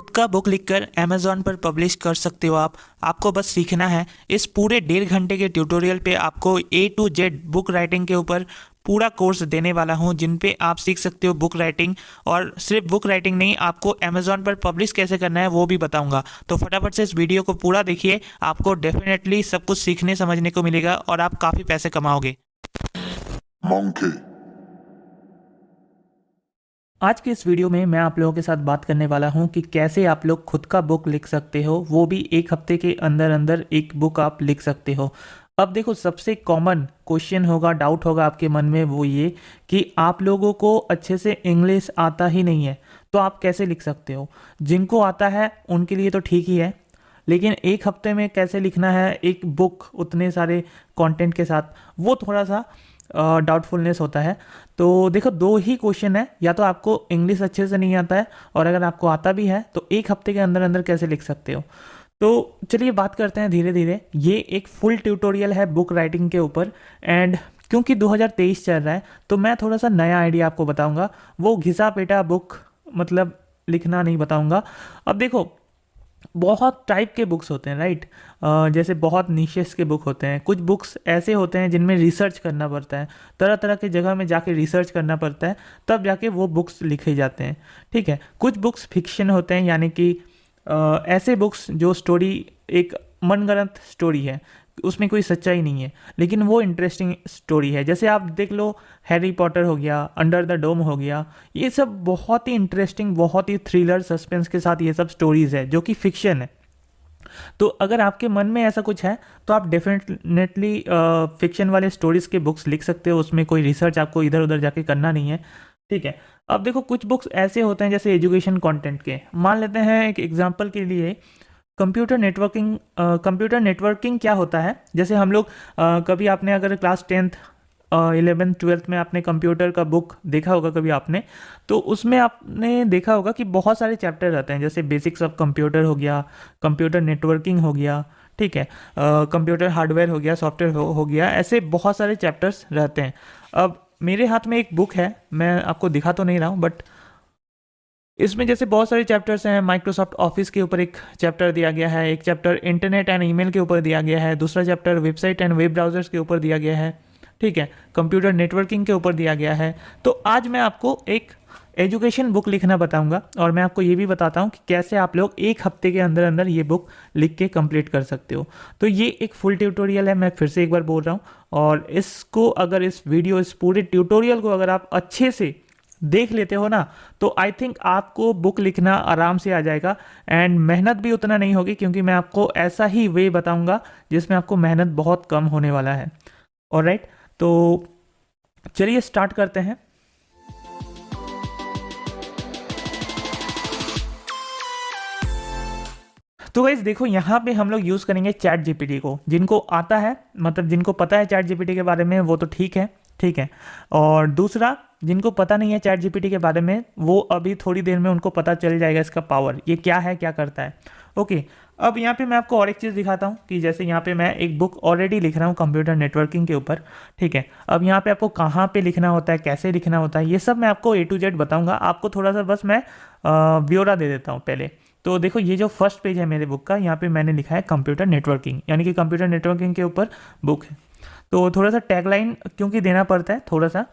खुद का बुक लिखकर अमेज़ॉन पर पब्लिश कर सकते हो आप। आपको बस सीखना है। इस पूरे 1.5 घंटे के ट्यूटोरियल पे आपको A to Z book writing के ऊपर पूरा कोर्स देने वाला हूँ, जिन पे आप सीख सकते हो बुक राइटिंग। और सिर्फ बुक राइटिंग नहीं, आपको अमेज़ॉन पर पब्लिश कैसे करना है वो भी बताऊंगा। तो फटाफट से इस वीडियो को पूरा देखिए, आपको डेफिनेटली सब कुछ सीखने समझने को मिलेगा और आप काफ़ी पैसे कमाओगे। Monkey. आज के इस वीडियो में मैं आप लोगों के साथ बात करने वाला हूं कि कैसे आप लोग खुद का बुक लिख सकते हो, वो भी 1 हफ्ते के अंदर अंदर एक बुक आप लिख सकते हो। अब देखो, सबसे कॉमन क्वेश्चन होगा, डाउट होगा आपके मन में, वो ये कि आप लोगों को अच्छे से इंग्लिश आता ही नहीं है, तो आप कैसे लिख सकते हो। जिनको आता है उनके लिए तो ठीक ही है, लेकिन 1 हफ्ते में कैसे लिखना है एक बुक उतने सारे कंटेंट के साथ, वो थोड़ा सा डाउटफुलनेस होता है। तो देखो, 2 ही क्वेश्चन है, या तो आपको इंग्लिश अच्छे से नहीं आता है, और अगर आपको आता भी है तो 1 हफ्ते के अंदर अंदर कैसे लिख सकते हो। तो चलिए बात करते हैं धीरे धीरे। ये एक फुल ट्यूटोरियल है बुक राइटिंग के ऊपर, एंड क्योंकि 2023 चल रहा है तो मैं थोड़ा सा नया आइडिया आपको बताऊंगा। वो घिसा पेटा बुक मतलब लिखना नहीं बताऊंगा। अब देखो, बहुत टाइप के बुक्स होते हैं, राइट। जैसे बहुत निशेस के बुक होते हैं, कुछ बुक्स ऐसे होते हैं जिनमें रिसर्च करना पड़ता है, तरह तरह की जगह में जाके रिसर्च करना पड़ता है, तब जाके वो बुक्स लिखे जाते हैं, ठीक है। कुछ बुक्स फिक्शन होते हैं, यानी कि ऐसे बुक्स जो स्टोरी एक मनगढ़ंत स्टोरी है, उसमें कोई सच्चाई नहीं है, लेकिन वो इंटरेस्टिंग स्टोरी है। जैसे आप देख लो, हैरी पॉटर हो गया, अंडर द डोम हो गया, ये सब बहुत ही इंटरेस्टिंग, बहुत ही थ्रिलर सस्पेंस के साथ ये सब स्टोरीज है जो कि फिक्शन है। तो अगर आपके मन में ऐसा कुछ है तो आप डेफिनेटली फिक्शन वाले स्टोरीज के बुक्स लिख सकते हो। उसमें कोई रिसर्च आपको इधर उधर जाके करना नहीं है, ठीक है। अब देखो, कुछ बुक्स ऐसे होते हैं जैसे एजुकेशन कंटेंट के, मान लेते हैं एक एग्जांपल के लिए कंप्यूटर नेटवर्किंग। कंप्यूटर नेटवर्किंग क्या होता है, जैसे हम लोग कभी आपने अगर क्लास 10th 11th 12th में आपने कंप्यूटर का बुक देखा होगा कभी आपने, तो उसमें आपने देखा होगा कि बहुत सारे चैप्टर रहते हैं, जैसे बेसिक्स ऑफ कंप्यूटर हो गया, कंप्यूटर नेटवर्किंग हो गया, ठीक है, कंप्यूटर हार्डवेयर हो गया, सॉफ्टवेयर हो गया, ऐसे बहुत सारे चैप्टर्स रहते हैं। अब मेरे हाथ में एक बुक है, मैं आपको दिखा तो नहीं रहा हूँ, बट इसमें जैसे बहुत सारे चैप्टर्स हैं। माइक्रोसॉफ्ट ऑफिस के ऊपर एक चैप्टर दिया गया है, एक चैप्टर इंटरनेट एंड ईमेल के ऊपर दिया गया है, दूसरा chapter website and web browsers के ऊपर दिया गया है, ठीक है, कंप्यूटर नेटवर्किंग के ऊपर दिया गया है। तो आज मैं आपको एक एजुकेशन बुक लिखना बताऊंगा, और मैं आपको ये भी बताता हूँ कि कैसे आप लोग 1 हफ्ते के अंदर अंदर ये बुक लिख के कंप्लीट कर सकते हो। तो ये एक फुल ट्यूटोरियल है, मैं फिर से एक बार बोल रहा हूँ, और इसको अगर इस पूरे ट्यूटोरियल को अगर आप अच्छे से देख लेते हो ना, तो आई थिंक आपको बुक लिखना आराम से आ जाएगा, एंड मेहनत भी उतना नहीं होगी, क्योंकि मैं आपको ऐसा ही वे बताऊंगा जिसमें आपको मेहनत बहुत कम होने वाला है। ऑलराइट, तो चलिए स्टार्ट करते हैं। तो गाइस देखो, यहाँ पे हम लोग यूज़ करेंगे चैट जीपीटी को। जिनको आता है, मतलब जिनको पता है चैट जीपीटी के बारे में, वो तो ठीक है, ठीक है। और दूसरा, जिनको पता नहीं है चैट जीपीटी के बारे में, वो अभी थोड़ी देर में उनको पता चल जाएगा इसका पावर, ये क्या है, क्या करता है। ओके, अब यहाँ पे मैं आपको और एक चीज़ दिखाता हूँ कि जैसे यहाँ पे मैं एक बुक ऑलरेडी लिख रहा हूँ कंप्यूटर नेटवर्किंग के ऊपर, ठीक है। अब यहाँ पे आपको कहाँ पे लिखना होता है, कैसे लिखना होता है, ये सब मैं आपको A to Z बताऊँगा। आपको थोड़ा सा बस मैं ब्यौरा दे देता हूँ पहले। तो देखो, ये जो फर्स्ट पेज है मेरे बुक का, यहाँ पे मैंने लिखा है कंप्यूटर नेटवर्किंग, यानी कि कंप्यूटर नेटवर्किंग के ऊपर बुक है। तो थोड़ा सा टैगलाइन क्योंकि देना पड़ता है थोड़ा सा,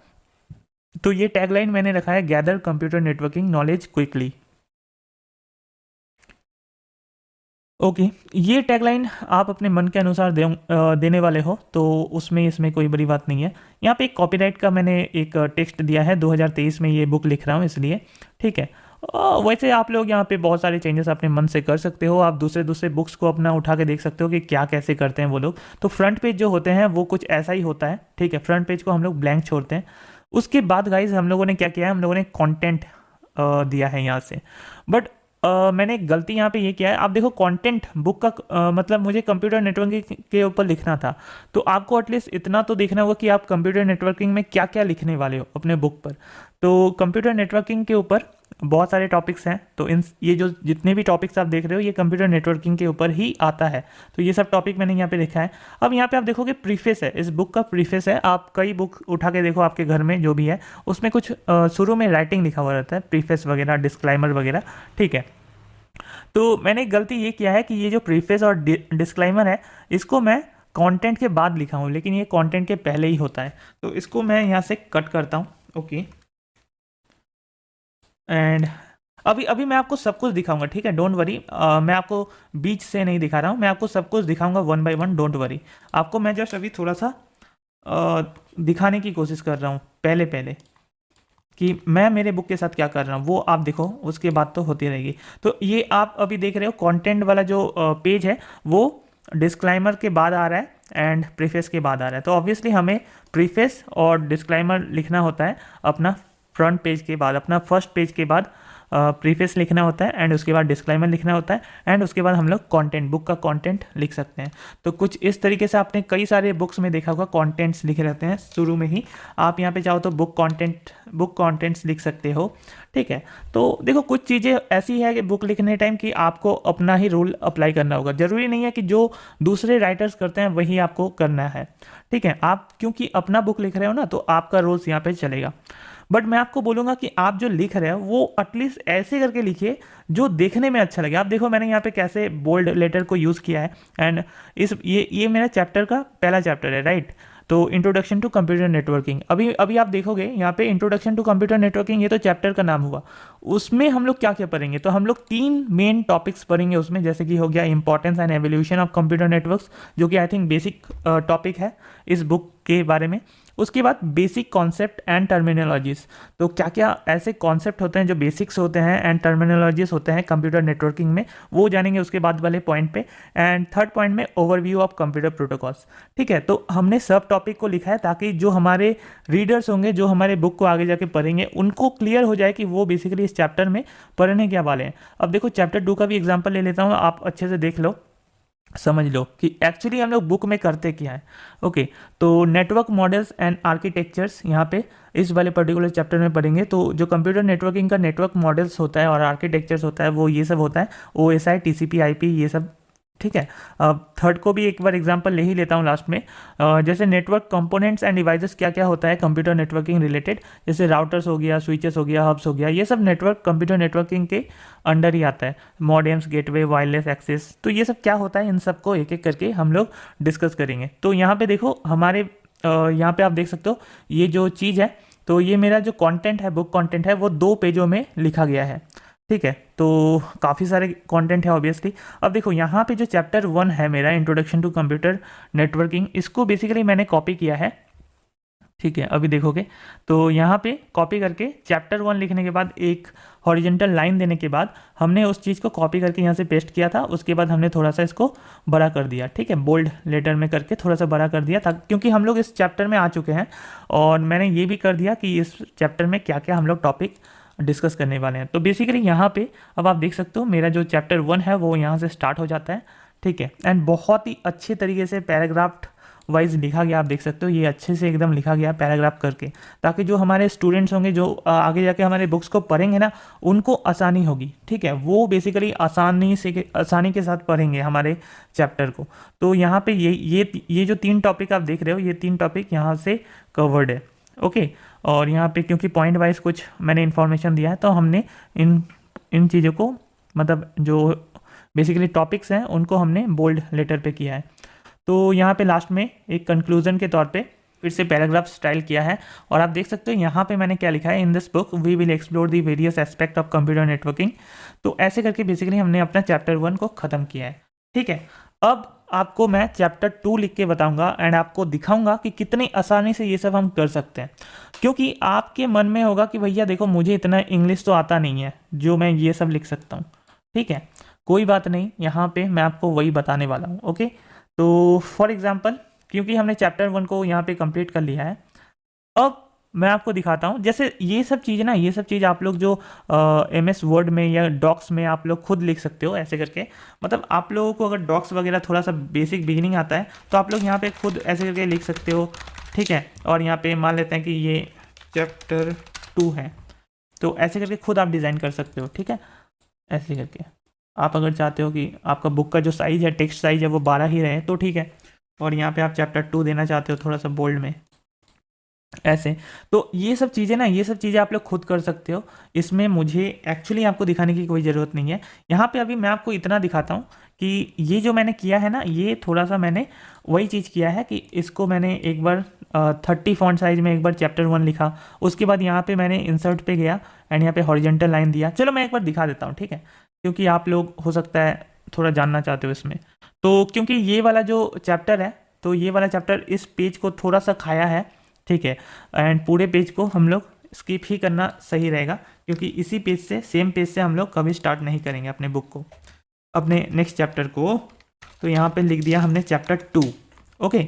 तो ये टैगलाइन मैंने रखा है, gather computer networking knowledge quickly. Okay, ये टैगलाइन आप अपने मन के अनुसार देने वाले हो, तो इसमें कोई बड़ी बात नहीं है। यहाँ पे एक कॉपीराइट का मैंने एक टेक्स्ट दिया है, 2023 में ये बुक लिख रहा हूँ इसलिए, ठीक है। वैसे आप लोग यहाँ पे बहुत सारे चेंजेस अपने मन से कर सकते हो। आप दूसरे बुक्स को अपना उठा के देख सकते हो कि क्या कैसे करते हैं वो लोग। तो फ्रंट पेज जो होते हैं वो कुछ ऐसा ही होता है, ठीक है। फ्रंट पेज को हम लोग ब्लैंक छोड़ते हैं। उसके बाद गाइज हम लोगों ने क्या किया है, हम लोगों ने कंटेंट दिया है यहाँ से, बट मैंने एक गलती यहाँ पे ये किया है। आप देखो, कंटेंट बुक का मतलब मुझे कंप्यूटर नेटवर्किंग के ऊपर लिखना था, तो आपको एटलीस्ट इतना तो देखना होगा कि आप कंप्यूटर नेटवर्किंग में क्या क्या लिखने वाले हो अपने बुक पर। तो कंप्यूटर नेटवर्किंग के ऊपर बहुत सारे टॉपिक्स हैं, तो ये जो जितने भी टॉपिक्स आप देख रहे हो, ये कंप्यूटर नेटवर्किंग के ऊपर ही आता है। तो ये सब टॉपिक मैंने यहाँ पे लिखा है। अब यहाँ पे आप देखोगे प्रीफेस है, इस बुक का प्रीफेस है। आप कई बुक उठा के देखो आपके घर में जो भी है, उसमें कुछ शुरू में राइटिंग लिखा हुआ रहता है, प्रीफेस वगैरह, डिस्क्लाइमर वगैरह, ठीक है। तो मैंने गलती ये किया है कि ये जो प्रीफेस और डिस्क्लेमर है इसको मैं कंटेंट के बाद लिखा हूँ, लेकिन ये कंटेंट के पहले ही होता है। तो इसको मैं यहाँ से कट करता हूँ। ओके, एंड अभी अभी मैं आपको सब कुछ दिखाऊंगा, ठीक है, डोंट वरी। मैं आपको बीच से नहीं दिखा रहा हूँ, मैं आपको सब कुछ दिखाऊंगा one by one, don't worry. आपको मैं जस्ट अभी थोड़ा सा दिखाने की कोशिश कर रहा हूँ पहले पहले कि मैं मेरे बुक के साथ क्या कर रहा हूँ, वो आप देखो, उसके बाद तो होती रहेगी। तो ये आप अभी देख रहे हो कंटेंट वाला जो पेज है वो डिस्क्लाइमर के बाद आ रहा है एंड प्रीफेस के बाद आ रहा है। तो ऑब्वियसली हमें प्रीफेस और डिस्क्लाइमर लिखना होता है अपना फ्रंट पेज के बाद, अपना फर्स्ट पेज के बाद प्रीफेस लिखना होता है एंड उसके बाद डिस्क्लेमर लिखना होता है एंड उसके बाद हम लोग कंटेंट, बुक का कंटेंट लिख सकते हैं। तो कुछ इस तरीके से आपने कई सारे बुक्स में देखा होगा कंटेंट्स लिखे रहते हैं शुरू में ही। आप यहाँ पे चाहो तो बुक कंटेंट्स लिख सकते हो, ठीक है। तो देखो कुछ चीज़ें ऐसी है कि बुक लिखने टाइम कि आपको अपना ही रूल अप्लाई करना होगा, ज़रूरी नहीं है कि जो दूसरे राइटर्स करते हैं वही आपको करना है, ठीक है। आप क्योंकि अपना बुक लिख रहे हो ना, तो आपका रूल्स यहाँ पे चलेगा। बट मैं आपको बोलूँगा कि आप जो लिख रहे हो वो एटलीस्ट ऐसे करके लिखिए जो देखने में अच्छा लगे। आप देखो मैंने यहाँ पे कैसे बोल्ड लेटर को यूज़ किया है एंड ये मेरा चैप्टर का पहला चैप्टर है, राइट। तो इंट्रोडक्शन टू कंप्यूटर नेटवर्किंग, अभी अभी आप देखोगे यहाँ पे इंट्रोडक्शन टू कंप्यूटर नेटवर्किंग, ये तो चैप्टर का नाम हुआ। उसमें हम लोग क्या क्या पढ़ेंगे, तो हम लोग 3 मेन टॉपिक्स पढ़ेंगे उसमें, जैसे कि हो गया importance and evolution of computer networks, जो कि आई थिंक बेसिक टॉपिक है इस बुक के बारे में। उसके बाद बेसिक कॉन्सेप्ट एंड टर्मिनोलॉजीज, तो क्या क्या ऐसे कॉन्सेप्ट होते हैं जो बेसिक्स होते हैं एंड टर्मिनोलॉजीज होते हैं कंप्यूटर नेटवर्किंग में, वो जानेंगे उसके बाद वाले पॉइंट पे। एंड थर्ड पॉइंट में ओवरव्यू ऑफ कंप्यूटर प्रोटोकॉल्स, ठीक है। तो हमने सब टॉपिक को लिखा है ताकि जो हमारे रीडर्स होंगे, जो हमारे बुक को आगे जाके पढ़ेंगे, उनको क्लियर हो जाए कि वो बेसिकली इस चैप्टर में पढ़ने क्या वाले हैं। अब देखो चैप्टर 2 का भी एग्जाम्पल ले लेता हूँ, आप अच्छे से देख लो, समझ लो कि एक्चुअली हम लोग बुक में करते क्या है। ओके, तो नेटवर्क मॉडल्स एंड आर्किटेक्चर्स यहाँ पे इस वाले पर्टिकुलर चैप्टर में पढ़ेंगे। तो जो कंप्यूटर नेटवर्किंग का नेटवर्क मॉडल्स होता है और आर्किटेक्चर्स होता है वो ये सब होता है, OSI, TCP, IP, ये सब, ठीक है। अब थर्ड को भी एक बार एग्जांपल ले ही लेता हूँ लास्ट में। जैसे नेटवर्क कंपोनेंट्स एंड डिवाइसेस क्या क्या होता है कंप्यूटर नेटवर्किंग रिलेटेड, जैसे राउटर्स हो गया, स्विचेस हो गया, हब्स हो गया, ये सब नेटवर्क कंप्यूटर नेटवर्किंग के अंडर ही आता है। मॉडेम्स, गेटवे, वायरलेस एक्सेस, तो ये सब क्या होता है, इन सबको एक एक करके हम लोग डिस्कस करेंगे। तो यहाँ पे देखो हमारे यहाँ पे आप देख सकते हो ये जो चीज़ है, तो ये मेरा जो कंटेंट है, बुक कंटेंट है, वो 2 पेजों में लिखा गया है, ठीक है। तो काफ़ी सारे कंटेंट है ऑब्वियसली। अब देखो यहाँ पे जो चैप्टर 1 है मेरा, इंट्रोडक्शन टू कंप्यूटर नेटवर्किंग, इसको बेसिकली मैंने कॉपी किया है, ठीक है। अभी देखोगे तो यहाँ पे कॉपी करके चैप्टर 1 लिखने के बाद एक हॉरिजेंटल लाइन देने के बाद हमने उस चीज़ को कॉपी करके यहाँ से पेस्ट किया था। उसके बाद हमने थोड़ा सा इसको बड़ा कर दिया, ठीक है, बोल्ड लेटर में करके थोड़ा सा बड़ा कर दिया था, क्योंकि हम लोग इस चैप्टर में आ चुके हैं और मैंने ये भी कर दिया कि इस चैप्टर में क्या क्या हम लोग टॉपिक डिस्कस करने वाले हैं। तो बेसिकली यहाँ पे अब आप देख सकते हो मेरा जो चैप्टर 1 है वो यहाँ से स्टार्ट हो जाता है, ठीक है। एंड बहुत ही अच्छे तरीके से पैराग्राफ वाइज लिखा गया, आप देख सकते हो ये अच्छे से एकदम लिखा गया पैराग्राफ करके, ताकि जो हमारे स्टूडेंट्स होंगे जो आगे जाके हमारे बुक्स को पढ़ेंगे ना, उनको आसानी होगी, ठीक है। वो बेसिकली आसानी के साथ पढ़ेंगे हमारे चैप्टर को। तो यहाँ पे ये जो 3 टॉपिक आप देख रहे हो, ये 3 टॉपिक यहाँ से कवर्ड है, ओके। और यहाँ पे क्योंकि पॉइंट वाइज कुछ मैंने इन्फॉर्मेशन दिया है, तो हमने इन चीज़ों को, मतलब जो बेसिकली टॉपिक्स हैं उनको हमने बोल्ड लेटर पे किया है। तो यहाँ पे लास्ट में एक कंक्लूजन के तौर पे फिर से पैराग्राफ स्टाइल किया है और आप देख सकते हो यहाँ पे मैंने क्या लिखा है, in this book we will explore the various aspect of computer networking. तो ऐसे करके बेसिकली हमने अपना चैप्टर 1 को ख़त्म किया है, ठीक है। अब आपको मैं चैप्टर 2 लिख के बताऊंगा एंड आपको दिखाऊंगा कि कितनी आसानी से ये सब हम कर सकते हैं, क्योंकि आपके मन में होगा कि भैया देखो मुझे इतना इंग्लिश तो आता नहीं है जो मैं ये सब लिख सकता हूँ, ठीक है। कोई बात नहीं, यहाँ पे मैं आपको वही बताने वाला हूँ, ओके। तो फॉर एग्जाम्पल, क्योंकि हमने चैप्टर 1 को यहाँ पे कंप्लीट कर लिया है, अब मैं आपको दिखाता हूँ। जैसे ये सब चीज़ आप लोग जो MS वर्ड में या डॉक्स में आप लोग खुद लिख सकते हो ऐसे करके। मतलब आप लोगों को अगर डॉक्स वगैरह थोड़ा सा बेसिक बिगिनिंग आता है तो आप लोग यहाँ पे खुद ऐसे करके लिख सकते हो, ठीक है। और यहाँ पे मान लेते हैं कि ये चैप्टर 2 है, तो ऐसे करके खुद आप डिज़ाइन कर सकते हो, ठीक है। ऐसे करके आप अगर चाहते हो कि आपका बुक का जो साइज़ है, टेक्स्ट साइज़ है, वो 12 ही रहे तो ठीक है। और यहाँ पे आप चैप्टर 2 देना चाहते हो थोड़ा सा बोल्ड में, ऐसे। तो ये सब चीज़ें ना, ये सब चीज़ें आप लोग खुद कर सकते हो, इसमें मुझे एक्चुअली आपको दिखाने की कोई ज़रूरत नहीं है। यहाँ पे अभी मैं आपको इतना दिखाता हूँ कि ये जो मैंने किया है ना, ये थोड़ा सा मैंने वही चीज़ किया है कि इसको मैंने एक बार 30 फॉन्ट साइज में एक बार चैप्टर 1 लिखा, उसके बाद यहाँ पे मैंने इंसर्ट पे गया एंड यहाँ पे हॉरिजेंटल लाइन दिया। चलो मैं एक बार दिखा देता हूँ, ठीक है, क्योंकि आप लोग हो सकता है थोड़ा जानना चाहते हो इसमें। तो क्योंकि ये वाला जो चैप्टर है, तो ये वाला चैप्टर इस पेज को थोड़ा सा खाया है, ठीक है, एंड पूरे पेज को हम लोग स्किप ही करना सही रहेगा, क्योंकि इसी पेज से, सेम पेज से हम लोग कभी स्टार्ट नहीं करेंगे अपने बुक को, अपने नेक्स्ट चैप्टर को। तो यहाँ पे लिख दिया हमने चैप्टर 2। ओके,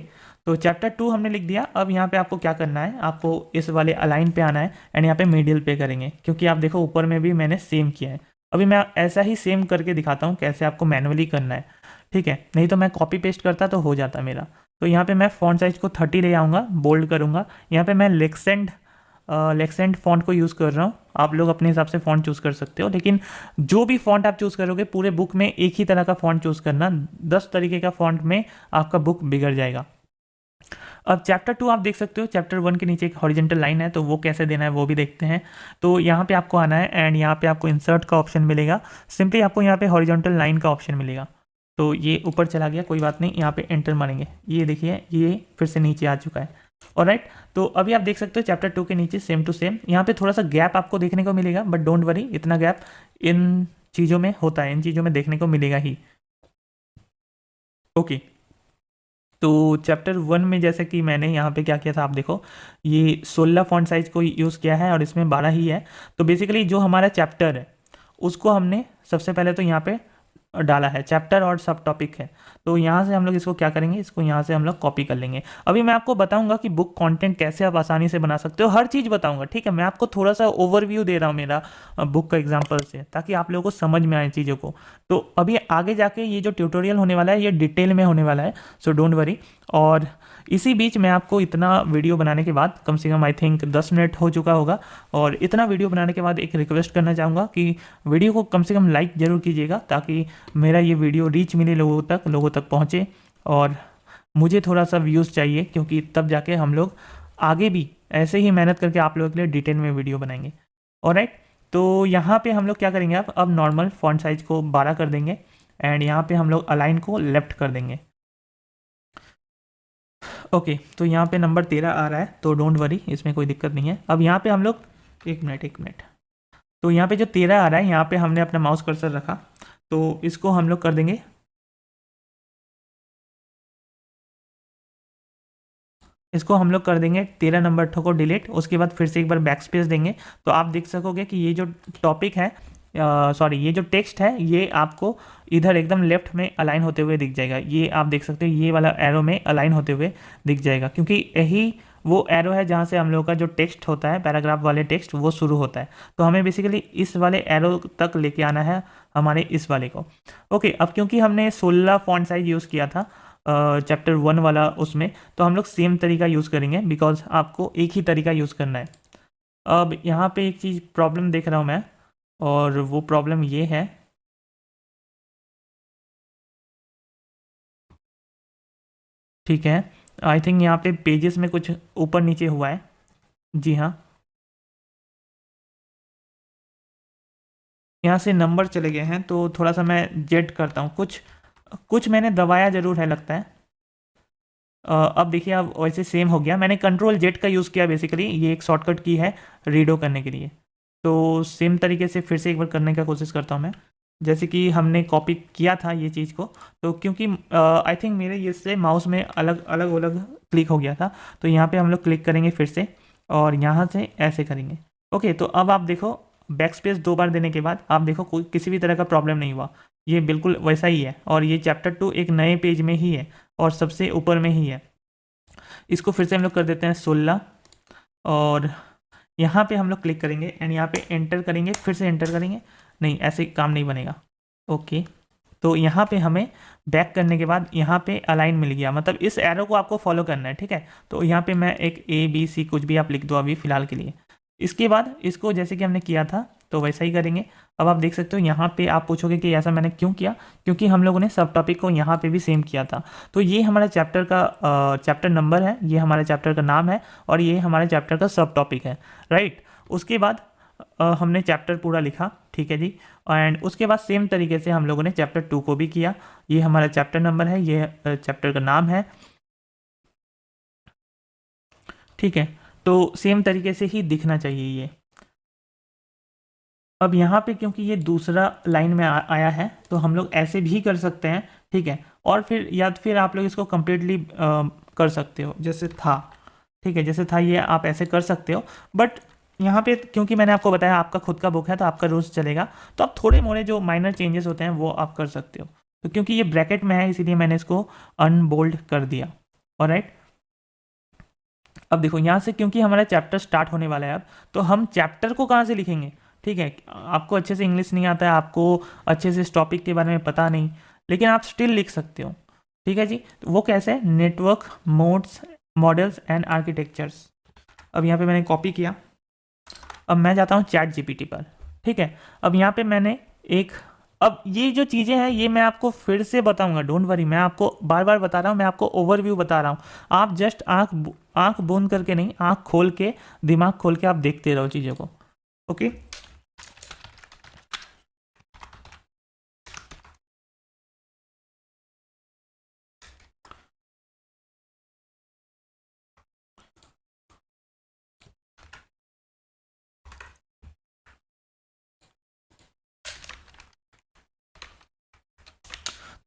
तो चैप्टर 2 हमने लिख दिया। अब यहाँ पे आपको क्या करना है, आपको इस वाले अलाइन पे आना है एंड यहाँ पे मिडिल पे करेंगे, क्योंकि आप देखो ऊपर में भी मैंने सेम किया है। अभी मैं ऐसा ही सेम करके दिखाता हूँ कैसे आपको मैनुअली करना है, ठीक है, नहीं तो मैं कॉपी पेस्ट करता तो हो जाता मेरा। तो यहाँ पे मैं फॉन्ट साइज को 30 ले आऊँगा, बोल्ड करूँगा। यहाँ पे मैं लेक्सेंट फॉन्ट को यूज़ कर रहा हूँ, आप लोग अपने हिसाब से फॉन्ट चूज़ कर सकते हो, लेकिन जो भी फॉन्ट आप चूज़ करोगे पूरे बुक में एक ही तरह का फॉन्ट चूज़ करना, 10 तरीके का फॉन्ट में आपका बुक बिगड़ जाएगा। अब चैप्टर 2 आप देख सकते हो, चैप्टर 1 के नीचे एक हॉरिजेंटल लाइन है, तो वो कैसे देना है वो भी देखते हैं। तो यहाँ पे आपको आना है एंड यहाँ पे आपको इंसर्ट का ऑप्शन मिलेगा, सिंपली आपको यहाँ पे हॉरिजेंटल लाइन का ऑप्शन मिलेगा। तो ये ऊपर चला गया, कोई बात नहीं, यहाँ पे एंटर मारेंगे, ये देखिए ये फिर से नीचे आ चुका है। ऑलराइट, तो अभी आप देख सकते हो चैप्टर 2 के नीचे सेम टू सेम, यहाँ पे थोड़ा सा गैप आपको देखने को मिलेगा, बट डोंट वरी, इतना गैप इन चीज़ों में होता है, इन चीज़ों में देखने को मिलेगा ही। ओके, तो चैप्टर 1 में जैसे कि मैंने यहाँ पे क्या किया था, आप देखो ये 16 फॉन्ट साइज को यूज़ किया है और इसमें 12 ही है। तो बेसिकली जो हमारा चैप्टर है उसको हमने सबसे पहले तो यहाँ पे डाला है, चैप्टर और सब टॉपिक है। तो यहाँ से हम लोग इसको क्या करेंगे, इसको यहाँ से हम लोग कॉपी कर लेंगे। अभी मैं आपको बताऊंगा कि बुक कंटेंट कैसे आप आसानी से बना सकते हो, हर चीज़ बताऊंगा, ठीक है। मैं आपको थोड़ा सा ओवरव्यू दे रहा हूँ मेरा बुक का एग्जाम्पल से, ताकि आप लोगों को समझ में आए चीज़ों को। तो अभी आगे जाके ये जो ट्यूटोरियल होने वाला है ये डिटेल में होने वाला है, सो डोंट वरी। और इसी बीच मैं आपको इतना वीडियो बनाने के बाद, कम से कम आई थिंक 10 मिनट हो चुका होगा, और इतना वीडियो बनाने के बाद एक रिक्वेस्ट करना चाहूँगा कि वीडियो को कम से कम लाइक ज़रूर कीजिएगा, ताकि मेरा ये वीडियो रीच मिले लोगों तक पहुँचे। और मुझे थोड़ा सा व्यूज़ चाहिए, क्योंकि तब जाके हम लोग आगे भी ऐसे ही मेहनत करके आप लोगों के लिए डिटेल में वीडियो बनाएंगे। ऑलराइट, तो यहाँ पे हम लोग क्या करेंगे, अब नॉर्मल फॉन्ट साइज को 12 कर देंगे एंड यहाँ पे हम लोग अलाइन को लेफ्ट कर देंगे। ओके, तो यहाँ पे नंबर 13 आ रहा है, तो डोंट वरी, इसमें कोई दिक्कत नहीं है। अब यहाँ पे हम लोग एक मिनट, तो यहाँ पे जो 13 आ रहा है, यहाँ पे हमने अपना माउस कर्सर रखा, तो इसको हम लोग कर देंगे, इसको हम लोग कर देंगे 13 नंबर को डिलीट। उसके बाद फिर से एक बार बैक स्पेस देंगे, तो आप देख सकोगे कि ये जो टॉपिक है, सॉरी ये जो टेक्स्ट है, ये आपको इधर एकदम लेफ्ट में अलाइन होते हुए दिख जाएगा। ये आप देख सकते हो, ये वाला एरो में अलाइन होते हुए दिख जाएगा, क्योंकि यही वो एरो है जहाँ से हम लोग का जो टेक्स्ट होता है, पैराग्राफ वाले टेक्स्ट, वो शुरू होता है। तो हमें बेसिकली इस वाले एरो तक लेके आना है, हमारे इस वाले को। ओके, अब क्योंकि हमने 16 फॉन्ट साइज यूज़ किया था चैप्टर 1 वाला उसमें, तो हम लोग सेम तरीका यूज़ करेंगे, बिकॉज आपको एक ही तरीका यूज़ करना है। अब यहाँ पे एक चीज़ प्रॉब्लम देख रहा हूँ मैं, और वो प्रॉब्लम ये है, ठीक है, आई थिंक यहाँ पे पेजेस में कुछ ऊपर नीचे हुआ है। जी हाँ, यहाँ से नंबर चले गए हैं, तो थोड़ा सा मैं जेड करता हूँ, कुछ कुछ मैंने दबाया ज़रूर है लगता है। अब देखिए, अब वैसे सेम हो गया, मैंने कंट्रोल जेड का यूज़ किया, बेसिकली ये एक शॉर्टकट की है रीडो करने के लिए। तो सेम तरीके से फिर से एक बार करने का कोशिश करता हूँ मैं, जैसे कि हमने कॉपी किया था ये चीज़ को। तो क्योंकि आई थिंक मेरे ये से माउस में अलग अलग अलग क्लिक हो गया था, तो यहाँ पे हम लोग क्लिक करेंगे फिर से, और यहाँ से ऐसे करेंगे। ओके, तो अब आप देखो बैक स्पेस 2 बार देने के बाद आप देखो कोई किसी भी तरह का प्रॉब्लम नहीं हुआ, ये बिल्कुल वैसा ही है। और ये चैप्टर 2 एक नए पेज में ही है और सबसे ऊपर में ही है। इसको फिर से हम लोग कर देते हैं 16, और यहाँ पे हम लोग क्लिक करेंगे एंड यहाँ पे एंटर करेंगे, फिर से एंटर करेंगे। नहीं, ऐसे काम नहीं बनेगा। ओके, तो यहाँ पे हमें बैक करने के बाद यहाँ पे अलाइन मिल गया, मतलब इस एरो को आपको फॉलो करना है, ठीक है। तो यहाँ पे मैं एक A B C कुछ भी आप लिख दो अभी फ़िलहाल के लिए। इसके बाद इसको जैसे कि हमने किया था तो वैसा ही करेंगे। अब आप देख सकते हो यहाँ पे आप पूछोगे कि ऐसा मैंने क्यों किया, क्योंकि हम लोगों ने सब टॉपिक को यहाँ पे भी सेम किया था। तो ये हमारा चैप्टर का चैप्टर नंबर है, ये हमारे चैप्टर का नाम है, और ये हमारे चैप्टर का सब टॉपिक है, राइट। उसके बाद हमने चैप्टर पूरा लिखा, ठीक है जी। एंड उसके बाद सेम तरीके से हम लोगों ने चैप्टर 2 को भी किया। ये हमारा चैप्टर नंबर है, ये चैप्टर का नाम है, ठीक है। तो सेम तरीके से ही दिखना चाहिए ये। अब यहाँ पे क्योंकि ये दूसरा लाइन में आया है तो हम लोग ऐसे भी कर सकते हैं, ठीक है। और फिर या फिर आप लोग इसको कंप्लीटली कर सकते हो जैसे था, ठीक है, जैसे था ये आप ऐसे कर सकते हो। बट यहाँ पे क्योंकि मैंने आपको बताया आपका खुद का बुक है तो आपका रूल्स चलेगा, तो आप थोड़े मोड़े जो माइनर चेंजेस होते हैं वो आप कर सकते हो। तो क्योंकि ये ब्रैकेट में है इसीलिए मैंने इसको अनबोल्ड कर दिया, ऑलराइट। अब देखो यहाँ से क्योंकि हमारा चैप्टर स्टार्ट होने वाला है अब, तो हम चैप्टर को कहाँ से लिखेंगे, ठीक है। आपको अच्छे से इंग्लिश नहीं आता है, आपको अच्छे से इस टॉपिक के बारे में पता नहीं, लेकिन आप स्टिल लिख सकते हो, ठीक है जी। तो वो कैसे है, network modes models and architectures. अब यहाँ पे मैंने कॉपी किया, अब मैं जाता हूँ चैट जीपीटी पर, ठीक है। अब यहाँ पे मैंने एक, अब ये जो चीज़ें हैं ये मैं आपको फिर से बताऊंगा, डोंट वरी, मैं आपको बार बार बता रहा हूँ, मैं आपको ओवरव्यू बता रहा हूँ। आप जस्ट आंख बंद करके नहीं, आंख खोल के, दिमाग खोल के आप देखते रहो चीज़ों को, ओके।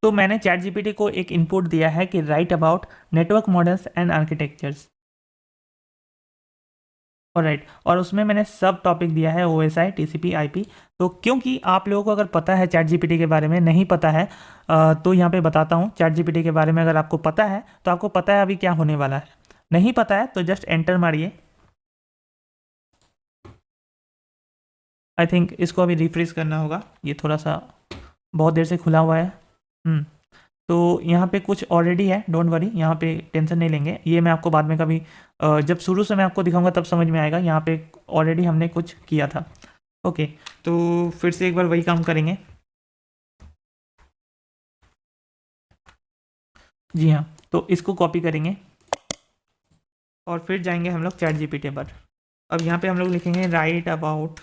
तो मैंने चैट जीपीटी को एक इनपुट दिया है कि right about network models and architectures, right. और उसमें मैंने सब टॉपिक दिया है OSI TCP IP। तो क्योंकि आप लोगों को अगर पता है चैट जीपीटी के बारे में, नहीं पता है तो यहाँ पे बताता हूँ चैट जीपीटी के बारे में। अगर आपको पता है तो आपको पता है अभी क्या होने वाला है, नहीं पता है तो जस्ट एंटर मारिए। आई थिंक इसको अभी रिफ्रेश करना होगा, ये थोड़ा सा बहुत देर से खुला हुआ है। तो यहाँ पे कुछ ऑलरेडी है, डोंट वरी, यहाँ पे टेंशन नहीं लेंगे, ये मैं आपको बाद में कभी जब शुरू से मैं आपको दिखाऊंगा तब समझ में आएगा। यहाँ पे ऑलरेडी हमने कुछ किया था, ओके। तो फिर से एक बार वही काम करेंगे, जी हाँ। तो इसको कॉपी करेंगे और फिर जाएंगे हम लोग चैट जीपीटी पर। अब यहाँ पे हम लोग लिखेंगे राइट अबाउट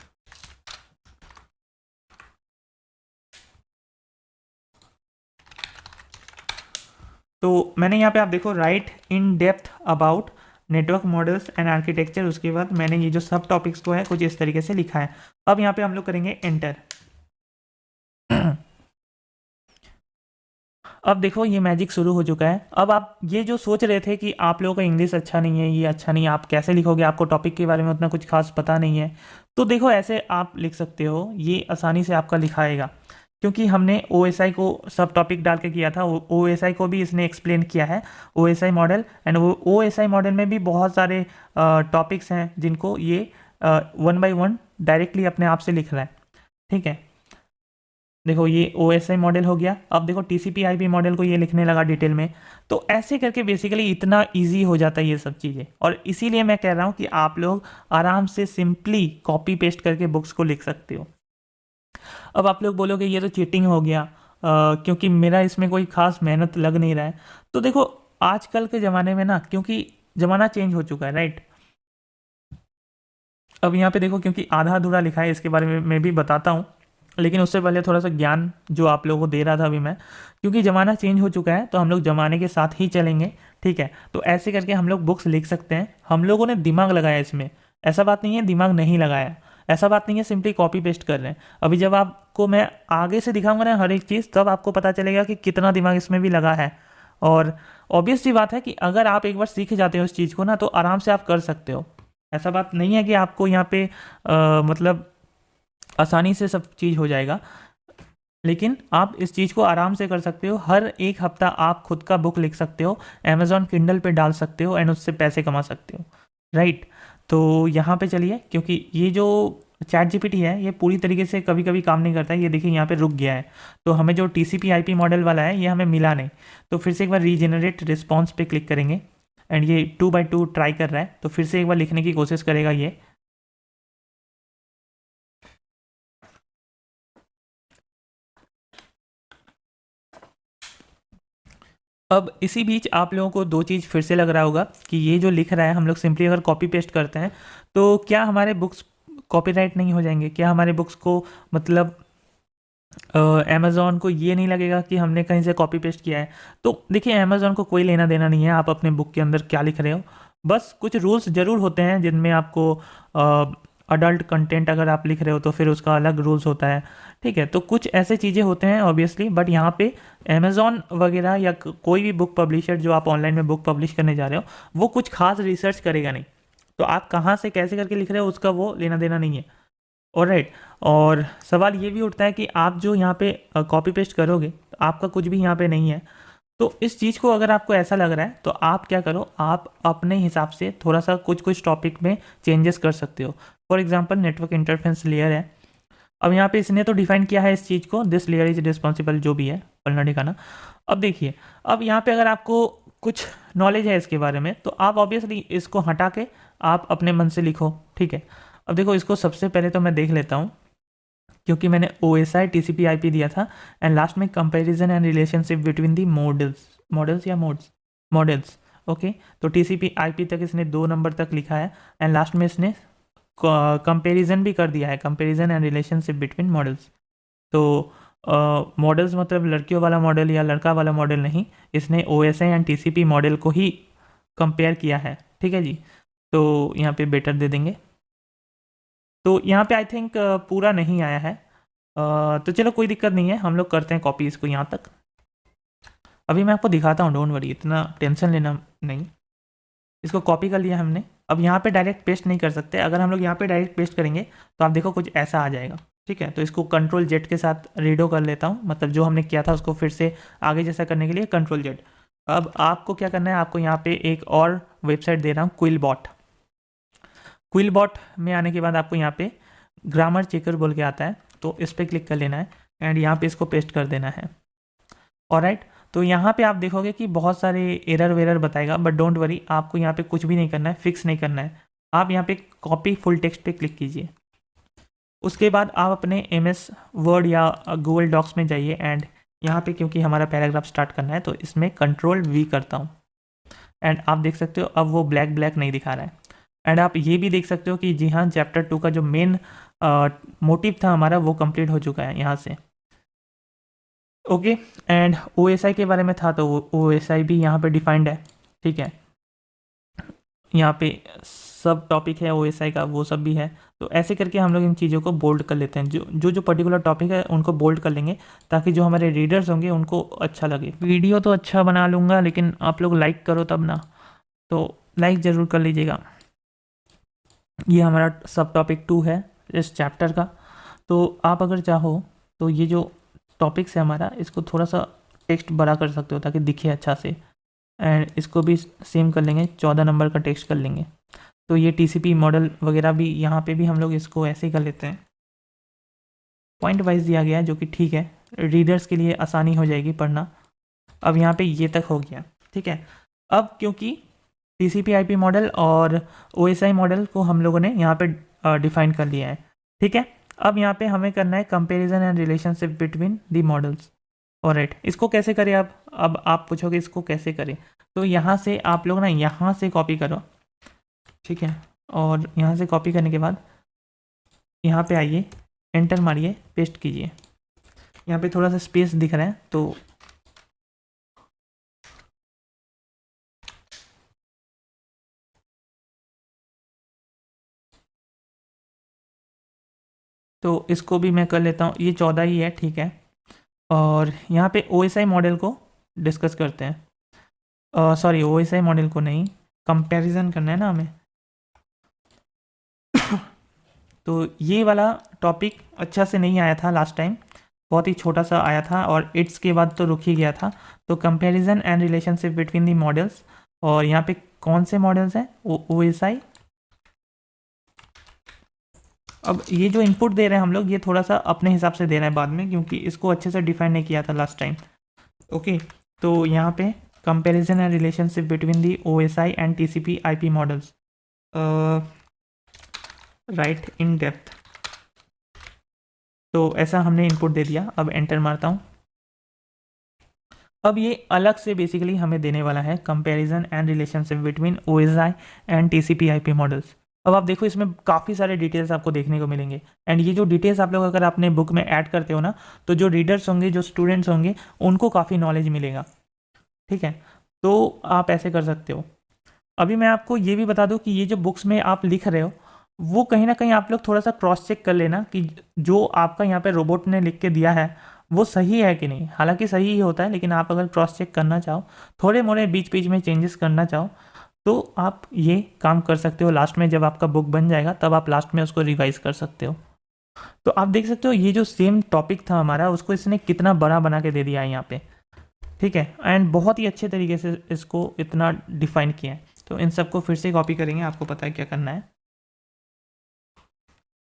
तो मैंने यहाँ पे आप देखो right in depth about network models and architecture, उसके बाद मैंने ये जो सब टॉपिक्स को है कुछ इस तरीके से लिखा है। अब यहाँ पे हम लोग करेंगे एंटर। अब देखो ये मैजिक शुरू हो चुका है। अब आप ये जो सोच रहे थे कि आप लोगों का इंग्लिश अच्छा नहीं है, ये अच्छा नहीं है, आप कैसे लिखोगे, आपको टॉपिक के बारे में उतना कुछ खास पता नहीं है, तो देखो ऐसे आप लिख सकते हो, ये आसानी से आपका लिखाएगा। क्योंकि हमने OSI को सब टॉपिक डाल के किया था, OSI को भी इसने एक्सप्लेन किया है, OSI मॉडल। एंड वो OSI मॉडल में भी बहुत सारे टॉपिक्स हैं जिनको ये 1 by 1 डायरेक्टली अपने आप से लिख रहा है, ठीक है। देखो ये OSI मॉडल हो गया, अब देखो TCP IP मॉडल को ये लिखने लगा डिटेल में। तो ऐसे करके बेसिकली इतना इजी हो जाता है ये सब चीज़ें, और इसीलिए मैं कह रहा हूँ कि आप लोग आराम से सिंपली कॉपी पेस्ट करके बुक्स को लिख सकते हो। अब आप लोग बोलोगे ये तो चीटिंग हो गया, क्योंकि मेरा इसमें कोई खास मेहनत लग नहीं रहा है। तो देखो आजकल के ज़माने में ना, क्योंकि ज़माना चेंज हो चुका है, राइट। अब यहाँ पे देखो क्योंकि आधा अधूरा लिखा है, इसके बारे में मैं भी बताता हूँ, लेकिन उससे पहले थोड़ा सा ज्ञान जो आप लोगों को दे रहा था अभी मैं, क्योंकि ज़माना चेंज हो चुका है तो हम लोग ज़माने के साथ ही चलेंगे, ठीक है। तो ऐसे करके हम लोग बुक्स लिख सकते हैं। हम लोगों ने दिमाग लगाया इसमें, ऐसा बात नहीं है दिमाग नहीं लगाया, ऐसा बात नहीं है, सिंपली कॉपी पेस्ट कर रहे हैं। अभी जब आपको मैं आगे से दिखाऊंगा ना हर एक चीज़, तब आपको पता चलेगा कि कितना दिमाग इसमें भी लगा है। और ऑब्वियस सी बात है कि अगर आप एक बार सीख जाते हो इस चीज़ को ना, तो आराम से आप कर सकते हो। ऐसा बात नहीं है कि आपको यहाँ पे मतलब आसानी से सब चीज़ हो जाएगा, लेकिन आप इस चीज़ को आराम से कर सकते हो। हर एक हफ्ता आप खुद का बुक लिख सकते हो, अमेजॉन किंडल पे डाल सकते हो एंड उससे पैसे कमा सकते हो, राइट। तो यहाँ पे चलिए, क्योंकि ये जो चैट जीपीटी है ये पूरी तरीके से कभी कभी काम नहीं करता है, ये देखिए यहाँ पे रुक गया है। तो हमें जो TCP IP मॉडल वाला है ये हमें मिला नहीं, तो फिर से एक बार रीजेनरेट रिस्पॉन्स पे क्लिक करेंगे एंड ये 2 by 2 ट्राई कर रहा है, तो फिर से एक बार लिखने की कोशिश करेगा ये। अब इसी बीच आप लोगों को दो चीज़ फिर से लग रहा होगा कि ये जो लिख रहा है हम लोग सिंपली अगर कॉपी पेस्ट करते हैं तो क्या हमारे बुक्स कॉपीराइट नहीं हो जाएंगे, क्या हमारे बुक्स को मतलब अमेज़ॉन को ये नहीं लगेगा कि हमने कहीं से कॉपी पेस्ट किया है। तो देखिए अमेज़ॉन को कोई लेना देना नहीं है आप अपने बुक के अंदर क्या लिख रहे हो। बस कुछ रूल्स ज़रूर होते हैं जिनमें आपको अडल्ट कंटेंट अगर आप लिख रहे हो तो फिर उसका अलग रूल्स होता है, ठीक है। तो कुछ ऐसे चीज़ें होते हैं ऑब्वियसली, बट यहाँ पे अमेज़ॉन वगैरह या कोई भी बुक पब्लिशर जो आप ऑनलाइन में बुक पब्लिश करने जा रहे हो वो कुछ खास रिसर्च करेगा नहीं। तो आप कहाँ से कैसे करके लिख रहे हो उसका वो लेना देना नहीं है। ऑलराइट। और सवाल ये भी उठता है कि आप जो यहाँ पे कॉपी पेस्ट करोगे तो आपका कुछ भी यहाँ पे नहीं है। तो इस चीज़ को अगर आपको ऐसा लग रहा है तो आप क्या करो, आप अपने हिसाब से थोड़ा सा कुछ कुछ टॉपिक में चेंजेस कर सकते हो। For example network interference layer है। अब यहाँ पे इसने तो डिफाइन किया है इस चीज़ को, दिस लेयर इज रिस्पॉन्सिबल जो भी है पढ़ना ठिकाना। अब देखिए, अब यहाँ पे अगर आपको कुछ नॉलेज है इसके बारे में तो आप ऑब्वियसली इसको हटा के आप अपने मन से लिखो, ठीक है। अब देखो इसको सबसे पहले तो मैं देख लेता हूँ क्योंकि मैंने OSI TCP IP दिया था एंड लास्ट में comparison and relationship between the models या मॉडल्स। ओके, तो TCP IP तक इसने 2 नंबर तक लिखा है एंड लास्ट में इसने कंपैरिजन भी कर दिया है, comparison and relationship between models. तो मॉडल्स मतलब लड़कियों वाला मॉडल या लड़का वाला मॉडल नहीं, इसने OSI एंड TCP मॉडल को ही कंपेयर किया है, ठीक है जी। तो यहाँ पे बेटर दे देंगे। तो यहाँ पे आई थिंक पूरा नहीं आया है, तो चलो कोई दिक्कत नहीं है, हम लोग करते हैं कॉपी इसको यहाँ तक। अभी मैं आपको दिखाता हूँ, डोंट वरी, इतना टेंशन लेना नहीं। इसको कॉपी कर लिया हमने। अब यहाँ पे डायरेक्ट पेस्ट नहीं कर सकते, अगर हम लोग यहाँ पे डायरेक्ट पेस्ट करेंगे तो आप देखो कुछ ऐसा आ जाएगा, ठीक है। तो इसको Ctrl Z के साथ रीडो कर लेता हूँ, मतलब जो हमने किया था उसको फिर से आगे जैसा करने के लिए Ctrl Z। अब आपको क्या करना है, आपको यहाँ पे एक और वेबसाइट दे रहा हूँ, क्विलबॉट में आने के बाद आपको यहाँ पे ग्रामर चेकर बोल के आता है, तो इस पर क्लिक कर लेना है एंड यहाँ पे इसको पेस्ट कर देना है। ऑलराइट, तो यहाँ पे आप देखोगे कि बहुत सारे एरर वेरर बताएगा, बट डोंट वरी, आपको यहाँ पे कुछ भी नहीं करना है, फिक्स नहीं करना है। आप यहाँ पे कॉपी फुल टेक्स्ट पे क्लिक कीजिए। उसके बाद आप अपने MS वर्ड या गूगल डॉक्स में जाइए एंड यहाँ पे क्योंकि हमारा पैराग्राफ स्टार्ट करना है तो इसमें Ctrl V करता हूँ एंड आप देख सकते हो अब वो ब्लैक ब्लैक नहीं दिखा रहा है। एंड आप ये भी देख सकते हो कि जी हाँ, चैप्टर 2 का जो मेन मोटिव था हमारा वो कंप्लीट हो चुका है यहाँ से। ओके, एंड OSI के बारे में था तो OSI भी यहाँ पे डिफाइंड है, ठीक है। यहाँ पे सब टॉपिक है OSI का, वो सब भी है। तो ऐसे करके हम लोग इन चीज़ों को बोल्ड कर लेते हैं, जो पर्टिकुलर टॉपिक है उनको बोल्ड कर लेंगे ताकि जो हमारे रीडर्स होंगे उनको अच्छा लगे। वीडियो तो अच्छा बना लूँगा लेकिन आप लोग लाइक करो तब ना, तो लाइक ज़रूर कर लीजिएगा। ये हमारा सब टॉपिक 2 है इस चैप्टर का। तो आप अगर चाहो तो ये जो टॉपिक्स है हमारा, इसको थोड़ा सा टेक्स्ट बड़ा कर सकते हो ताकि दिखे अच्छा से, एंड इसको भी सेम कर लेंगे, 14 नंबर का टेक्स्ट कर लेंगे। तो ये TCP मॉडल वगैरह भी यहाँ पे भी हम लोग इसको ऐसे ही कर लेते हैं, पॉइंट वाइज दिया गया है जो कि ठीक है, रीडर्स के लिए आसानी हो जाएगी पढ़ना। अब यहाँ पे ये तक हो गया, ठीक है। अब क्योंकि TCP IP मॉडल और OSI मॉडल को हम लोगों ने यहाँ पे डिफाइन कर लिया है, ठीक है। अब यहाँ पे हमें करना है comparison and relationship between the models. Alright, इसको कैसे करें अब आप पूछोगे इसको कैसे करें, तो यहाँ से आप लोग ना यहाँ से कॉपी करो, ठीक है। और यहाँ से कॉपी करने के बाद यहाँ पे आइए, एंटर मारिए, पेस्ट कीजिए। यहाँ पे थोड़ा सा स्पेस दिख रहा है तो इसको भी मैं कर लेता हूँ, ये 14 ही है, ठीक है। और यहाँ पे OSI मॉडल को डिस्कस करते हैं, सॉरी OSI मॉडल को नहीं, कंपैरिजन करना है ना हमें। तो ये वाला टॉपिक अच्छा से नहीं आया था लास्ट टाइम, बहुत ही छोटा सा आया था और इट्स के बाद तो रुक ही गया था। तो comparison and relationship between the models, और यहाँ पे कौन से मॉडल्स हैं, OSI। अब ये जो इनपुट दे रहे हैं हम लोग, ये थोड़ा सा अपने हिसाब से दे रहे हैं बाद में, क्योंकि इसको अच्छे से डिफाइन नहीं किया था लास्ट टाइम। ओके, तो यहाँ पे comparison and relationship between the OSI and TCP IP models, right in depth. तो ऐसा हमने इनपुट दे दिया, अब एंटर मारता हूँ। अब ये अलग से बेसिकली हमें देने वाला है comparison and relationship between OSI and TCP/IP models. अब आप देखो इसमें काफ़ी सारे डिटेल्स आपको देखने को मिलेंगे, एंड ये जो डिटेल्स आप लोग अगर अपने बुक में ऐड करते हो ना, तो जो रीडर्स होंगे, जो स्टूडेंट्स होंगे, उनको काफ़ी नॉलेज मिलेगा। ठीक है, तो आप ऐसे कर सकते हो। अभी मैं आपको ये भी बता दूं कि ये जो बुक्स में आप लिख रहे हो, वो कहीं ना कहीं आप लोग थोड़ा सा क्रॉस चेक कर लेना कि जो आपका यहाँ पे रोबोट ने लिख के दिया है वो सही है कि नहीं। हालांकि सही ही होता है, लेकिन आप अगर क्रॉस चेक करना चाहो, थोड़े मोड़े बीच बीच में चेंजेस करना चाहो, तो आप ये काम कर सकते हो। लास्ट में जब आपका बुक बन जाएगा तब आप लास्ट में उसको रिवाइज कर सकते हो। तो आप देख सकते हो ये जो सेम टॉपिक था हमारा, उसको इसने कितना बड़ा बना के दे दिया है यहाँ पे। ठीक है, एंड बहुत ही अच्छे तरीके से इसको इतना डिफाइन किया है। तो इन सबको फिर से कॉपी करेंगे, आपको पता है क्या करना है।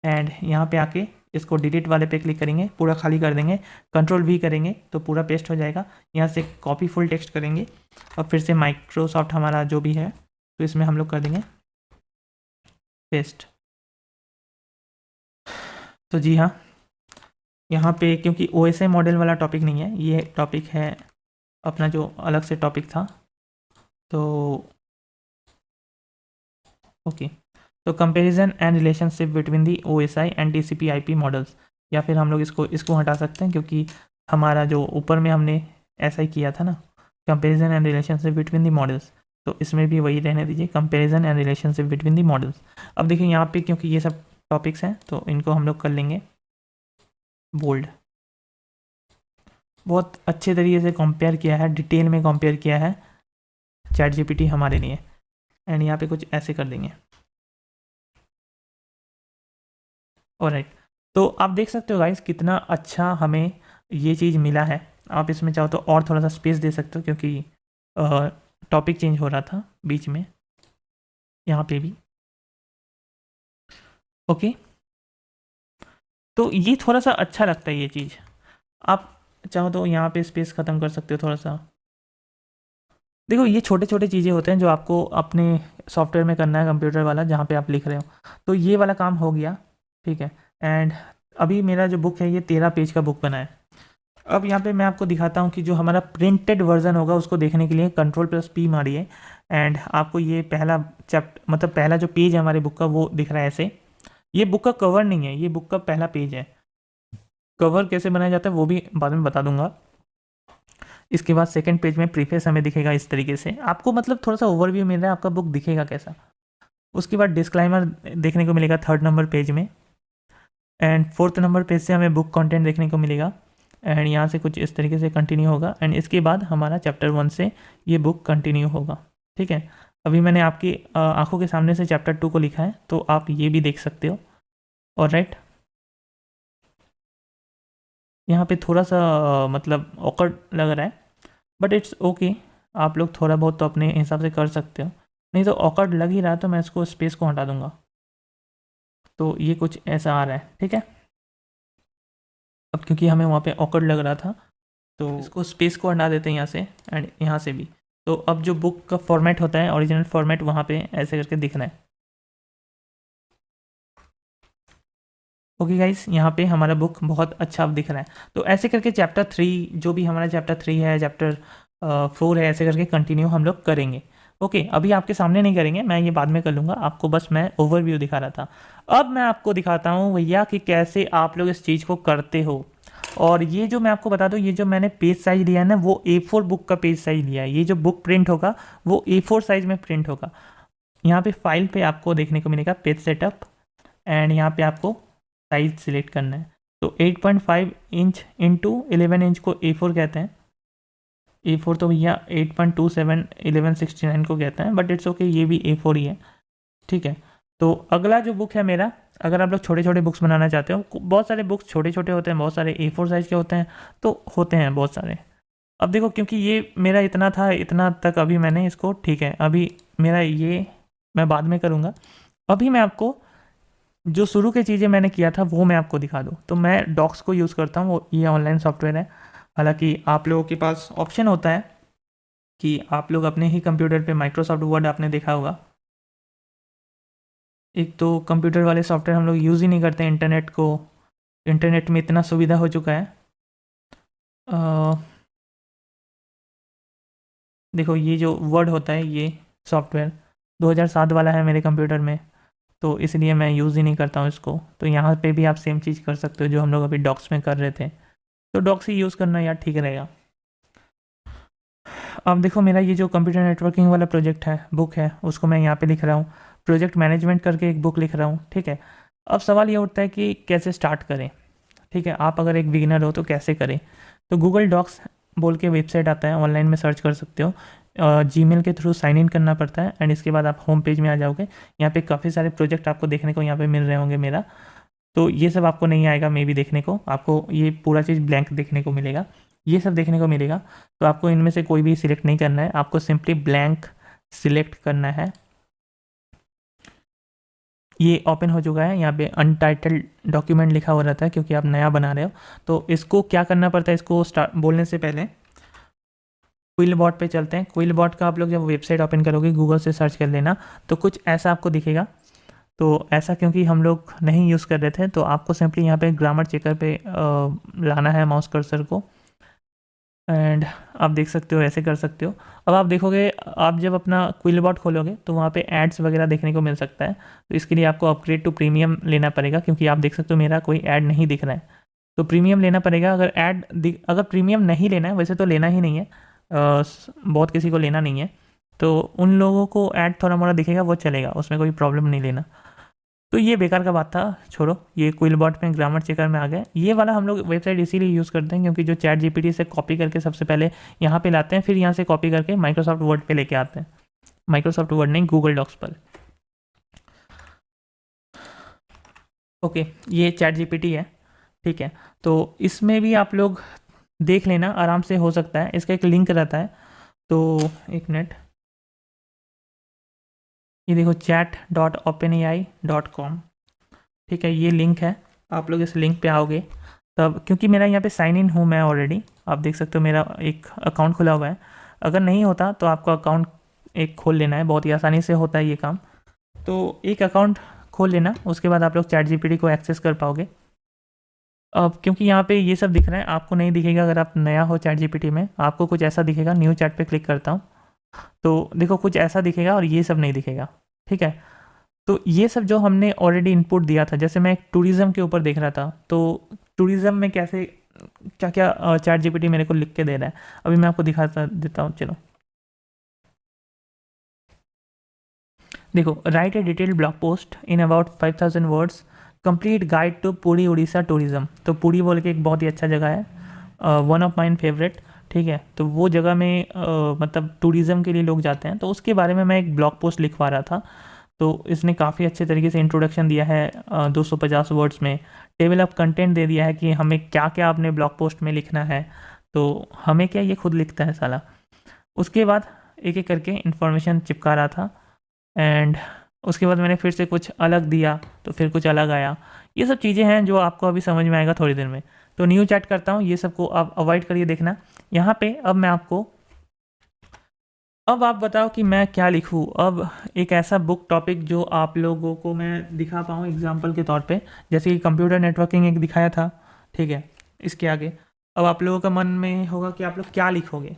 एंड यहाँ पे आके इसको डिलीट वाले पे क्लिक करेंगे, पूरा खाली कर देंगे, कंट्रोल V करेंगे तो पूरा पेस्ट हो जाएगा। यहाँ से कॉपी फुल टेक्स्ट करेंगे और फिर से माइक्रोसॉफ्ट हमारा जो भी है, तो इसमें हम लोग कर देंगे पेस्ट। तो जी हाँ, यहाँ पे क्योंकि OSI मॉडल वाला टॉपिक नहीं है, ये टॉपिक है अपना जो अलग से टॉपिक था। तो ओके, तो comparison and relationship between the OSI and TCP/IP models, या फिर हम लोग इसको हटा सकते हैं, क्योंकि हमारा जो ऊपर में हमने ऐसा ही किया था ना, comparison and relationship between the models, तो इसमें भी वही रहने दीजिए, comparison and relationship between the models. अब देखिए यहाँ पे क्योंकि ये सब टॉपिक्स हैं तो इनको हम लोग कर लेंगे बोल्ड। बहुत अच्छे तरीके से कंपेयर किया है, डिटेल में कंपेयर किया है ChatGPT हमारे लिए। एंड यहाँ पे कुछ ऐसे कर देंगे। ऑलराइट, तो आप देख सकते हो गाइस कितना अच्छा हमें ये चीज़ मिला है। आप इसमें चाहो तो और थोड़ा सा स्पेस दे सकते हो, क्योंकि टॉपिक चेंज हो रहा था बीच में, यहाँ पे भी। ओके, तो ये थोड़ा सा अच्छा लगता है ये चीज़। आप चाहो तो यहाँ पे स्पेस ख़त्म कर सकते हो थोड़ा सा। देखो ये छोटे छोटे चीज़ें होते हैं जो आपको अपने सॉफ्टवेयर में करना है, कंप्यूटर वाला जहाँ पे आप लिख रहे हो। तो ये वाला काम हो गया, ठीक है। एंड अभी मेरा जो बुक है ये 13 पेज का बुक बना है। अब यहाँ पे मैं आपको दिखाता हूँ कि जो हमारा प्रिंटेड वर्जन होगा उसको देखने के लिए Ctrl+P मारिए, एंड आपको ये पहला चैप्टर, मतलब पहला जो पेज है हमारे बुक का वो दिख रहा है ऐसे। ये बुक का कवर नहीं है, ये बुक का पहला पेज है। कवर कैसे बनाया जाता है वो भी बाद में बता दूंगा। इसके बाद सेकंड पेज में प्रीफेस हमें दिखेगा इस तरीके से, आपको मतलब थोड़ा सा ओवरव्यू मिल रहा है आपका बुक दिखेगा कैसा। उसके बाद डिस्क्लाइमर देखने को मिलेगा 3rd नंबर पेज में, एंड 4th नंबर पेज से हमें बुक कंटेंट देखने को मिलेगा। एंड यहाँ से कुछ इस तरीके से कंटिन्यू होगा, एंड इसके बाद हमारा चैप्टर 1 से ये बुक कंटिन्यू होगा। ठीक है, अभी मैंने आपकी आंखों के सामने से चैप्टर 2 को लिखा है, तो आप ये भी देख सकते हो। और राइट, यहाँ पे थोड़ा सा मतलब ऑकवर्ड लग रहा है, बट इट्स ओके। आप लोग थोड़ा बहुत तो अपने हिसाब से कर सकते हो, नहीं तो ऑकवर्ड लग ही रहा है तो मैं इसको स्पेस को हटा दूंगा। तो ये कुछ ऐसा आ रहा है, ठीक है। अब क्योंकि हमें वहाँ पे ऑकवर्ड लग रहा था तो इसको स्पेस को हटा देते हैं यहाँ से, एंड यहाँ से भी। तो अब जो बुक का फॉर्मेट होता है, ओरिजिनल फॉर्मेट, वहाँ पे ऐसे करके दिख रहा है। ओके गाइस, यहाँ पे हमारा बुक बहुत अच्छा अब दिख रहा है। तो ऐसे करके चैप्टर 3, जो भी हमारा चैप्टर 3 है, चैप्टर 4 है, ऐसे करके कंटिन्यू हम लोग करेंगे। ओके, अभी आपके सामने नहीं करेंगे, मैं ये बाद में कर लूँगा, आपको बस मैं ओवरव्यू दिखा रहा था। अब मैं आपको दिखाता हूँ भैया कि कैसे आप लोग इस चीज़ को करते हो। और ये जो मैं आपको बता दूँ, ये जो मैंने पेज साइज लिया है ना, वो A4 बुक का पेज साइज लिया है। ये जो बुक प्रिंट होगा वो A4 साइज में प्रिंट होगा। यहाँ पे फाइल पे आपको देखने को मिलेगा पेज सेटअप, एंड यहाँ पे आपको साइज सिलेक्ट करना है। तो 8.5 इंच इंटू 11 इंच को A4 कहते हैं। A4 तो भैया 8.27 1169 को कहते हैं, बट इट्स ओके, ये भी A4 ही है, ठीक है। तो अगला जो बुक है मेरा, अगर आप लोग छोटे छोटे बुक्स बनाना चाहते हो, बहुत सारे बुक्स छोटे छोटे होते हैं, बहुत सारे A4 साइज़ के होते हैं, तो होते हैं बहुत सारे। अब देखो क्योंकि ये मेरा इतना था, इतना तक अभी मैंने इसको, ठीक है, अभी मेरा ये मैं बाद में करूँगा। अभी मैं आपको जो शुरू की चीज़ें मैंने किया था वो मैं आपको दिखा दूँ। तो मैं डॉक्स को यूज़ करता हूँ, वो ये ऑनलाइन सॉफ्टवेयर है। हालांकि आप लोगों के पास ऑप्शन होता है कि आप लोग अपने ही कंप्यूटर पे माइक्रोसॉफ्ट वर्ड आपने देखा होगा। एक तो कंप्यूटर वाले सॉफ्टवेयर हम लोग यूज़ ही नहीं करते, इंटरनेट को, इंटरनेट में इतना सुविधा हो चुका है। देखो ये जो वर्ड होता है ये सॉफ्टवेयर 2007 वाला है मेरे कंप्यूटर में, तो इसलिए मैं यूज़ ही नहीं करता हूँ इसको। तो यहाँ पे भी आप सेम चीज़ कर सकते हो जो हम लोग अभी डॉक्स में कर रहे थे, तो डॉक्स ही यूज़ करना यार ठीक रहेगा। अब देखो मेरा ये जो कंप्यूटर नेटवर्किंग वाला प्रोजेक्ट है, बुक है, उसको मैं यहाँ पे लिख रहा हूँ, प्रोजेक्ट मैनेजमेंट करके एक बुक लिख रहा हूँ, ठीक है। अब सवाल ये उठता है कि कैसे स्टार्ट करें, ठीक है। आप अगर एक बिगिनर हो तो कैसे करें, तो गूगल डॉक्स बोल के वेबसाइट आता है, ऑनलाइन में सर्च कर सकते हो। जीमेल के थ्रू साइन इन करना पड़ता है एंड इसके बाद आप होम पेज में आ जाओगे। यहाँ पे काफ़ी सारे प्रोजेक्ट आपको देखने को यहाँ पे मिल रहे होंगे मेरा, तो ये सब आपको नहीं आएगा मे भी देखने को, आपको ये पूरा चीज़ ब्लैंक देखने को मिलेगा, ये सब देखने को मिलेगा। तो आपको इनमें से कोई भी सिलेक्ट नहीं करना है, आपको सिंपली ब्लैंक सिलेक्ट करना है। ये ओपन हो चुका है, यहाँ पे अनटाइटल्ड डॉक्यूमेंट लिखा हुआ रहता है क्योंकि आप नया बना रहे हो। तो इसको क्या करना पड़ता है, इसको स्टार्ट बोलने से पहले क्विलबॉट पे चलते हैं। क्विलबॉट का आप लोग जब वेबसाइट ओपन करोगे, गूगल से सर्च कर लेना, तो कुछ ऐसा आपको दिखेगा। तो ऐसा क्योंकि हम लोग नहीं यूज़ कर रहे थे, तो आपको सिंपली यहाँ पे ग्रामर चेकर पे लाना है माउस कर्सर को, एंड आप देख सकते हो, ऐसे कर सकते हो। अब आप देखोगे, आप जब अपना क्विलबॉट खोलोगे तो वहाँ पे एड्स वगैरह देखने को मिल सकता है। तो इसके लिए आपको अपग्रेड टू प्रीमियम लेना पड़ेगा, क्योंकि आप देख सकते हो मेरा कोई ऐड नहीं दिख रहा है, तो प्रीमियम लेना पड़ेगा। अगर प्रीमियम नहीं लेना है, वैसे तो लेना ही नहीं है, बहुत किसी को लेना नहीं है, तो उन लोगों को ऐड थोड़ा मोड़ा दिखेगा वो चलेगा, उसमें कोई प्रॉब्लम नहीं लेना। तो ये बेकार का बात था, छोड़ो। ये क्विलबॉट में ग्रामर चेकर में आ गए। ये वाला हम लोग वेबसाइट इसीलिए यूज़ करते हैं क्योंकि जो चैट जीपीटी से कॉपी करके सबसे पहले यहाँ पे लाते हैं, फिर यहाँ से कॉपी करके माइक्रोसॉफ्ट वर्ड पे लेके आते हैं। माइक्रोसॉफ्ट वर्ड नहीं, गूगल डॉक्स पर। ओके, ये चैट जीपीटी है, ठीक है। तो इसमें भी आप लोग देख लेना, आराम से हो सकता है। इसका एक लिंक रहता है, तो एक मिनट, ये देखो chat.openai.com, ठीक है, ये लिंक है। आप लोग इस लिंक पे आओगे तब, क्योंकि मेरा यहाँ पे साइन इन हूँ मैं ऑलरेडी, आप देख सकते हो मेरा एक अकाउंट खुला हुआ है। अगर नहीं होता तो आपको अकाउंट एक खोल लेना है, बहुत ही आसानी से होता है ये काम। तो एक अकाउंट खोल लेना, उसके बाद आप लोग चैट जीपीटी को एक्सेस कर पाओगे। अब क्योंकि यहाँ पे ये सब दिख रहा है, आपको नहीं दिखेगा अगर आप नया हो चैट जीपीटी में, आपको कुछ ऐसा दिखेगा। न्यू चैट पे क्लिक करता हूँ तो देखो कुछ ऐसा दिखेगा और ये सब नहीं दिखेगा, ठीक है। तो ये सब जो हमने ऑलरेडी इनपुट दिया था, जैसे मैं टूरिज़्म के ऊपर देख रहा था, तो टूरिज़्म में कैसे क्या क्या चैट जीपीटी मेरे को लिख के दे रहा है, अभी मैं आपको दिखाता देता हूँ, चलो। देखो, write a detailed blog post in about 5000 words, complete guide to Puri Orissa tourism. तो पुरी बोल के एक बहुत ही अच्छा जगह है, वन ऑफ माइन फेवरेट, ठीक है। तो वो जगह में मतलब टूरिज़्म के लिए लोग जाते हैं, तो उसके बारे में मैं एक ब्लॉग पोस्ट लिखवा रहा था। तो इसने काफ़ी अच्छे तरीके से इंट्रोडक्शन दिया है 250 वर्ड्स में, टेबल ऑफ कंटेंट दे दिया है कि हमें क्या क्या अपने ब्लॉग पोस्ट में लिखना है। तो हमें क्या, ये खुद लिखता है साला। उसके बाद एक एक करके इन्फॉर्मेशन चिपका रहा था, एंड उसके बाद मैंने फिर से कुछ अलग दिया तो फिर कुछ अलग आया। ये सब चीज़ें हैं जो आपको अभी समझ में आएगा थोड़ी देर में। तो न्यू चैट करता हूँ, ये सबको आप अवॉइड करिए देखना। यहाँ पे अब मैं आपको, अब आप बताओ कि मैं क्या लिखूँ। अब एक ऐसा बुक टॉपिक जो आप लोगों को मैं दिखा पाऊँ एग्जाम्पल के तौर पे, जैसे कि कंप्यूटर नेटवर्किंग एक दिखाया था, ठीक है। इसके आगे अब आप लोगों का मन में होगा कि आप लोग क्या लिखोगे।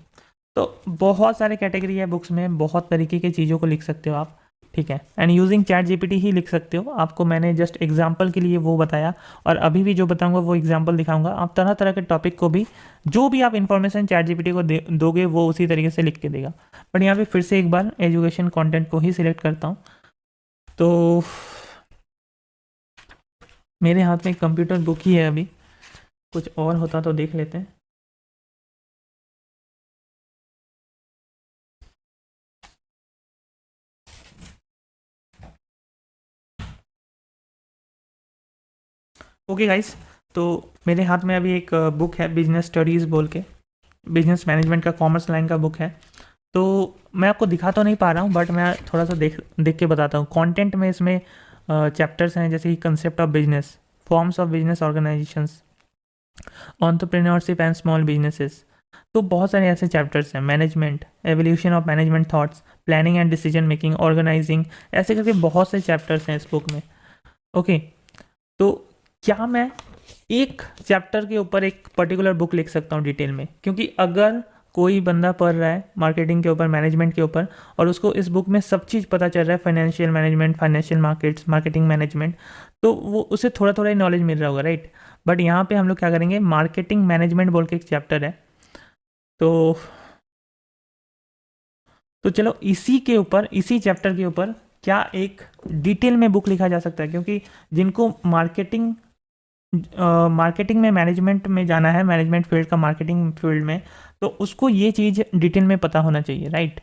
तो बहुत सारे कैटेगरी है बुक्स में, बहुत तरीके की चीज़ों को लिख सकते हो आप, ठीक है। एंड यूजिंग चैट जीपीटी ही लिख सकते हो। आपको मैंने जस्ट एग्जाम्पल के लिए वो बताया, और अभी भी जो बताऊंगा वो एग्जाम्पल दिखाऊंगा। आप तरह तरह के टॉपिक को भी, जो भी आप इन्फॉर्मेशन चैट जीपीटी को दोगे वो उसी तरीके से लिख के देगा। बट यहाँ पे फिर से एक बार एजुकेशन कंटेंट को ही सिलेक्ट करता हूँ। तो मेरे हाथ में कंप्यूटर बुक ही है अभी, कुछ और होता तो देख लेते हैं। ओके गाइस, तो मेरे हाथ में अभी एक बुक है, बिजनेस स्टडीज़ बोल के, बिजनेस मैनेजमेंट का कॉमर्स लाइन का बुक है। तो मैं आपको दिखा तो नहीं पा रहा हूँ, बट मैं थोड़ा सा देख देख के बताता हूँ। कंटेंट में इसमें चैप्टर्स हैं जैसे कि concept of business, forms of business organisations, entrepreneurship and small businesses. तो बहुत सारे ऐसे चैप्टर्स हैं, management, evolution of management thoughts, planning and decision making, organising, ऐसे करके बहुत से चैप्टर्स हैं इस बुक में। ओके, तो क्या मैं एक चैप्टर के ऊपर एक पर्टिकुलर बुक लिख सकता हूँ डिटेल में? क्योंकि अगर कोई बंदा पढ़ रहा है मार्केटिंग के ऊपर, मैनेजमेंट के ऊपर, और उसको इस बुक में सब चीज़ पता चल रहा है, financial management, financial markets, marketing management, तो वो उसे थोड़ा थोड़ा ही नॉलेज मिल रहा होगा, राइट। बट यहाँ पे हम लोग क्या करेंगे, मार्केटिंग मैनेजमेंट बोल के एक चैप्टर है, तो चलो इसी के ऊपर, इसी चैप्टर के ऊपर क्या एक डिटेल में बुक लिखा जा सकता है, क्योंकि जिनको मार्केटिंग में, मैनेजमेंट में जाना है, मैनेजमेंट फील्ड का मार्केटिंग फील्ड में, तो उसको ये चीज़ डिटेल में पता होना चाहिए, राइट।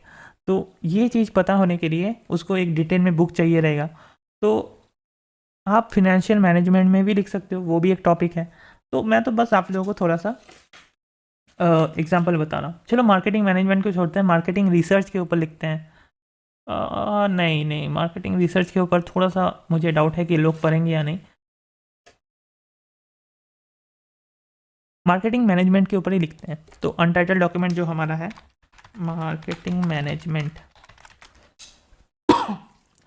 तो ये चीज़ पता होने के लिए उसको एक डिटेल में बुक चाहिए रहेगा। तो आप फिनेंशियल मैनेजमेंट में भी लिख सकते हो, वो भी एक टॉपिक है। तो मैं तो बस आप लोगों को थोड़ा सा एग्जाम्पल बता रहा हूँ। चलो मार्केटिंग मैनेजमेंट को छोड़ते हैं, मार्केटिंग रिसर्च के ऊपर लिखते हैं। नहीं नहीं, मार्केटिंग रिसर्च के ऊपर थोड़ा सा मुझे डाउट है कि लोग पढ़ेंगे या नहीं। मार्केटिंग मैनेजमेंट के ऊपर ही लिखते हैं। तो अनटाइटल डॉक्यूमेंट जो हमारा है, मार्केटिंग मैनेजमेंट,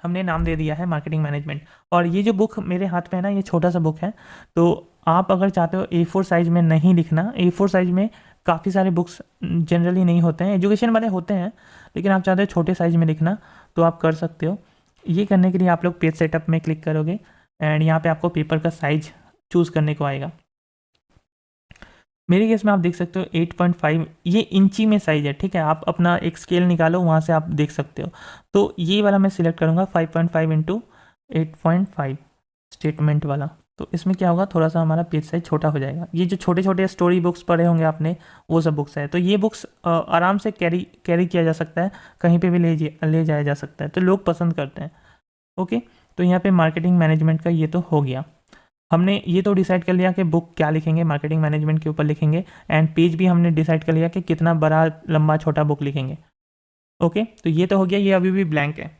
हमने नाम दे दिया है मार्केटिंग मैनेजमेंट। और ये जो बुक मेरे हाथ में है ना, ये छोटा सा बुक है, तो आप अगर चाहते हो A4 साइज़ में नहीं लिखना, A4 साइज़ में काफ़ी सारे बुक्स जनरली नहीं होते हैं, एजुकेशन वाले होते हैं, लेकिन आप चाहते हो छोटे साइज़ में लिखना तो आप कर सकते हो। ये करने के लिए आप लोग पेज सेटअप में क्लिक करोगे एंड यहाँ पे आपको पेपर का साइज चूज़ करने को आएगा। मेरे केस में आप देख सकते हो 8.5, ये इंची में साइज है, ठीक है। आप अपना एक स्केल निकालो, वहाँ से आप देख सकते हो। तो ये वाला मैं सिलेक्ट करूँगा 5.5 इंटू 8.5 स्टेटमेंट वाला। तो इसमें क्या होगा, थोड़ा सा हमारा पेज साइज छोटा हो जाएगा। ये जो छोटे छोटे स्टोरी बुक्स पढ़े होंगे आपने, वो सब बुक्स है। तो ये बुक्स आराम से कैरी किया जा सकता है, कहीं पे भी ले जाया जा सकता है, तो लोग पसंद करते हैं। ओके, तो यहाँ पे मार्केटिंग मैनेजमेंट का ये तो हो गया। हमने ये तो डिसाइड कर लिया कि बुक क्या लिखेंगे, मार्केटिंग मैनेजमेंट के ऊपर लिखेंगे, एंड पेज भी हमने डिसाइड कर लिया कि कितना बड़ा, लंबा, छोटा बुक लिखेंगे। ओके, तो ये तो हो गया, ये अभी भी ब्लैंक है।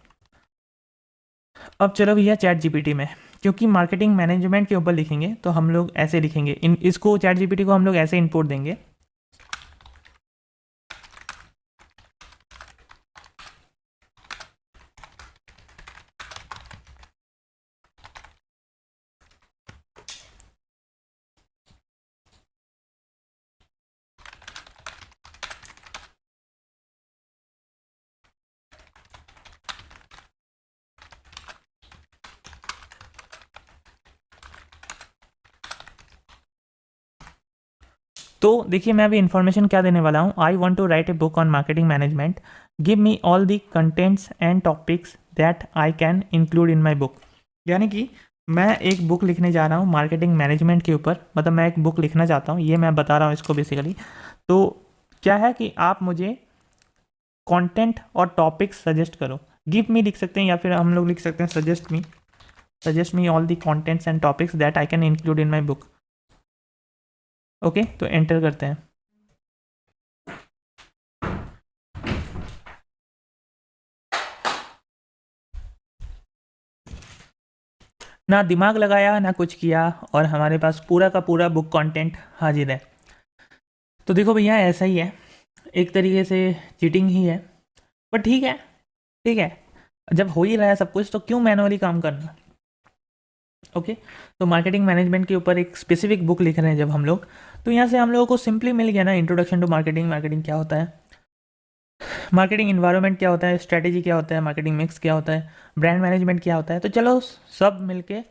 अब चलो भैया चैट जीपीटी में, क्योंकि मार्केटिंग मैनेजमेंट के ऊपर लिखेंगे तो हम लोग ऐसे लिखेंगे, इसको चैट जीपीटी को हम लोग ऐसे इनपुट देंगे। तो देखिए मैं अभी इन्फॉर्मेशन क्या देने वाला हूँ, I want to write a book on marketing management, give me all the contents and topics that I can include in my book. यानी कि मैं एक बुक लिखने जा रहा हूँ मार्केटिंग मैनेजमेंट के ऊपर, मतलब मैं एक बुक लिखना चाहता हूँ, ये मैं बता रहा हूँ इसको बेसिकली। तो क्या है कि आप मुझे कंटेंट और टॉपिक्स सजेस्ट करो। गिव मी लिख सकते हैं, या फिर हम लोग लिख सकते हैं suggest me all the contents and topics that I can include in my book. Okay, तो एंटर करते हैं। ना दिमाग लगाया ना कुछ किया, और हमारे पास पूरा का पूरा बुक कंटेंट हाजिर है। तो देखो भैया ऐसा ही है, एक तरीके से चीटिंग ही है, पर ठीक है, ठीक है, जब हो ही रहा है सब कुछ तो क्यों मैनुअली काम करना। ओके, तो मार्केटिंग मैनेजमेंट के ऊपर एक स्पेसिफिक बुक लिख रहे हैं जब हम लोग, तो यहाँ से हम लोगों को सिंपली मिल गया ना, इंट्रोडक्शन टू मार्केटिंग, मार्केटिंग क्या होता है, मार्केटिंग इन्वायरमेंट क्या होता है, स्ट्रैटेजी क्या होता है, मार्केटिंग मिक्स क्या होता है, ब्रांड मैनेजमेंट क्या होता है। तो चलो सब मिलके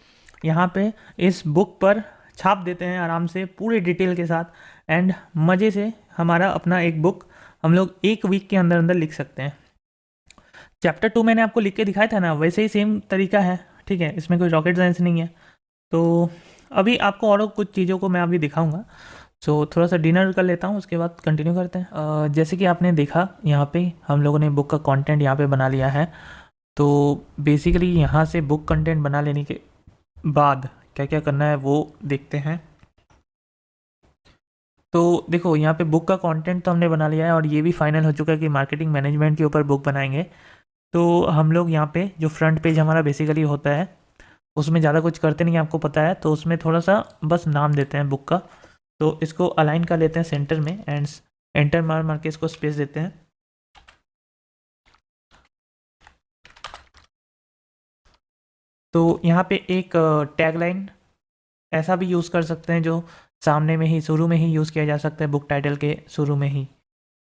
यहाँ पे इस बुक पर छाप देते हैं आराम से, पूरी डिटेल के साथ, एंड मज़े से हमारा अपना एक बुक हम लोग एक वीक के अंदर अंदर लिख सकते हैं। चैप्टर 2 मैंने आपको लिख के दिखाया था ना, वैसे ही सेम तरीका है, ठीक है, इसमें कोई रॉकेट साइंस नहीं है। तो अभी आपको और कुछ चीज़ों को मैं अभी दिखाऊंगा। सो थोड़ा सा डिनर कर लेता हूँ, उसके बाद कंटिन्यू करते हैं। जैसे कि आपने देखा यहाँ पे हम लोगों ने बुक का कंटेंट यहाँ पे बना लिया है। तो बेसिकली यहाँ से बुक कंटेंट बना लेने के बाद क्या क्या करना है वो देखते हैं। तो देखो यहाँ पे बुक का कंटेंट तो हमने बना लिया है, और ये भी फाइनल हो चुका है कि मार्केटिंग मैनेजमेंट के ऊपर बुक बनाएंगे। तो हम लोग यहाँ पे जो फ्रंट पेज हमारा बेसिकली होता है, उसमें ज़्यादा कुछ करते नहीं, आपको पता है, तो उसमें थोड़ा सा बस नाम देते हैं बुक का। तो इसको अलाइन कर लेते हैं सेंटर में, एंड एंटर मार मार के इसको स्पेस देते हैं। तो यहाँ पे एक टैगलाइन ऐसा भी यूज़ कर सकते हैं जो सामने में ही, शुरू में ही यूज़ किया जा सकता है, बुक टाइटल के शुरू में ही।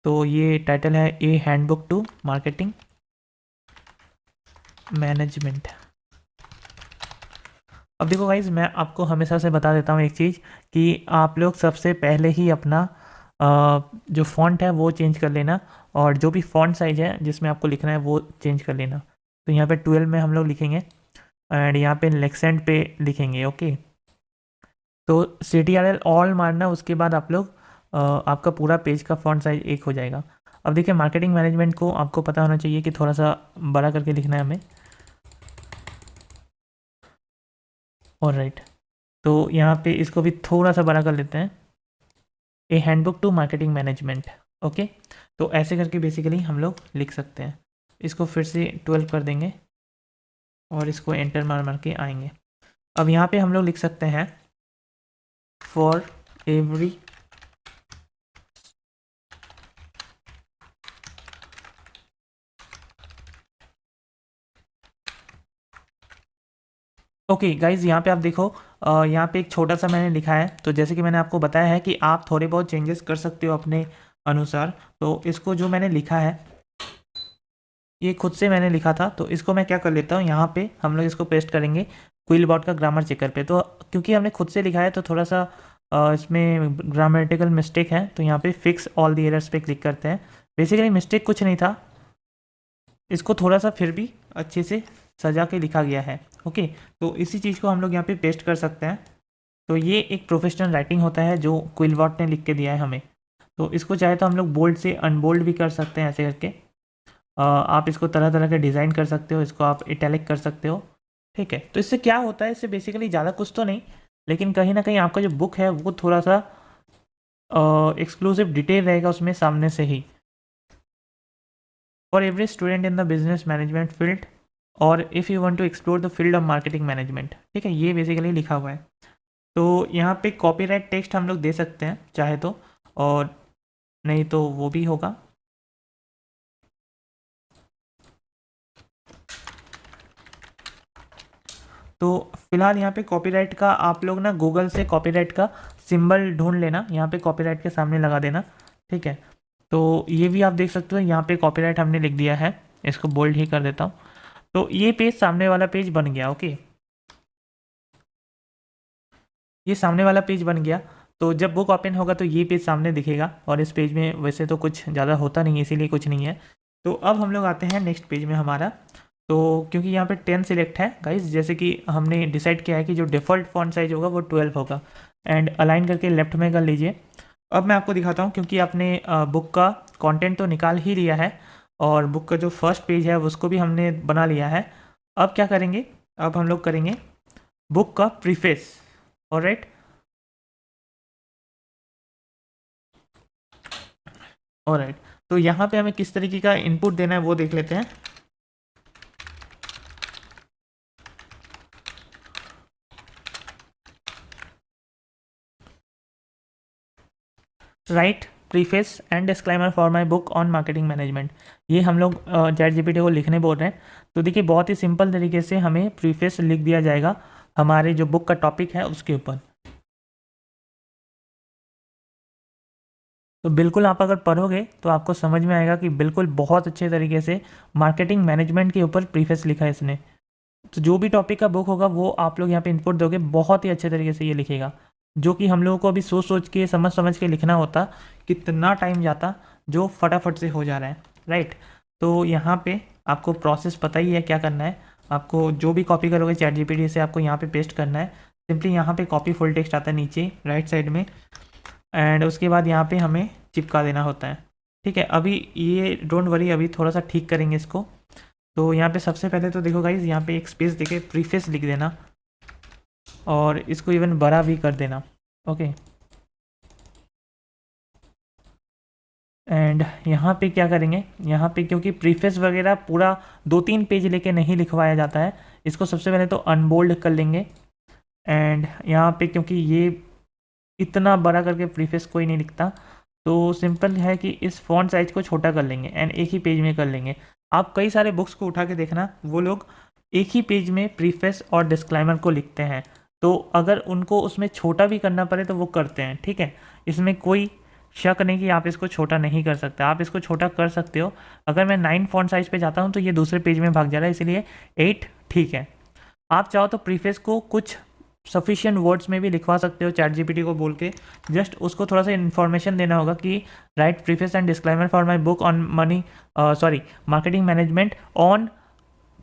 तो ये टाइटल है ए हैंडबुक टू मार्केटिंग मैनेजमेंट। अब देखो गाइज, मैं आपको हमेशा से बता देता हूँ एक चीज़ कि आप लोग सबसे पहले ही अपना जो फॉन्ट है वो चेंज कर लेना, और जो भी फॉन्ट साइज है जिसमें आपको लिखना है वो चेंज कर लेना। तो यहाँ पे 12 में हम लोग लिखेंगे एंड यहाँ पे लेक्सेंट पे लिखेंगे। ओके, तो CTRL ऑल मारना, उसके बाद आप लोग आपका पूरा पेज का फॉन्ट साइज एक हो जाएगा। अब देखिए, मार्केटिंग मैनेजमेंट को आपको पता होना चाहिए कि थोड़ा सा बड़ा करके लिखना है हमें। ऑलराइट, तो यहाँ पे इसको भी थोड़ा सा बड़ा कर लेते हैं, a handbook to marketing management. Okay, तो ऐसे करके बेसिकली हम लोग लिख सकते हैं। इसको फिर से 12 कर देंगे और इसको एंटर मार मार के आएंगे। अब यहाँ पे हम लोग लिख सकते हैं फॉर एवरी ओके गाइज, यहाँ पे आप देखो, यहाँ पे एक छोटा सा मैंने लिखा है। तो जैसे कि मैंने आपको बताया है कि आप थोड़े बहुत चेंजेस कर सकते हो अपने अनुसार। तो इसको जो मैंने लिखा है ये खुद से मैंने लिखा था, तो इसको मैं क्या कर लेता हूँ, यहाँ पे हम लोग इसको पेस्ट करेंगे क्विलबॉट का ग्रामर चेकर पे। तो क्योंकि हमने खुद से लिखा है तो थोड़ा सा इसमें ग्रामेटिकल मिस्टेक है, तो यहाँ पे फिक्स ऑल द एरर्स पे क्लिक करते हैं। बेसिकली मिस्टेक कुछ नहीं था, इसको थोड़ा सा फिर भी अच्छे से सजा के लिखा गया है। ओके, तो इसी चीज़ को हम लोग यहाँ पे पेस्ट कर सकते हैं। तो ये एक प्रोफेशनल राइटिंग होता है जो क्विलबॉट ने लिख के दिया है हमें। तो इसको चाहे तो हम लोग बोल्ड से अनबोल्ड भी कर सकते हैं, ऐसे करके आप इसको तरह तरह के डिज़ाइन कर सकते हो, इसको आप इटैलिक कर सकते हो। ठीक है, तो इससे क्या होता है, इससे बेसिकली ज़्यादा कुछ तो नहीं, लेकिन कहीं ना कहीं आपका जो बुक है वो थोड़ा सा एक्सक्लूसिव डिटेल रहेगा उसमें सामने से ही। For every student in the business management field और if you want to explore the field of marketing management. ठीक है, ये बेसिकली लिखा हुआ है। तो यहाँ पे कॉपीराइट टेक्स्ट हम लोग दे सकते हैं चाहे तो, और नहीं तो वो भी होगा। तो फिलहाल यहाँ पे कॉपीराइट का आप लोग ना गूगल से कॉपीराइट का सिंबल ढूंढ लेना, यहाँ पे कॉपीराइट के सामने लगा देना। ठीक है, तो ये भी आप देख सकते हो, यहाँ पे कॉपीराइट हमने लिख दिया है, इसको बोल्ड ही कर देता हूँ। तो ये पेज, सामने वाला पेज बन गया। ओके, ये सामने वाला पेज बन गया। तो जब बुक ओपन होगा तो ये पेज सामने दिखेगा, और इस पेज में वैसे तो कुछ ज़्यादा होता नहीं है, इसीलिए कुछ नहीं है। तो अब हम लोग आते हैं नेक्स्ट पेज में हमारा। तो क्योंकि यहाँ पे 10 सिलेक्ट है गाइस, जैसे कि हमने डिसाइड किया है कि जो डिफ़ॉल्ट फॉन्ट साइज होगा वो 12 होगा, एंड अलाइन करके लेफ्ट में कर लीजिए। अब मैं आपको दिखाता हूँ, क्योंकि आपने बुक का कंटेंट तो निकाल ही लिया है और बुक का जो फर्स्ट पेज है उसको भी हमने बना लिया है। अब क्या करेंगे, अब हम लोग करेंगे बुक का प्रीफेस। ऑलराइट, ऑलराइट, तो यहाँ पे हमें किस तरीके का इनपुट देना है वो देख लेते हैं। Right preface and disclaimer for my book on marketing management, ये हम लोग ChatGPT को लिखने बोल रहे हैं। तो देखिए, बहुत ही सिंपल तरीके से हमें प्रीफेस लिख दिया जाएगा हमारे जो बुक का टॉपिक है उसके ऊपर। तो बिल्कुल आप अगर पढ़ोगे तो आपको समझ में आएगा कि बिल्कुल बहुत अच्छे तरीके से मार्केटिंग मैनेजमेंट के ऊपर प्रीफेस लिखा है इसने। तो जो भी टॉपिक का बुक होगा वो आप लोग यहाँ पे इनपुट दोगे, बहुत ही अच्छे तरीके से ये लिखेगा, जो कि हम लोगों को अभी सोच सोच के समझ समझ के लिखना होता, कितना टाइम जाता, जो फटाफट से हो जा रहा है। राइट, तो यहाँ पे आपको प्रोसेस पता ही है क्या करना है। आपको जो भी कॉपी करोगे ChatGPT से आपको यहाँ पे पेस्ट करना है। सिंपली यहाँ पे कॉपी फुल टेक्स्ट आता है नीचे राइट साइड में, एंड उसके बाद यहाँ पे हमें चिपका देना होता है। ठीक है, अभी ये डोंट वरी, अभी थोड़ा सा ठीक करेंगे इसको। तो यहाँ पे सबसे पहले तो देखो गाइज, यहाँ पे एक स्पेस देके प्रीफेस लिख देना, और इसको इवन बड़ा भी कर देना। ओके, एंड यहाँ पे क्या करेंगे, यहाँ पे क्योंकि प्रीफेस वगैरह पूरा 2-3 पेज लेके नहीं लिखवाया जाता है, इसको सबसे पहले तो अनबोल्ड कर लेंगे। एंड यहाँ पे क्योंकि ये इतना बड़ा करके प्रीफेस कोई नहीं लिखता, तो सिंपल है कि इस फॉन्ट साइज को छोटा कर लेंगे एंड एक ही पेज में कर लेंगे। आप कई सारे बुक्स को उठा के देखना, वो लोग एक ही पेज में प्रीफेस और डिस्क्लेमर को लिखते हैं, तो अगर उनको उसमें छोटा भी करना पड़े तो वो करते हैं। ठीक है, इसमें कोई शक नहीं कि आप इसको छोटा नहीं कर सकते, आप इसको छोटा कर सकते हो। अगर मैं 9 फॉन्ट साइज़ पे जाता हूँ तो ये दूसरे पेज में भाग जा रहा है, इसलिए 8 ठीक है। आप चाहो तो प्रीफेस को कुछ सफिशिएंट वर्ड्स में भी लिखवा सकते हो चैट जीपीटी को बोल के। जस्ट उसको थोड़ा सा इन्फॉर्मेशन देना होगा कि right preface and disclaimer for my book on money marketing management on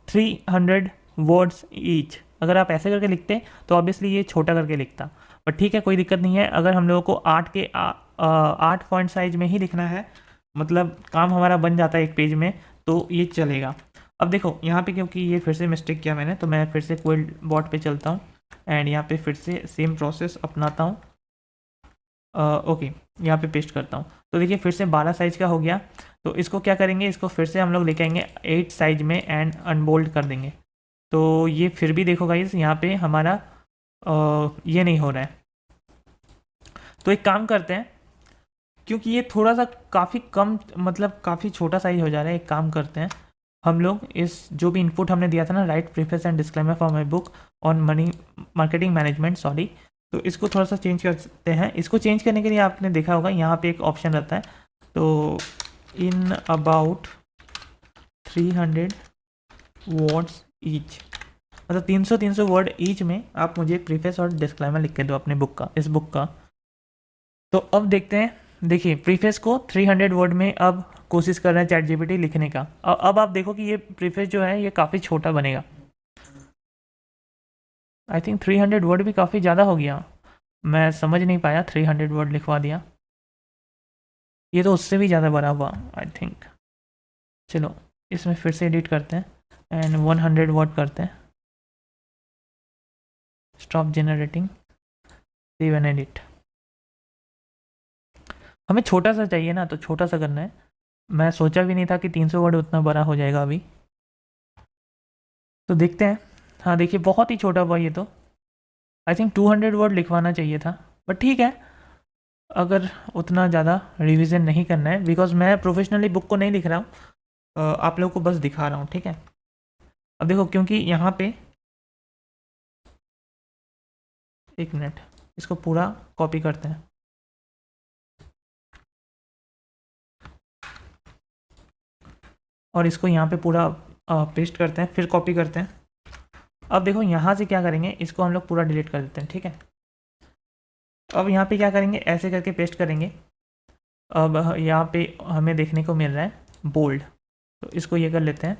300 words each. अगर आप ऐसे करके लिखते तो ऑब्वियसली ये छोटा करके लिखता, बट ठीक है, कोई दिक्कत नहीं है। अगर हम लोगों को 8 फॉन्ट साइज में ही लिखना है, मतलब काम हमारा बन जाता है एक पेज में, तो ये चलेगा। अब देखो यहाँ पे, क्योंकि ये फिर से मिस्टेक किया मैंने, तो मैं फिर से क्विल बॉट पे चलता हूँ एंड यहाँ पे फिर से सेम प्रोसेस अपनाता हूँ। ओके, यहाँ पे पेस्ट करता हूँ। तो देखिए फिर से 12 साइज का हो गया। तो इसको क्या करेंगे, इसको फिर से हम लोग लेके आएंगे 8 साइज में एंड अनबोल्ड कर देंगे। तो ये फिर भी देखो गाइस, यहाँ पे हमारा ये नहीं हो रहा है। तो एक काम करते हैं, क्योंकि ये थोड़ा सा काफ़ी कम, मतलब काफ़ी छोटा साइज हो जा रहा है, एक काम करते हैं हम लोग, इस जो भी इनपुट हमने दिया था ना, right preface and disclaimer for my book on money marketing management, sorry, तो इसको थोड़ा सा चेंज कर सकते हैं। इसको चेंज करने के लिए आपने देखा होगा यहाँ पे एक ऑप्शन रहता है, तो इन अबाउट 300 वर्ड्स ईच, मतलब 300 वर्ड ईच में आप मुझे प्रीफेस और डिस्क्लेमर लिख के दो अपने बुक का, इस बुक का। तो अब देखते हैं, देखिए प्रीफेस को 300 वर्ड में अब कोशिश कर रहे हैं चैट जीपीटी लिखने का। अब आप देखो कि ये प्रीफेस जो है ये काफ़ी छोटा बनेगा। आई थिंक 300 वर्ड भी काफ़ी ज़्यादा हो गया, मैं समझ नहीं पाया, 300 वर्ड लिखवा दिया, ये तो उससे भी ज़्यादा बड़ा हुआ आई थिंक। चलो इसमें फिर से एडिट करते हैं एंड 100 वर्ड करते हैं, stop generating, save and edit. हमें छोटा सा चाहिए ना, तो छोटा सा करना है। मैं सोचा भी नहीं था कि 300 वर्ड उतना बड़ा हो जाएगा अभी, तो देखते हैं। हाँ देखिए बहुत ही छोटा हुआ ये तो, आई थिंक 200 वर्ड लिखवाना चाहिए था, बट ठीक है, अगर उतना ज़्यादा रिवीजन नहीं करना है, बिकॉज मैं प्रोफेशनली बुक को नहीं लिख रहा हूँ, आप लोगों को बस दिखा रहा हूँ, ठीक है। अब देखो, क्योंकि यहाँ पे, एक मिनट, इसको पूरा कॉपी करते हैं और इसको यहाँ पे पूरा पेस्ट करते हैं, फिर कॉपी करते हैं। अब देखो यहाँ से क्या करेंगे, इसको हम लोग पूरा डिलीट कर देते हैं, ठीक है। अब यहाँ पे क्या करेंगे, ऐसे करके पेस्ट करेंगे। अब यहाँ पे हमें देखने को मिल रहा है बोल्ड, तो इसको ये कर लेते हैं।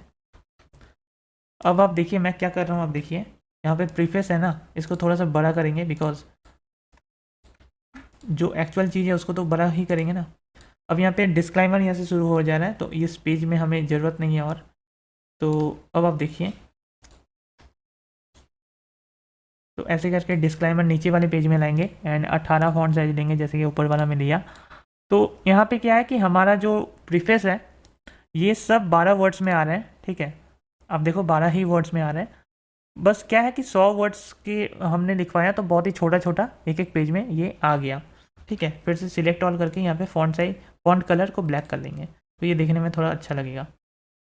अब आप देखिए मैं क्या कर रहा हूँ, आप देखिए यहाँ पे प्रीफेस है ना, इसको थोड़ा सा बड़ा करेंगे, बिकॉज जो एक्चुअल चीज़ है उसको तो बड़ा ही करेंगे ना। अब यहाँ पे डिस्क्लाइमर यहाँ से शुरू हो जा रहा है, तो इस पेज में हमें ज़रूरत नहीं है और, तो अब आप देखिए, तो ऐसे करके डिस्क्लाइमर नीचे वाले पेज में लाएंगे एंड 18 फॉन्ट साइज लेंगे, जैसे कि ऊपर वाला में लिया। तो यहाँ पे क्या है कि हमारा जो प्रीफेस है ये सब 12 वर्ड्स में आ रहे हैं, ठीक है। अब देखो 12 ही वर्ड्स में आ रहे हैं, बस क्या है कि 100 वर्ड्स के हमने लिखवाया, तो बहुत ही छोटा छोटा एक एक पेज में ये आ गया, ठीक है। फिर से सिलेक्ट ऑल करके यहाँ पे फॉन्ट साइज, फॉन्ट कलर को ब्लैक कर लेंगे, तो ये देखने में थोड़ा अच्छा लगेगा।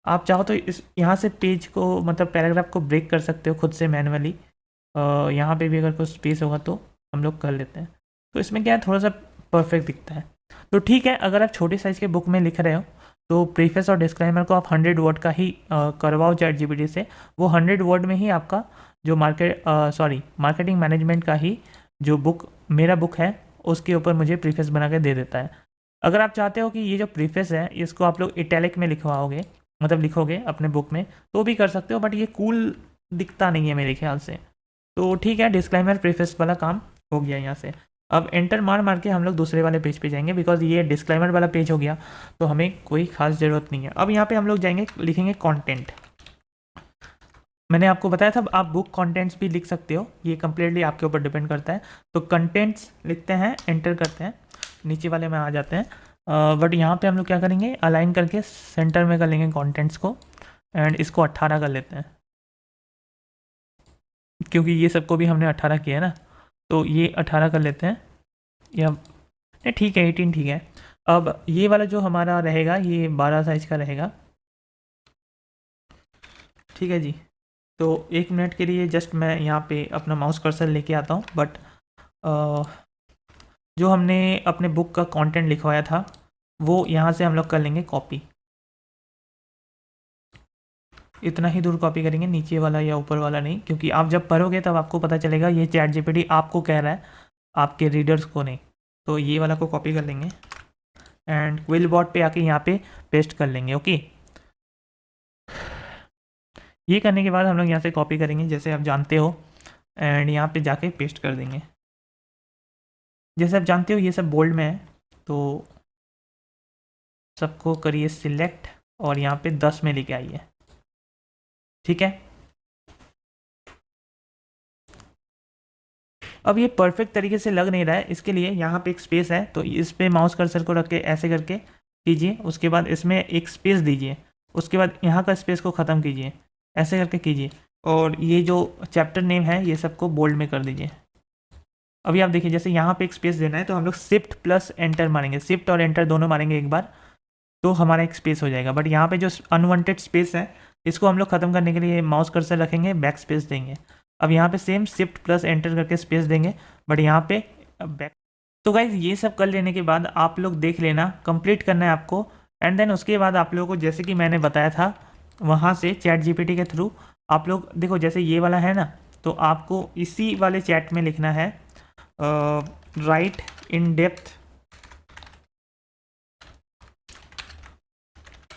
आप चाहो तो इस यहाँ से पेज को, मतलब पैराग्राफ को ब्रेक कर सकते हो खुद से मैनुअली, यहाँ पे भी अगर कुछ स्पेस होगा तो हम लोग कर लेते हैं। तो इसमें क्या है, थोड़ा सा परफेक्ट दिखता है। तो ठीक है, अगर आप छोटी साइज़ के बुक में लिख रहे हो तो प्रीफेस और डिस्क्लेमर को आप 100 वर्ड का ही करवाओ चैट जीपीटी से। वो 100 वर्ड में ही आपका जो मार्केटिंग मैनेजमेंट का ही जो बुक, मेरा बुक है, उसके ऊपर मुझे प्रीफेस बना के दे देता है। अगर आप चाहते हो कि ये जो प्रीफेस है इसको आप लोग इटैलिक में लिखवाओगे, मतलब लिखोगे अपने बुक में, तो भी कर सकते हो, बट ये कूल दिखता नहीं है मेरे ख्याल से। तो ठीक है, डिस्क्लेमर प्रीफेस वाला काम हो गया यहाँ से। अब एंटर मार मार के हम लोग दूसरे वाले पेज पे जाएंगे, बिकॉज ये डिस्क्लेमर वाला पेज हो गया, तो हमें कोई खास ज़रूरत नहीं है। अब यहाँ पे हम लोग जाएंगे, लिखेंगे कंटेंट। मैंने आपको बताया था आप बुक कंटेंट्स भी लिख सकते हो, ये कम्प्लीटली आपके ऊपर डिपेंड करता है। तो कंटेंट्स लिखते हैं, एंटर करते हैं, नीचे वाले में आ जाते हैं। बट यहाँ पे हम लोग क्या करेंगे, अलाइन करके सेंटर में कर लेंगे कंटेंट्स को एंड इसको 18 कर लेते हैं, क्योंकि ये सबको भी हमने 18 किया है ना, तो ये 18 कर लेते हैं, या नहीं ठीक है 18 ठीक है। अब ये वाला जो हमारा रहेगा ये 12 साइज का रहेगा, ठीक है जी। तो 1 मिनट के लिए जस्ट मैं यहाँ पे अपना माउस कर्सर लेके आता हूँ, बट जो हमने अपने बुक का कंटेंट लिखवाया था वो यहाँ से हम लोग कर लेंगे कॉपी। इतना ही दूर कॉपी करेंगे, नीचे वाला या ऊपर वाला नहीं, क्योंकि आप जब पढ़ोगे तब आपको पता चलेगा ये चैट जीपीटी आपको कह रहा है, आपके रीडर्स को नहीं। तो ये वाला को कॉपी कर लेंगे एंड क्विलबॉट पे आके यहाँ पे पेस्ट कर लेंगे। ओके, ये करने के बाद हम लोग यहाँ से कॉपी करेंगे जैसे आप जानते हो, एंड यहाँ पे जाके पेस्ट कर देंगे। जैसे आप जानते हो ये सब बोल्ड में है, तो सबको करिए सिलेक्ट और यहाँ पे 10 में लेके आइए। ठीक है, अब ये परफेक्ट तरीके से लग नहीं रहा है, इसके लिए यहाँ पे एक स्पेस है, तो इस पे माउस कर्सर को रख के ऐसे करके कीजिए। उसके बाद इसमें एक स्पेस दीजिए, उसके बाद यहाँ का स्पेस को ख़त्म कीजिए, ऐसे करके कीजिए। और ये जो चैप्टर नेम है ये सबको बोल्ड में कर दीजिए। अभी आप देखिए जैसे यहाँ पे एक स्पेस देना है तो हम लोग शिफ्ट प्लस एंटर मारेंगे, शिफ्ट और एंटर दोनों मारेंगे एक बार, तो हमारा एक स्पेस हो जाएगा। बट यहाँ पे जो अनवांटेड स्पेस है इसको हम लोग ख़त्म करने के लिए माउस कर्सर रखेंगे, बैक स्पेस देंगे। अब यहाँ पे सेम शिफ्ट प्लस एंटर करके स्पेस देंगे, बट यहाँ पे बैक। तो गाइज ये सब कर लेने के बाद आप लोग देख लेना, कंप्लीट करना है आपको। एंड देन उसके बाद आप लोगों को जैसे कि मैंने बताया था वहाँ से चैट जीपीटी के थ्रू आप लोग देखो, जैसे ये वाला है ना, तो आपको इसी वाले चैट में लिखना है right in depth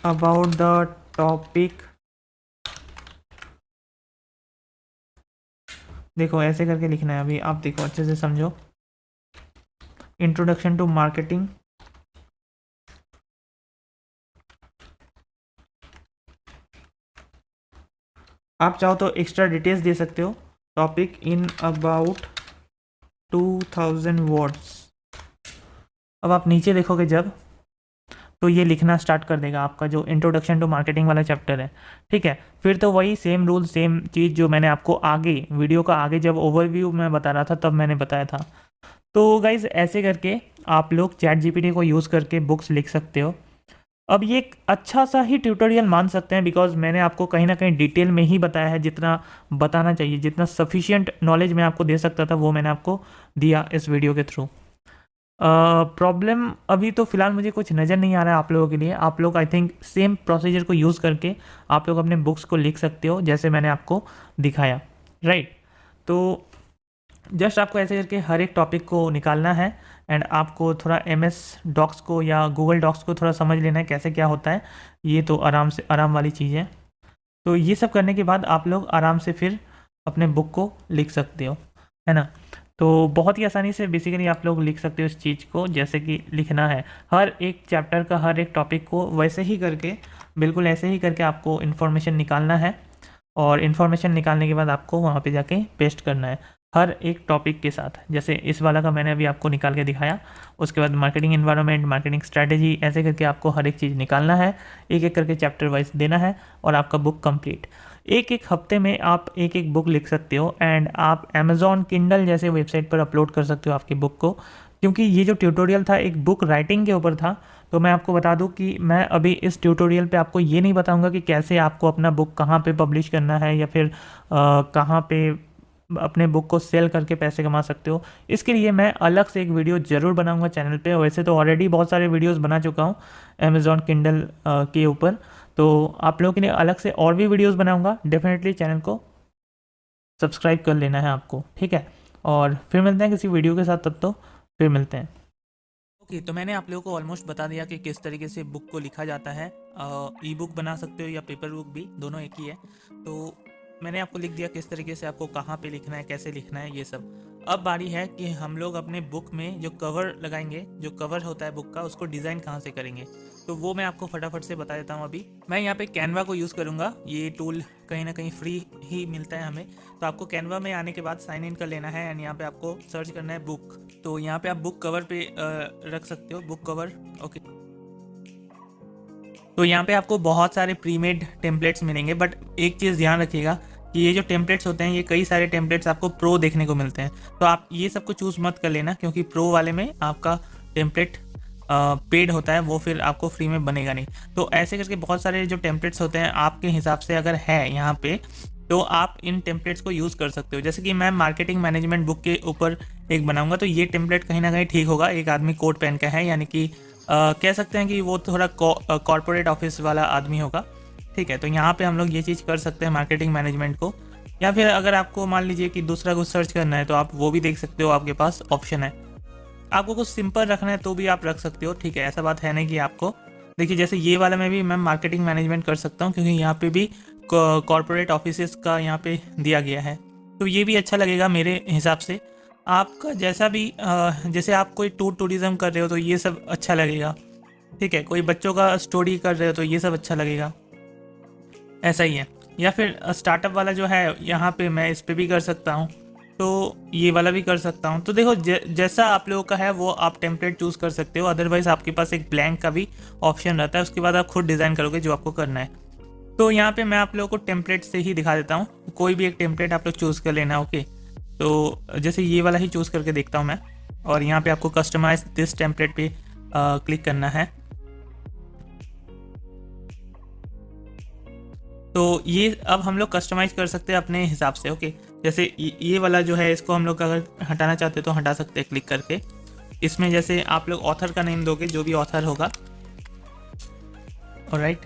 about the topic. देखो ऐसे करके लिखना है, अभी आप देखो अच्छे से समझो। इंट्रोडक्शन टू मार्केटिंग, आप चाहो तो एक्स्ट्रा डिटेल्स दे सकते हो, टॉपिक इन अबाउट 2000 वर्ड्स। अब आप नीचे देखोगे जब, तो ये लिखना स्टार्ट कर देगा आपका जो इंट्रोडक्शन टू मार्केटिंग वाला चैप्टर है। ठीक है, फिर तो वही सेम रूल सेम चीज़ जो मैंने आपको आगे वीडियो का आगे जब ओवरव्यू में बता रहा था तब मैंने बताया था। तो गाइज ऐसे करके आप लोग चैट जीपीटी को यूज़ करके बुक्स लिख सकते हो। अब ये एक अच्छा सा ही ट्यूटोरियल मान सकते हैं, बिकॉज मैंने आपको कहीं ना कहीं डिटेल में ही बताया है, जितना बताना चाहिए, जितना सफिशिएंट नॉलेज मैं आपको दे सकता था वो मैंने आपको दिया इस वीडियो के थ्रू। प्रॉब्लम अभी तो फ़िलहाल मुझे कुछ नज़र नहीं आ रहा है आप लोगों के लिए। आप लोग आई थिंक सेम प्रोसीजर को यूज़ करके आप लोग अपने बुक्स को लिख सकते हो जैसे मैंने आपको दिखाया, राइट। तो जस्ट आपको ऐसे करके हर एक टॉपिक को निकालना है एंड आपको थोड़ा MS डॉक्स को या गूगल डॉक्स को थोड़ा समझ लेना है कैसे क्या होता है। ये तो आराम वाली चीज़ है। तो ये सब करने के बाद आप लोग आराम से फिर अपने बुक को लिख सकते हो, है ना। तो बहुत ही आसानी से बेसिकली आप लोग लिख सकते हो इस चीज़ को, जैसे कि लिखना है हर एक चैप्टर का, हर एक टॉपिक को वैसे ही करके, बिल्कुल ऐसे ही करके आपको इन्फॉर्मेशन निकालना है। और इन्फॉर्मेशन निकालने के बाद आपको वहाँ पे जाके पेस्ट करना है हर एक टॉपिक के साथ। जैसे इस वाला का मैंने अभी आपको निकाल के दिखाया, उसके बाद मार्केटिंग एनवायरनमेंट, मार्केटिंग स्ट्रैटेजी, ऐसे करके आपको हर एक चीज़ निकालना है, एक एक करके चैप्टर वाइज देना है और आपका बुक कंप्लीट। एक एक हफ्ते में आप एक एक बुक लिख सकते हो एंड आप अमेज़ॉन किंडल जैसे वेबसाइट पर अपलोड कर सकते हो आपकी बुक को। क्योंकि ये जो ट्यूटोरियल था एक बुक राइटिंग के ऊपर था, तो मैं आपको बता दूं कि मैं अभी इस ट्यूटोरियल पे आपको ये नहीं बताऊंगा कि कैसे आपको अपना बुक कहाँ पे पब्लिश करना है या फिर कहाँ पे अपने बुक को सेल करके पैसे कमा सकते हो। इसके लिए मैं अलग से एक वीडियो ज़रूर बनाऊंगा चैनल पे। वैसे तो ऑलरेडी बहुत सारे वीडियोस बना चुका हूँ अमेज़ॉन किंडल के ऊपर, तो आप लोगों के लिए अलग से और भी वीडियोस बनाऊंगा। डेफिनेटली चैनल को सब्सक्राइब कर लेना है आपको, ठीक है। और फिर मिलते हैं किसी वीडियो के साथ, तब तो फिर मिलते हैं। ओके, तो मैंने आप लोगों को ऑलमोस्ट बता दिया कि किस तरीके से बुक को लिखा जाता है। ई बुक बना सकते हो या पेपर बुक भी, दोनों एक ही है। तो मैंने आपको लिख दिया किस तरीके से आपको कहाँ पे लिखना है, कैसे लिखना है, ये सब। अब बारी है कि हम लोग अपने बुक में जो कवर लगाएंगे, जो कवर होता है बुक का, उसको डिज़ाइन कहाँ से करेंगे, तो वो मैं आपको फटाफट से बता देता हूँ। अभी मैं यहाँ पे कैनवा को यूज़ करूँगा। ये टूल कहीं ना कहीं फ्री ही मिलता है हमें। तो आपको कैनवा में आने के बाद साइन इन कर लेना है एंड यहाँ पे आपको सर्च करना है बुक। तो यहाँ पे आप बुक कवर पे रख सकते हो, बुक कवर। ओके, तो यहाँ पे आपको बहुत सारे प्रीमेड टेम्पलेट्स मिलेंगे, बट एक चीज़ ध्यान रखिएगा कि ये जो टेम्पलेट्स होते हैं, ये कई सारे टेम्पलेट्स आपको प्रो देखने को मिलते हैं। तो आप ये सब को चूज़ मत कर लेना, क्योंकि प्रो वाले में आपका टेम्पलेट पेड होता है, वो फिर आपको फ्री में बनेगा नहीं। तो ऐसे करके बहुत सारे जो टेम्पलेट्स होते हैं आपके हिसाब से अगर है यहाँ पे, तो आप इन टेम्पलेट्स को यूज़ कर सकते हो। जैसे कि मैं मार्केटिंग मैनेजमेंट बुक के ऊपर एक बनाऊंगा, तो ये टेम्पलेट कहीं ना कहीं ठीक होगा। एक आदमी कोट पहन का है, यानी कि कह सकते हैं कि वो थोड़ा कॉर्पोरेट ऑफिस वाला आदमी होगा, ठीक है। तो यहाँ पे हम लोग ये चीज़ कर सकते हैं मार्केटिंग मैनेजमेंट को। या फिर अगर आपको मान लीजिए कि दूसरा कुछ सर्च करना है तो आप वो भी देख सकते हो, आपके पास ऑप्शन है। आपको कुछ सिंपल रखना है तो भी आप रख सकते हो, ठीक है। ऐसा बात है नहीं कि आपको, देखिए जैसे ये वाला में भी मैं मार्केटिंग मैनेजमेंट कर सकता हूँ, क्योंकि यहाँ पे भी कॉर्पोरेट ऑफिसेस का यहाँ पे दिया गया है, तो ये भी अच्छा लगेगा मेरे हिसाब से। आपका जैसा भी जैसे आप कोई टूरिज्म कर रहे हो तो ये सब अच्छा लगेगा, ठीक है। कोई बच्चों का स्टोरी कर रहे हो तो ये सब अच्छा लगेगा, ऐसा ही है। या फिर स्टार्टअप वाला जो है यहाँ पे मैं इस पे भी कर सकता हूँ, तो ये वाला भी कर सकता हूँ। तो देखो जैसा आप लोगों का है वो आप टेम्पलेट चूज़ कर सकते हो। अदरवाइज आपके पास एक ब्लैंक का भी ऑप्शन रहता है, उसके बाद आप खुद डिज़ाइन करोगे जो आपको करना है। तो यहाँ पे मैं आप लोगों को टेम्पलेट से ही दिखा देता हूँ, कोई भी एक टेम्पलेट आप लोग चूज़ कर लेना, ओके। तो जैसे ये वाला ही चूज़ करके देखता हूँ मैं, और यहाँ पे आपको कस्टमाइज दिस टेम्पलेट पे क्लिक करना है। तो ये अब हम लोग कस्टमाइज कर सकते हैं अपने हिसाब से, ओके। जैसे ये वाला जो है इसको हम लोग अगर हटाना चाहते हैं तो हटा सकते हैं क्लिक करके। इसमें जैसे आप लोग ऑथर का नेम दोगे, जो भी ऑथर होगा, ऑलराइट।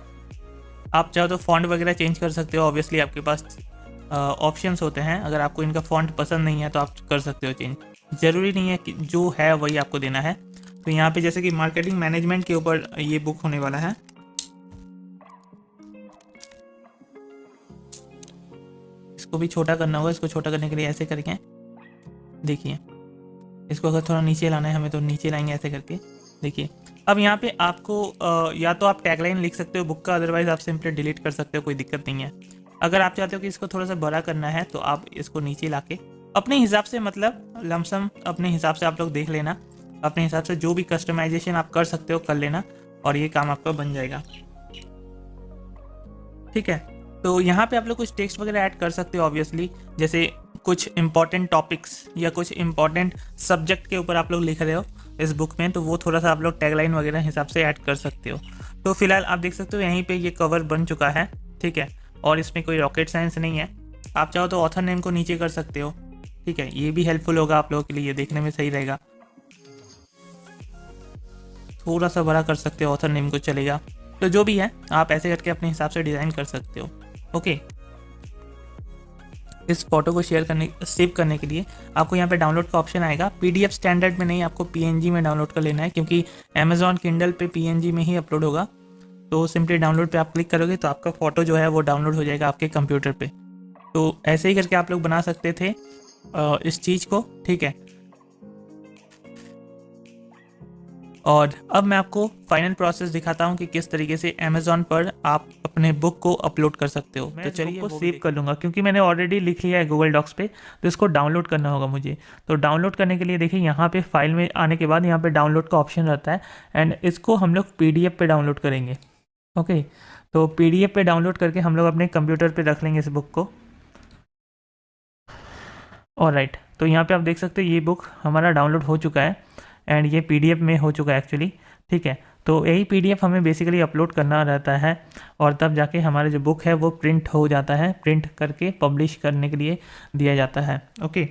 आप चाहो तो फॉन्ट वगैरह चेंज कर सकते हो, ऑब्वियसली आपके पास ऑप्शंस होते हैं। अगर आपको इनका फॉन्ट पसंद नहीं है तो आप कर सकते हो चेंज, ज़रूरी नहीं है कि जो है वही आपको देना है। तो यहाँ पे जैसे कि मार्केटिंग मैनेजमेंट के ऊपर ये बुक होने वाला है, इसको भी छोटा करना होगा। इसको छोटा करने के लिए ऐसे करके देखिए, इसको अगर थोड़ा नीचे लाना है हमें तो नीचे लाएंगे ऐसे करके, देखिए। अब यहाँ पे आपको या तो आप टैगलाइन लिख सकते हो बुक का, अदरवाइज आप सिंपली डिलीट कर सकते हो, कोई दिक्कत नहीं है। अगर आप चाहते हो कि इसको थोड़ा सा बड़ा करना है तो आप इसको नीचे लाके अपने हिसाब से, मतलब लमसम अपने हिसाब से आप लोग देख लेना, अपने हिसाब से जो भी कस्टमाइजेशन आप कर सकते हो कर लेना, और ये काम आपका बन जाएगा, ठीक है। तो यहाँ पे आप लोग कुछ टेक्स्ट वगैरह ऐड कर सकते हो ऑब्वियसली, जैसे कुछ इंपॉर्टेंट टॉपिक्स या कुछ इंपॉर्टेंट सब्जेक्ट के ऊपर आप लोग लिख रहे हो इस बुक में, तो वो थोड़ा सा आप लोग टैगलाइन वगैरह हिसाब से ऐड कर सकते हो। तो फिलहाल आप देख सकते हो यहीं पे ये कवर बन चुका है, ठीक है। और इसमें कोई रॉकेट साइंस नहीं है। आप चाहो तो ऑथर नेम को नीचे कर सकते हो, ठीक है। ये भी हेल्पफुल होगा आप लोगों के लिए, देखने में सही रहेगा। थोड़ा सा बड़ा कर सकते हो ऑथर नेम को, चलेगा। तो जो भी है आप ऐसे करके अपने हिसाब से डिज़ाइन कर सकते हो, ओके। इस फोटो को सेव करने के लिए आपको यहाँ पे डाउनलोड का ऑप्शन आएगा। पीडीएफ स्टैंडर्ड में नहीं, आपको पीएनजी में डाउनलोड कर लेना है, क्योंकि अमेजॉन किंडल पे पीएनजी में ही अपलोड होगा। तो सिंपली डाउनलोड पे आप क्लिक करोगे तो आपका फ़ोटो जो है वो डाउनलोड हो जाएगा आपके कंप्यूटर पे। तो ऐसे ही करके आप लोग बना सकते थे इस चीज़ को, ठीक है। और अब मैं आपको फाइनल प्रोसेस दिखाता हूँ कि किस तरीके से अमेज़ॉन पर आप अपने बुक को अपलोड कर सकते हो। तो चलिए वो सेव कर लूँगा, क्योंकि मैंने ऑलरेडी लिख लिया है गूगल डॉक्स पे, तो इसको डाउनलोड करना होगा मुझे। तो डाउनलोड करने के लिए देखिए यहाँ पे फाइल में आने के बाद यहाँ पे डाउनलोड का ऑप्शन रहता है, एंड इसको हम लोग PDF पे डाउनलोड करेंगे, ओके। तो PDF पे डाउनलोड करके हम लोग अपने कंप्यूटर पे रख लेंगे इस बुक को, ऑलराइट। तो यहाँ पे आप देख सकते हो ये बुक हमारा डाउनलोड हो चुका है, एंड ये PDF में हो चुका है एक्चुअली, ठीक है। तो यही PDF हमें बेसिकली अपलोड करना रहता है, और तब जाके हमारा जो बुक है वो प्रिंट हो जाता है, प्रिंट करके पब्लिश करने के लिए दिया जाता है, ओके।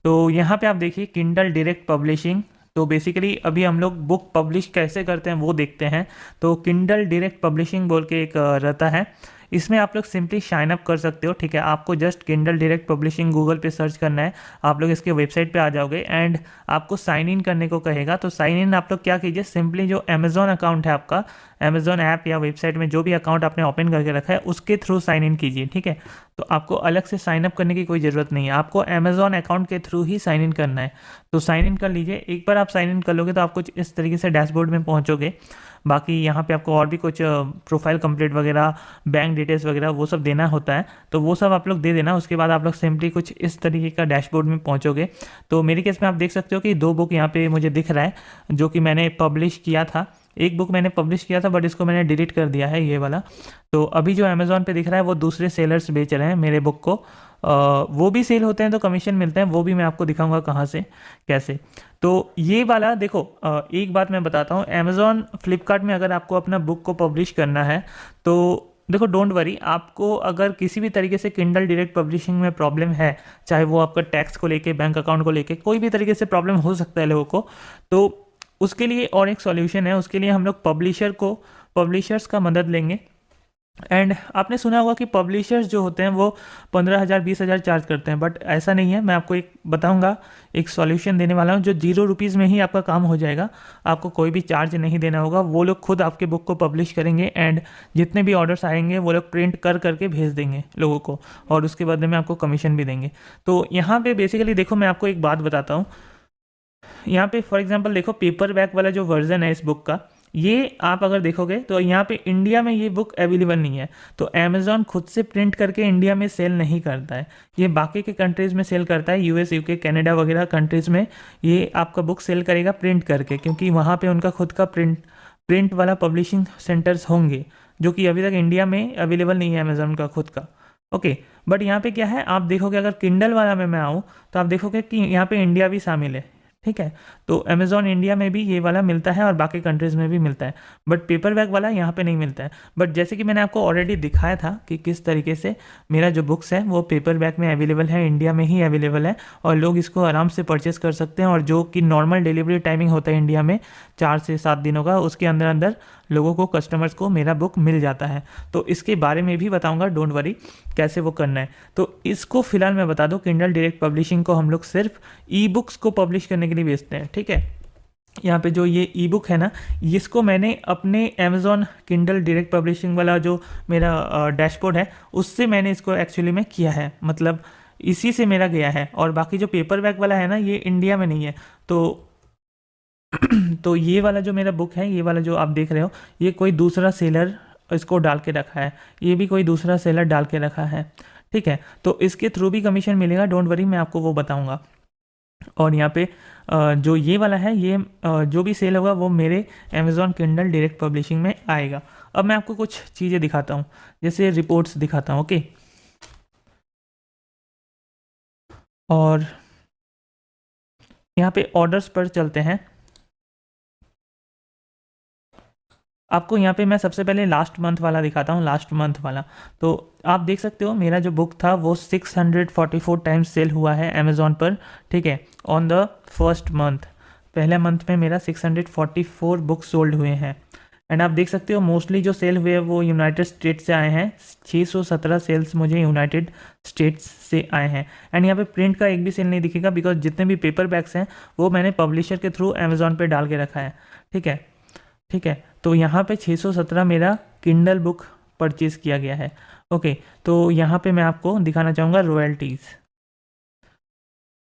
तो यहाँ पे आप देखिए किंडल डायरेक्ट पब्लिशिंग। तो बेसिकली अभी हम लोग बुक पब्लिश कैसे करते हैं वो देखते हैं। तो किंडल डायरेक्ट पब्लिशिंग बोल के एक रहता है, इसमें आप लोग सिंपली साइन अप कर सकते हो, ठीक है। आपको just Kindle direct publishing Google पे सर्च करना है, आप लोग इसके वेबसाइट पे आ जाओगे, एंड आपको साइन इन करने को कहेगा। तो साइन इन आप लोग क्या कीजिए, सिंपली जो अमेजॉन अकाउंट है आपका, अमेजॉन ऐप या वेबसाइट में जो भी अकाउंट आपने ओपन करके रखा है उसके थ्रू साइन इन कीजिए, ठीक है। तो आपको अलग से साइन अप करने की कोई ज़रूरत नहीं है, आपको अमेजॉन अकाउंट के थ्रू ही साइन इन करना है। तो साइन इन कर लीजिए। एक बार आप साइन इन कर लोगे तो आप कुछ इस तरीके से डैशबोर्ड में पहुंचोगे। बाकी यहाँ पे आपको और भी कुछ प्रोफाइल कंप्लीट वगैरह, बैंक डिटेल्स वगैरह वो सब देना होता है, तो वो सब आप लोग दे देना। उसके बाद आप लोग सिंपली कुछ इस तरीके का डैशबोर्ड में पहुँचोगे। तो मेरे केस में आप देख सकते हो कि 2 बुक यहाँ पे मुझे दिख रहा है जो कि मैंने पब्लिश किया था। एक बुक मैंने पब्लिश किया था बट इसको मैंने डिलीट कर दिया है, ये वाला। तो अभी जो अमेज़ॉन पे दिख रहा है वो दूसरे सेलर्स बेच रहे हैं मेरे बुक को। वो भी सेल होते हैं तो कमीशन मिलते हैं, वो भी मैं आपको दिखाऊंगा कहाँ से कैसे। तो ये वाला देखो, एक बात मैं बताता हूँ, अमेज़ॉन फ्लिपकार्ट में अगर आपको अपना बुक को पब्लिश करना है तो देखो डोंट वरी, आपको अगर किसी भी तरीके से किंडल डायरेक्ट पब्लिशिंग में प्रॉब्लम है, चाहे वो आपका टैक्स को लेके, बैंक अकाउंट को लेके, कोई भी तरीके से प्रॉब्लम हो सकता है लोगों को, तो उसके लिए और एक सॉल्यूशन है। उसके लिए हम लोग पब्लिशर्स का मदद लेंगे। एंड आपने सुना होगा कि पब्लिशर्स जो होते हैं वो 15,000 20,000 चार्ज करते हैं, बट ऐसा नहीं है। मैं आपको एक बताऊंगा, एक सॉल्यूशन देने वाला हूँ जो 0 रुपीज़ में ही आपका काम हो जाएगा। आपको कोई भी चार्ज नहीं देना होगा, वो लोग खुद आपके बुक को पब्लिश करेंगे एंड जितने भी ऑर्डर्स आएंगे वो लोग प्रिंट कर करके भेज देंगे लोगों को, और उसके बदले में आपको कमीशन भी देंगे। तो यहाँ पे बेसिकली देखो, मैं आपको एक बात बताता हूँ। यहाँ पे फॉर एग्जांपल देखो, पेपर बैक वाला जो वर्जन है इस बुक का, ये आप अगर देखोगे तो यहाँ पे इंडिया में ये बुक अवेलेबल नहीं है। तो अमेज़ॉन खुद से प्रिंट करके इंडिया में सेल नहीं करता है, ये बाकी के कंट्रीज़ में सेल करता है। यूएस, यूके, कनाडा वगैरह कंट्रीज़ में ये आपका बुक सेल करेगा प्रिंट करके, क्योंकि वहाँ पे उनका खुद का प्रिंट वाला पब्लिशिंग सेंटर्स होंगे, जो कि अभी तक इंडिया में अवेलेबल नहीं है अमेज़ॉन का खुद का। ओके, बट यहाँ पे क्या है, आप देखोगे अगर किंडल वाला में मैं आऊँ तो आप देखोगे कि यहाँ पे इंडिया भी शामिल है। ठीक है, तो अमेज़ॉन इंडिया में भी ये वाला मिलता है और बाकी कंट्रीज़ में भी मिलता है, बट पेपर बैग वाला यहाँ पे नहीं मिलता है। बट जैसे कि मैंने आपको ऑलरेडी दिखाया था कि किस तरीके से मेरा जो बुक्स है वो पेपर बैग में अवेलेबल है, इंडिया में ही अवेलेबल है, और लोग इसको आराम से परचेस कर सकते हैं। और जो कि नॉर्मल डिलीवरी टाइमिंग होता है इंडिया में 4 से 7 दिनों का, उसके अंदर अंदर लोगों को, कस्टमर्स को मेरा बुक मिल जाता है। तो इसके बारे में भी बताऊंगा, डोंट वरी, कैसे वो करना है। तो इसको फिलहाल मैं बता दूं, किंडल डायरेक्ट पब्लिशिंग को हम लोग सिर्फ ई बुक्स को पब्लिश करने के लिए बेचते हैं। ठीक है, यहाँ पे जो ये ई बुक है ना, इसको मैंने अपने अमेज़ॉन किंडल डायरेक्ट पब्लिशिंग वाला जो मेरा डैशबोर्ड है, उससे मैंने इसको एक्चुअली में किया है, मतलब इसी से मेरा गया है। और बाकी जो पेपर बैक वाला है ना, ये इंडिया में नहीं है। तो ये वाला जो मेरा बुक है, ये वाला जो आप देख रहे हो, ये कोई दूसरा सेलर इसको डाल के रखा है, ये भी कोई दूसरा सेलर डाल के रखा है। ठीक है, तो इसके थ्रू भी कमीशन मिलेगा, डोंट वरी, मैं आपको वो बताऊंगा। और यहाँ पे जो ये वाला है, ये जो भी सेल होगा वो मेरे अमेज़ॉन किंडल डायरेक्ट पब्लिशिंग में आएगा। अब मैं आपको कुछ चीज़ें दिखाता हूँ, जैसे रिपोर्ट्स दिखाता हूँ। ओके, और यहाँ पे ऑर्डर्स पर चलते हैं। आपको यहाँ पे मैं सबसे पहले लास्ट मंथ वाला दिखाता हूँ, लास्ट मंथ वाला। तो आप देख सकते हो मेरा जो बुक था वो 644 टाइम्स सेल हुआ है अमेज़ॉन पर। ठीक है, ऑन द फर्स्ट मंथ, पहले मंथ में मेरा 644 बुक सोल्ड हुए हैं। एंड आप देख सकते हो मोस्टली जो सेल हुए वो यूनाइटेड स्टेट्स से आए हैं, 617 सेल्स मुझे यूनाइटेड स्टेट्स से आए हैं। एंड यहाँ पे प्रिंट का एक भी सेल नहीं दिखेगा, बिकॉज जितने भी पेपर बैग्स हैं वो मैंने पब्लिशर के थ्रू अमेज़ॉन पे डाल के रखा है। ठीक है, ठीक है, तो यहाँ पे 617 मेरा किंडल बुक परचेज़ किया गया है। ओके, तो यहाँ पे मैं आपको दिखाना चाहूँगा रॉयल्टीज़।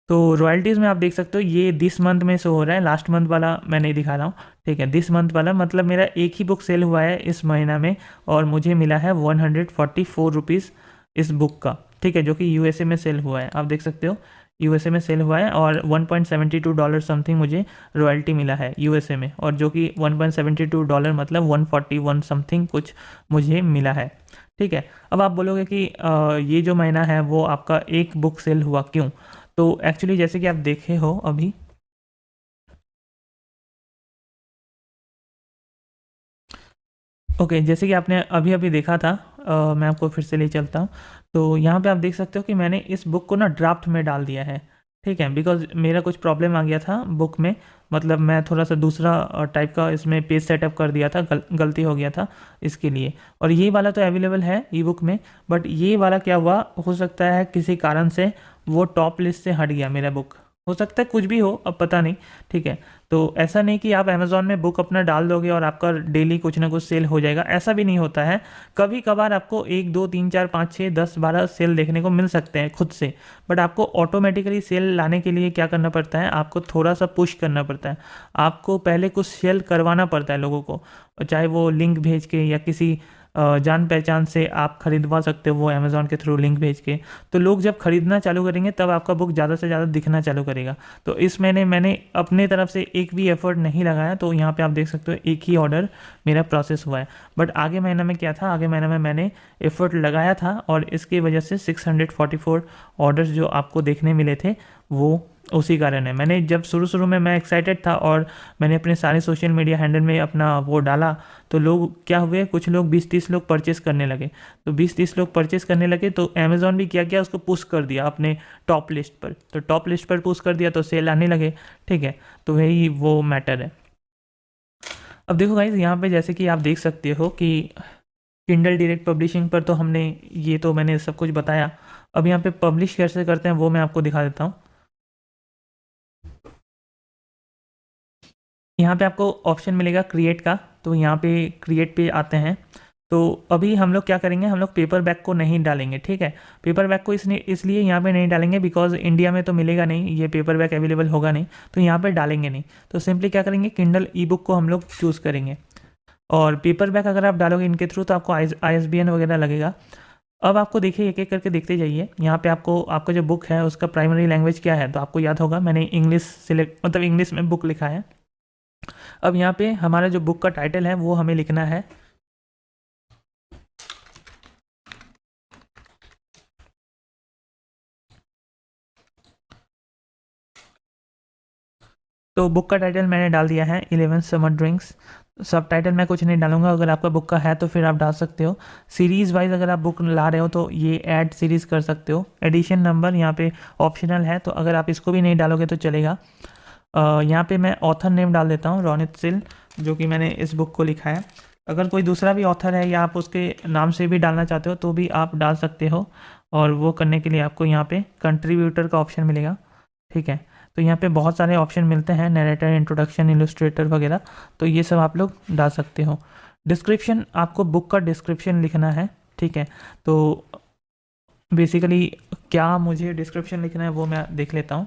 तो रॉयल्टीज़ में आप देख सकते हो ये दिस मंथ में शो हो रहा है, लास्ट मंथ वाला मैं नहीं दिखा रहा हूँ। ठीक है, दिस मंथ वाला मतलब मेरा एक ही बुक सेल हुआ है इस महीना में, और मुझे मिला है 144 रुपीज़ इस बुक का। ठीक है, जो कि यूएसए में सेल हुआ है, आप देख सकते हो यूएसए में सेल हुआ है, और $1.72 समथिंग मुझे रॉयल्टी मिला है यूएसए में, और जो कि $1.72 मतलब 141 समथिंग कुछ मुझे मिला है। ठीक है, अब आप बोलोगे कि ये जो महीना है वो आपका एक बुक सेल हुआ क्यों? तो एक्चुअली जैसे कि आप देखे हो अभी, ओके, जैसे कि आपने अभी अभी देखा था, मैं आपको फिर से ले चलता हूँ। तो यहाँ पे आप देख सकते हो कि मैंने इस बुक को ना ड्राफ्ट में डाल दिया है। ठीक है, बिकॉज मेरा कुछ प्रॉब्लम आ गया था बुक में, मतलब मैं थोड़ा सा दूसरा टाइप का इसमें पेज सेटअप कर दिया था, गलती हो गया था इसके लिए। और ये वाला तो अवेलेबल है ई बुक में, बट ये वाला क्या हुआ, हो सकता है किसी कारण से वो टॉप लिस्ट से हट गया मेरा बुक, हो सकता है कुछ भी हो, अब पता नहीं। ठीक है, तो ऐसा नहीं कि आप अमेज़ॉन में बुक अपना डाल दोगे और आपका डेली कुछ ना कुछ सेल हो जाएगा, ऐसा भी नहीं होता है। कभी कभार आपको 1 2 3 4 5 6 10 12 सेल देखने को मिल सकते हैं खुद से, बट आपको ऑटोमेटिकली सेल लाने के लिए क्या करना पड़ता है, आपको थोड़ा सा पुश करना पड़ता है। आपको पहले कुछ सेल करवाना पड़ता है लोगों को, चाहे वो लिंक भेज के या किसी जान पहचान से आप खरीदवा सकते हो वो अमेज़ॉन के थ्रू लिंक भेज के। तो लोग जब खरीदना चालू करेंगे तब आपका बुक ज़्यादा से ज़्यादा दिखना चालू करेगा। तो इस महीने मैंने अपने तरफ से एक भी एफर्ट नहीं लगाया, तो यहाँ पे आप देख सकते हो एक ही ऑर्डर मेरा प्रोसेस हुआ है। बट आगे महीना में क्या था, आगे महीना में मैंने एफर्ट लगाया था, और इसकी वजह से 644 ऑर्डर्स जो आपको देखने मिले थे वो उसी कारण है। मैंने जब शुरू में मैं एक्साइटेड था और मैंने अपने सारे सोशल मीडिया हैंडल में अपना वो डाला, तो लोग क्या हुए, कुछ लोग 20-30 लोग परचेस करने लगे। तो 20-30 लोग परचेस करने लगे तो अमेज़ॉन भी क्या किया, उसको पुश कर दिया अपने टॉप लिस्ट पर। तो टॉप लिस्ट पर पुश कर दिया तो सेल आने लगे। ठीक है, तो वही वो मैटर है। अब देखो गाइज, यहाँ पे जैसे कि आप देख सकते हो कि किंडल डायरेक्ट पब्लिशिंग पर तो हमने ये तो मैंने सब कुछ बताया। अब यहाँ पे पब्लिश कैसे करते हैं वो मैं आपको दिखा देता हूँ। यहाँ पे आपको ऑप्शन मिलेगा क्रिएट का, तो यहाँ पे क्रिएट पे आते हैं। तो अभी हम लोग क्या करेंगे, हम लोग पेपर बैक को नहीं डालेंगे। ठीक है, पेपर बैक को इसलिए यहाँ पे नहीं डालेंगे बिकॉज इंडिया में तो मिलेगा नहीं, ये पेपर बैक अवेलेबल होगा नहीं, तो यहाँ पे डालेंगे नहीं। तो सिंपली क्या करेंगे, किंडल ई बुक को हम लोग चूज़ करेंगे। और पेपर बैक अगर आप डालोगे इनके थ्रू तो आपको ISBN वगैरह लगेगा। अब आपको देखिए, एक एक करके देखते जाइए। यहाँ पे आपको आपका जो बुक है उसका प्राइमरी लैंग्वेज क्या है, तो आपको याद होगा मैंने इंग्लिश सिलेक्ट, मतलब इंग्लिश में बुक लिखा है। अब यहाँ पे हमारा जो बुक का टाइटल है वो हमें लिखना है। तो बुक का टाइटल मैंने डाल दिया है 11 समर ड्रिंक्स। सब टाइटल मैं कुछ नहीं डालूंगा, अगर आपका बुक का है तो फिर आप डाल सकते हो। सीरीज़ वाइज अगर आप बुक ला रहे हो तो ये ऐड सीरीज़ कर सकते हो। एडिशन नंबर यहाँ पे ऑप्शनल है, तो अगर आप इसको भी नहीं डालोगे तो चलेगा। यहाँ पे मैं ऑथर नेम डाल देता हूँ, रोनित सिल, जो कि मैंने इस बुक को लिखा है। अगर कोई दूसरा भी ऑथर है या आप उसके नाम से भी डालना चाहते हो तो भी आप डाल सकते हो। और वो करने के लिए आपको यहाँ पे कंट्रीब्यूटर का ऑप्शन मिलेगा। ठीक है, तो यहाँ पे बहुत सारे ऑप्शन मिलते हैं, नरेटर, इंट्रोडक्शन, इलस्ट्रेटर वगैरह, तो ये सब आप लोग डाल सकते हो। डिस्क्रिप्शन, आपको बुक का डिस्क्रिप्शन लिखना है। ठीक है, तो बेसिकली क्या मुझे डिस्क्रिप्शन लिखना है वो मैं देख लेता हूँ।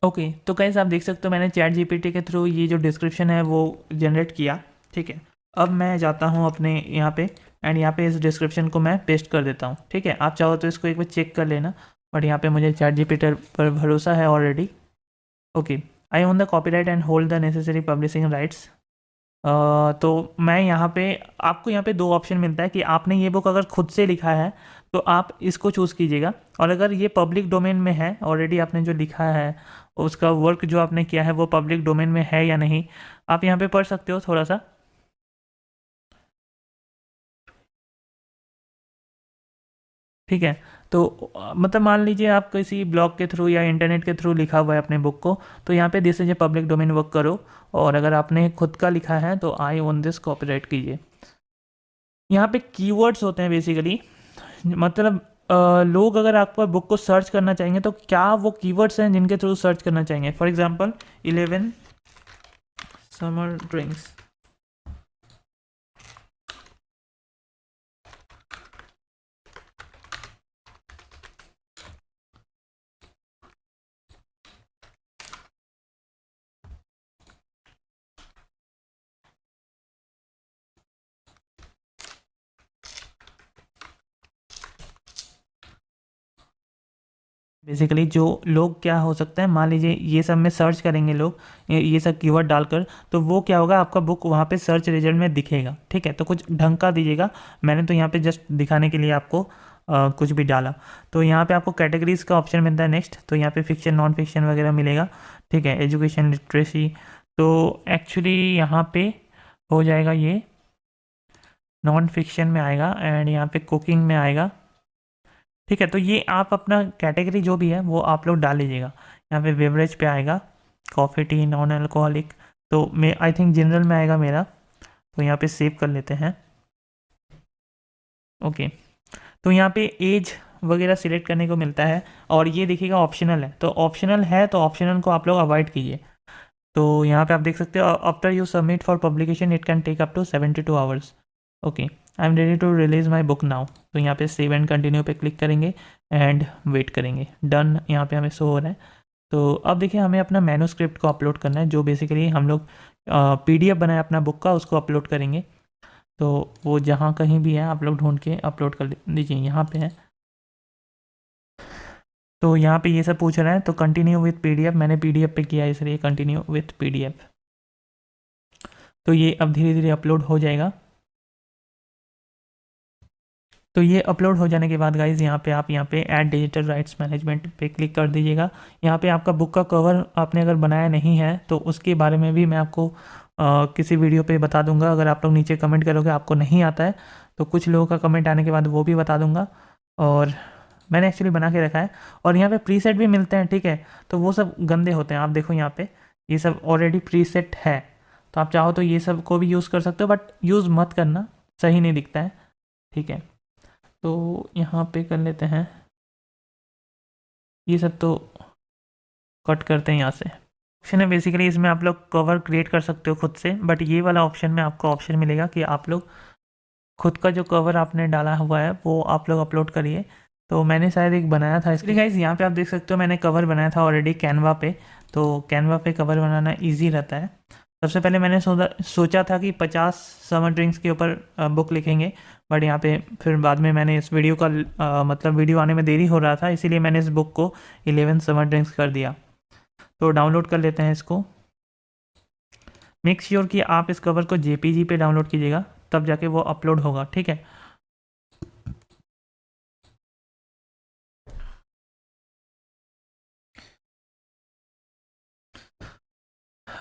ओके, तो गाइस आप देख सकते हो मैंने चैट जीपीटी के थ्रू ये जो डिस्क्रिप्शन है वो जनरेट किया। ठीक है, अब मैं जाता हूँ अपने यहाँ पे एंड यहाँ पे इस डिस्क्रिप्शन को मैं पेस्ट कर देता हूँ। ठीक है, आप चाहो तो इसको एक बार चेक कर लेना, बट यहाँ पे मुझे चैट जीपीटी पर भरोसा है already. Okay, I own the copyright and hold the necessary publishing rights. तो मैं यहाँ पे, आपको यहाँ पे दो ऑप्शन मिलता है कि आपने ये बुक अगर खुद से लिखा है तो आप इसको चूज़ कीजिएगा, और अगर ये पब्लिक डोमेन में है, ऑलरेडी आपने जो लिखा है उसका वर्क जो आपने किया है वो पब्लिक डोमेन में है या नहीं, आप यहाँ पे पढ़ सकते हो थोड़ा सा। ठीक है, तो मतलब मान लीजिए आप किसी ब्लॉग के थ्रू या इंटरनेट के थ्रू लिखा हुआ है अपने बुक को, तो यहाँ पे this is a public domain work करो। और अगर आपने खुद का लिखा है तो आई ओन दिस कॉपीराइट कीजिए। यहाँ पे कीवर्ड्स होते हैं बेसिकली, मतलब लोग अगर आपको बुक को सर्च करना चाहेंगे तो क्या वो कीवर्ड्स हैं जिनके थ्रू सर्च करना चाहेंगे। For example 11 summer drinks. Basically जो लोग क्या हो सकता है, मान लीजिए ये सब में सर्च करेंगे लोग, ये सब कीवर्ड डालकर, तो वो क्या होगा, आपका बुक वहाँ पे सर्च रिजल्ट में दिखेगा। ठीक है, तो कुछ ढंग का दीजिएगा। मैंने तो यहाँ पे जस्ट दिखाने के लिए आपको कुछ भी डाला। तो यहाँ पे आपको कैटेगरीज का ऑप्शन मिलता है नेक्स्ट, तो यहाँ पे फिक्शन, नॉन फिक्शन वगैरह मिलेगा। ठीक है, एजुकेशन, लिटरेसी, तो एक्चुअली यहाँ पे हो जाएगा ये नॉन फिक्शन में आएगा एंड यहाँ पे कुकिंग में आएगा। ठीक है, तो ये आप अपना कैटेगरी जो भी है वो आप लोग डाल लीजिएगा। यहाँ पे बेवरेज पे आएगा कॉफ़ी, टी, नॉन अल्कोहलिक, तो मैं आई थिंक जनरल में आएगा मेरा, तो यहाँ पे सेव कर लेते हैं। ओके, तो यहाँ पे एज वगैरह सिलेक्ट करने को मिलता है, और ये देखिएगा ऑप्शनल है, तो ऑप्शनल है तो ऑप्शनल को आप लोग अवॉइड कीजिए। तो यहाँ पे आप देख सकते हो after you submit for publication it can take up to 72 hours. Okay, I am ready to release my book now, तो यहाँ पे सेव एंड कंटिन्यू पे क्लिक करेंगे एंड वेट करेंगे। डन यहाँ पे हमें शो हो रहा है। तो अब देखिए हमें अपना मैन्युस्क्रिप्ट को अपलोड करना है, जो बेसिकली हम लोग PDF बनाया अपना बुक का, उसको अपलोड करेंगे। तो वो जहाँ कहीं भी है आप लोग ढूंढ के अपलोड कर दीजिए, यहाँ पे है। तो यहाँ पे ये सब पूछ रहा है, तो कंटिन्यू विथ पीडीएफ, मैंने पीडीएफ पे किया इसलिए कंटिन्यू विथ पीडीएफ। तो ये अब धीरे धीरे अपलोड हो जाएगा। तो ये अपलोड हो जाने के बाद गाइज यहाँ पे आप यहाँ पे ऐड डिजिटल राइट्स मैनेजमेंट पे क्लिक कर दीजिएगा। यहाँ पे आपका बुक का कवर आपने अगर बनाया नहीं है तो उसके बारे में भी मैं आपको किसी वीडियो पे बता दूंगा। अगर आप लोग नीचे कमेंट करोगे आपको नहीं आता है तो कुछ लोगों का कमेंट आने के बाद वो भी बता दूंगा। और मैंने एक्चुअली बना के रखा है। और यहाँ पे प्रीसेट भी मिलते हैं, ठीक है, तो वो सब गंदे होते हैं। आप देखो यहाँ पे ये सब ऑलरेडी प्रीसेट है, तो आप चाहो तो ये सब को भी यूज़ कर सकते हो, बट यूज़ मत करना, सही नहीं दिखता है, ठीक है। तो यहाँ पे कर लेते हैं, ये सब तो कट करते हैं यहाँ से। ऑप्शन है बेसिकली, इसमें आप लोग कवर क्रिएट कर सकते हो खुद से, बट ये वाला ऑप्शन में आपको ऑप्शन मिलेगा कि आप लोग खुद का जो कवर आपने डाला हुआ है वो आप लोग अपलोड करिए। तो मैंने शायद एक बनाया था, इसलिए गाइज यहाँ पे आप देख सकते हो मैंने कवर बनाया था ऑलरेडी कैनवा पे। तो कैनवा पे कवर बनाना ईजी रहता है। सबसे पहले मैंने सोचा था कि 50 समर ड्रिंक्स के ऊपर बुक लिखेंगे, बट यहाँ पे फिर बाद में मैंने इस वीडियो का मतलब वीडियो आने में देरी हो रहा था, इसीलिए मैंने इस बुक को 11 समर ड्रिंक्स कर दिया। तो डाउनलोड कर लेते हैं इसको। मेक श्योर कि आप इस कवर को जेपीजी पे डाउनलोड कीजिएगा, तब जाके वो अपलोड होगा, ठीक है।